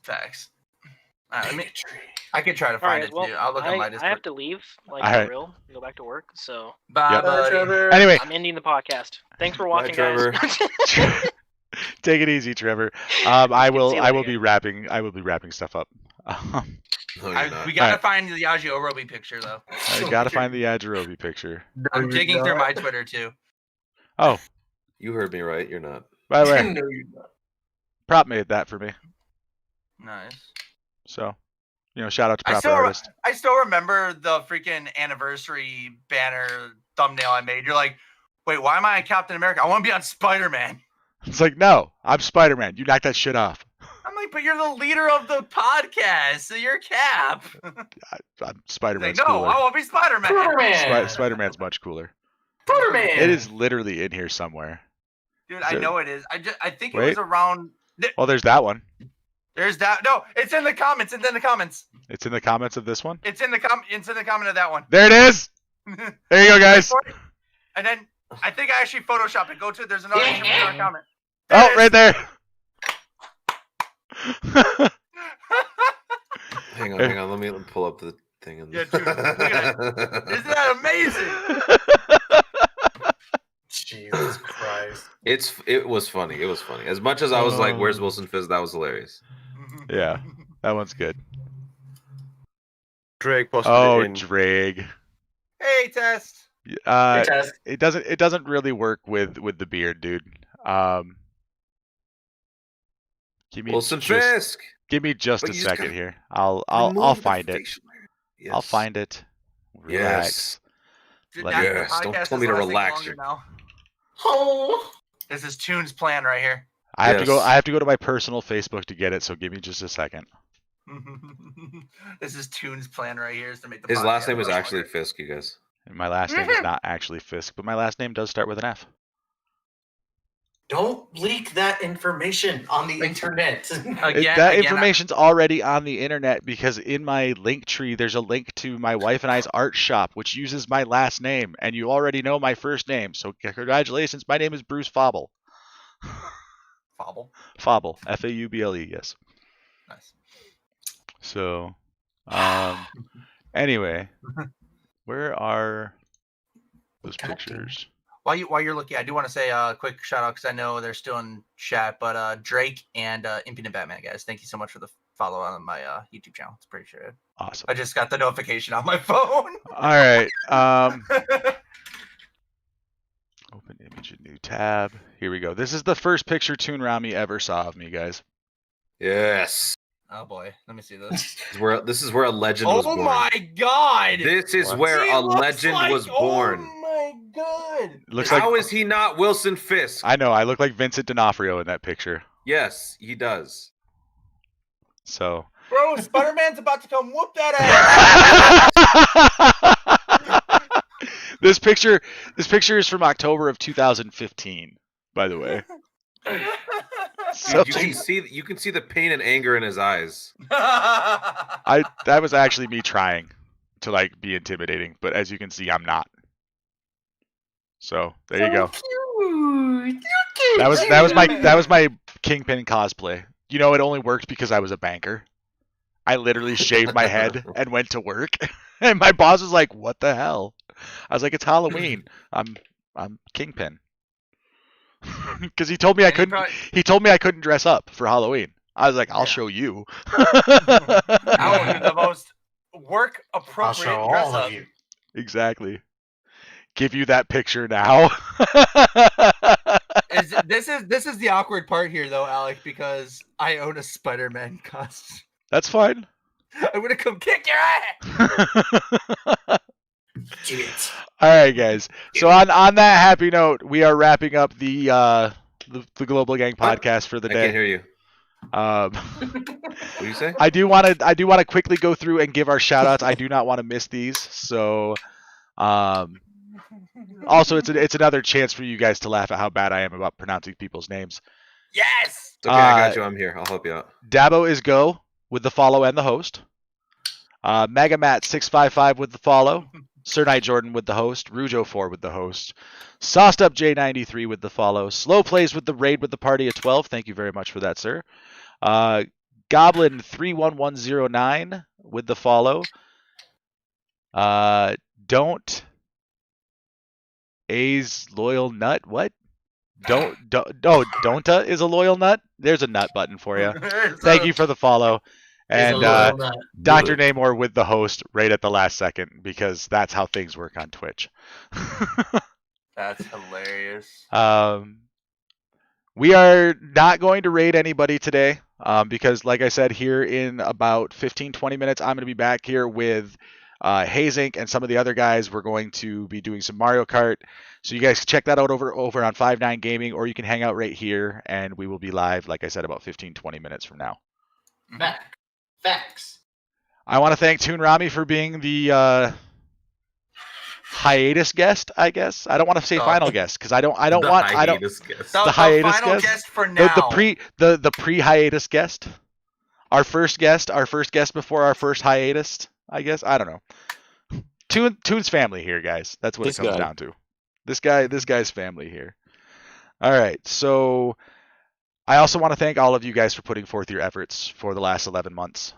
facts. I mean, I could try to All find right, it well, too. I'll look at my I Discord. have to leave, like All for right. real, and go back to work. So Bye, Yep. buddy. Trevor. Anyway, I'm ending the podcast. Thanks for Bye, watching, Trevor. guys. take it easy, Trevor. I See will you I will later. be wrapping stuff up. No, you're not. We gotta Alright. find the Yajiorobe picture though. I gotta find the Yajirobe picture. I'm digging through my Twitter too. Oh, You heard me right. You're not. by the way, No, you're not. Prop made that for me. Nice. So, shout out to I Proper still, Artist. I still remember the freaking anniversary banner thumbnail I made. You're like, wait, why am I on Captain America? I want to be on Spider-Man. It's like, no, I'm Spider-Man. You knock that shit off. I'm like, but you're the leader of the podcast, so you're Cap. I'm He's Spider-Man's like, no, cooler. I want to be Spider-Man. Spider-Man. Spider-Man's much cooler. Spider-Man. It is literally in here somewhere. Dude, I know it is. I think it Wait. was around. Well, there's that one. There's that. No, it's in the comments. It's in the comments. It's in the comments of this one. It's in the comment of that one. There it is. There you go, guys. And then I think I actually photoshopped it. Go to there's another picture in our comment. Oh, it is. right there. Hang on. Let me pull up the thing. Yeah, dude, look at that. Isn't that amazing? Jesus Christ. It was funny. It was funny. As much as I was like, "Where's Wilson Fizz?" That was hilarious. Yeah, that one's good. Drake posted Oh, it in. Drake. Hey, Test. Uh, Test. it doesn't really work with the beard, dude. Give me Wilson just, Fisk. give me just But a you just second gotta here. I'll Remove the find it. facial hair. Yes. I'll find it. Relax. Yes. Yes, don't tell me to relax you. Now. Oh. This is Toon's plan right here. I have to go. Yes. I have to go to my personal Facebook to get it. So give me just a second. This is Toon's plan right here is to make the His last podcast name is much actually longer. Fisk, you guys. And my last name is not actually Fisk, but my last name does start with an F. Don't leak that information on the internet. That information's already on the internet because in my link tree there's a link to my wife and I's art shop, which uses my last name, and you already know my first name. So congratulations, my name is Bruce Fauble. Fauble. Fauble, Fauble, yes. Nice. So, anyway, where are those pictures? While you're looking, I do want to say a quick shout out because I know they're still in chat. But Drake and Impudent Batman guys, thank you so much for the follow on my YouTube channel. It's pretty sure. Awesome. I just got the notification on my phone. All right. Open image, a new tab. Here we go. This is the first picture ToonRami ever saw of me, guys. Yes. Oh boy, let me see this. This is where a legend was born. Oh my god! This is What? where He a looks legend like- was born. Oh my god! Looks How like is he not Wilson Fisk? I know. I look like Vincent D'Onofrio in that picture. Yes, he does. So. Bro, Spider-Man's about to come whoop that ass. This picture is from October of 2015, by the way. So, You can see the pain and anger in his eyes. that was actually me trying to like be intimidating, but as you can see, I'm not. So there you go. That was my Kingpin cosplay. You know, it only worked because I was a banker. I literally shaved my head and went to work, and my boss was like, "What the hell?" I was like, "It's Halloween. I'm Kingpin." Because he told me I couldn't. He told me I couldn't dress up for Halloween. I was like, I'll show you. I will do the most work I'll appropriate show dress all up. of you. Exactly. Give you that picture now. This is the awkward part here, though, Alec, because I own a Spider-Man costume. That's fine. I'm gonna come kick your ass. All right, guys. So on that happy note, we are wrapping up the Global Gang podcast for the I day. can't hear you. What do you say? I do want to quickly go through and give our shout outs. I do not want to miss these. So also it's another chance for you guys to laugh at how bad I am about pronouncing people's names. Yes. It's okay, I got you. I'm here. I'll help you out. Dabo is go with the follow and the host. Megamat655 with the follow. Sir Knight Jordan with the host. Rujo4 with the host. Sauced Up J93 with the follow. Slow Plays with the raid with the party of 12. Thank you very much for that, sir. Goblin 31109 with the follow. Don't A's loyal nut. What? Don'ta is a loyal nut. There's a nut button for you. Thank you for the follow. And Dr. Namor with the host right at the last second, because that's how things work on Twitch. That's hilarious. We are not going to raid anybody today because, like I said, here in about 15-20 minutes, I'm going to be back here with Hazink and some of the other guys. We're going to be doing some Mario Kart. So you guys can check that out over on 5-9 Gaming, or you can hang out right here, and we will be live, like I said, about 15-20 minutes from now. Facts. I want to thank ToonRami for being the hiatus guest, I guess. I don't want to say final guest because I don't want the hiatus guest for now. The pre-hiatus guest. Our first guest before our first hiatus, I guess. I don't know. Toon's family here, guys. That's what it comes down to. This guy's family here. All right. So I also want to thank all of you guys for putting forth your efforts for the last 11 months.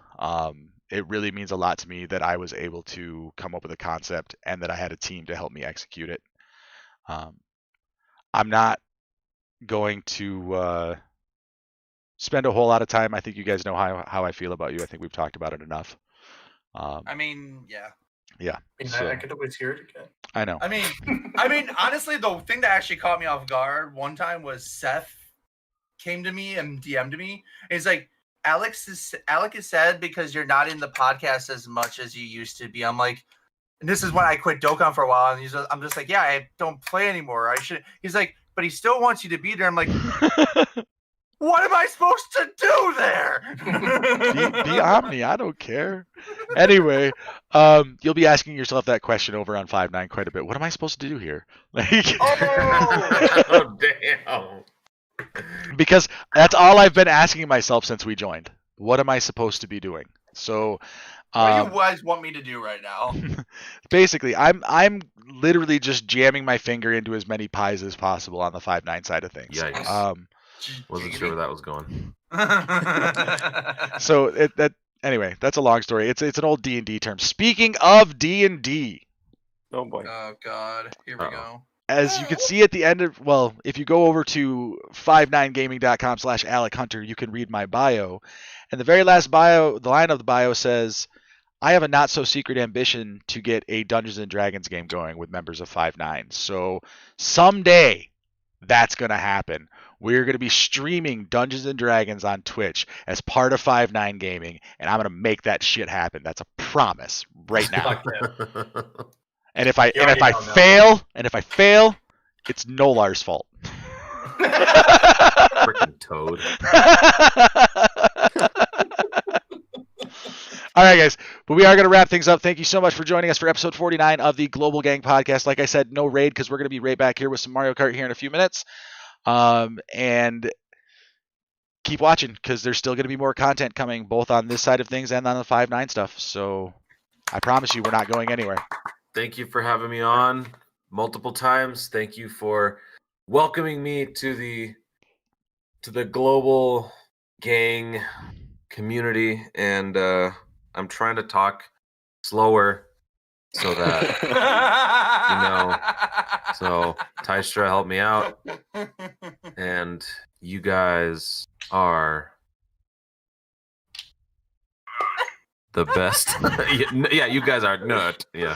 It really means a lot to me that I was able to come up with a concept and that I had a team to help me execute it. I'm not going to spend a whole lot of time. I think you guys know how I feel about you. I think we've talked about it enough. I mean, yeah. Yeah. I could always hear it again. I know. I mean, honestly, the thing that actually caught me off guard one time was Seth came to me and DM'd me. And he's like, Alec is sad because you're not in the podcast as much as you used to be. I'm like, and this is when I quit Dokkan for a while. And I'm just like, yeah, I don't play anymore. I should. He's like, but he still wants you to be there. I'm like, what am I supposed to do there? Be Omni. I don't care. Anyway, you'll be asking yourself that question over on 5-9 quite a bit. What am I supposed to do here? Like, oh damn. Because that's all I've been asking myself since we joined. What am I supposed to be doing? So, what do you guys want me to do right now? Basically, I'm literally just jamming my finger into as many pies as possible on the 5-9 side of things. Yikes. Wasn't sure where that was going. So anyway, that's a long story. It's an old D&D term. Speaking of D&D. Oh boy. Oh god, here we go. As you can see at the end of, well, if you go over to 59gaming.com/Alec Hunter, you can read my bio. And the very last bio, the line of the bio says, I have a not so secret ambition to get a Dungeons and Dragons game going with members of 5-9. So someday that's going to happen. We're going to be streaming Dungeons and Dragons on Twitch as part of 5-9 Gaming, and I'm going to make that shit happen. That's a promise right now. And if I fail, it's Nolar's fault. Freaking toad. All right, guys. But we are going to wrap things up. Thank you so much for joining us for episode 49 of the Global Gang podcast. Like I said, no raid because we're going to be right back here with some Mario Kart here in a few minutes. And keep watching because there's still going to be more content coming both on this side of things and on the 5-9 stuff. So I promise you we're not going anywhere. Thank you for having me on multiple times. Thank you for welcoming me to the Global Gang community. And I'm trying to talk slower so that, so Tystra helped me out. And you guys are the best. Yeah, you guys are nut. Yeah.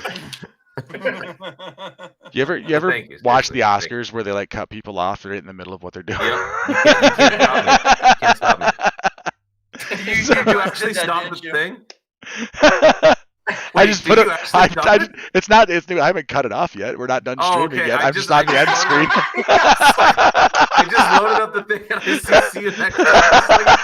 You ever Thank you, watch seriously, the thank Oscars where they like cut people off right in the middle of what they're doing? Yep. You can't stop me. You actually stop the thing? I just put it. It's not. It's new. I haven't cut it off yet. We're not done streaming yet. I'm just on the end screen. I just loaded up the thing and I see you next time.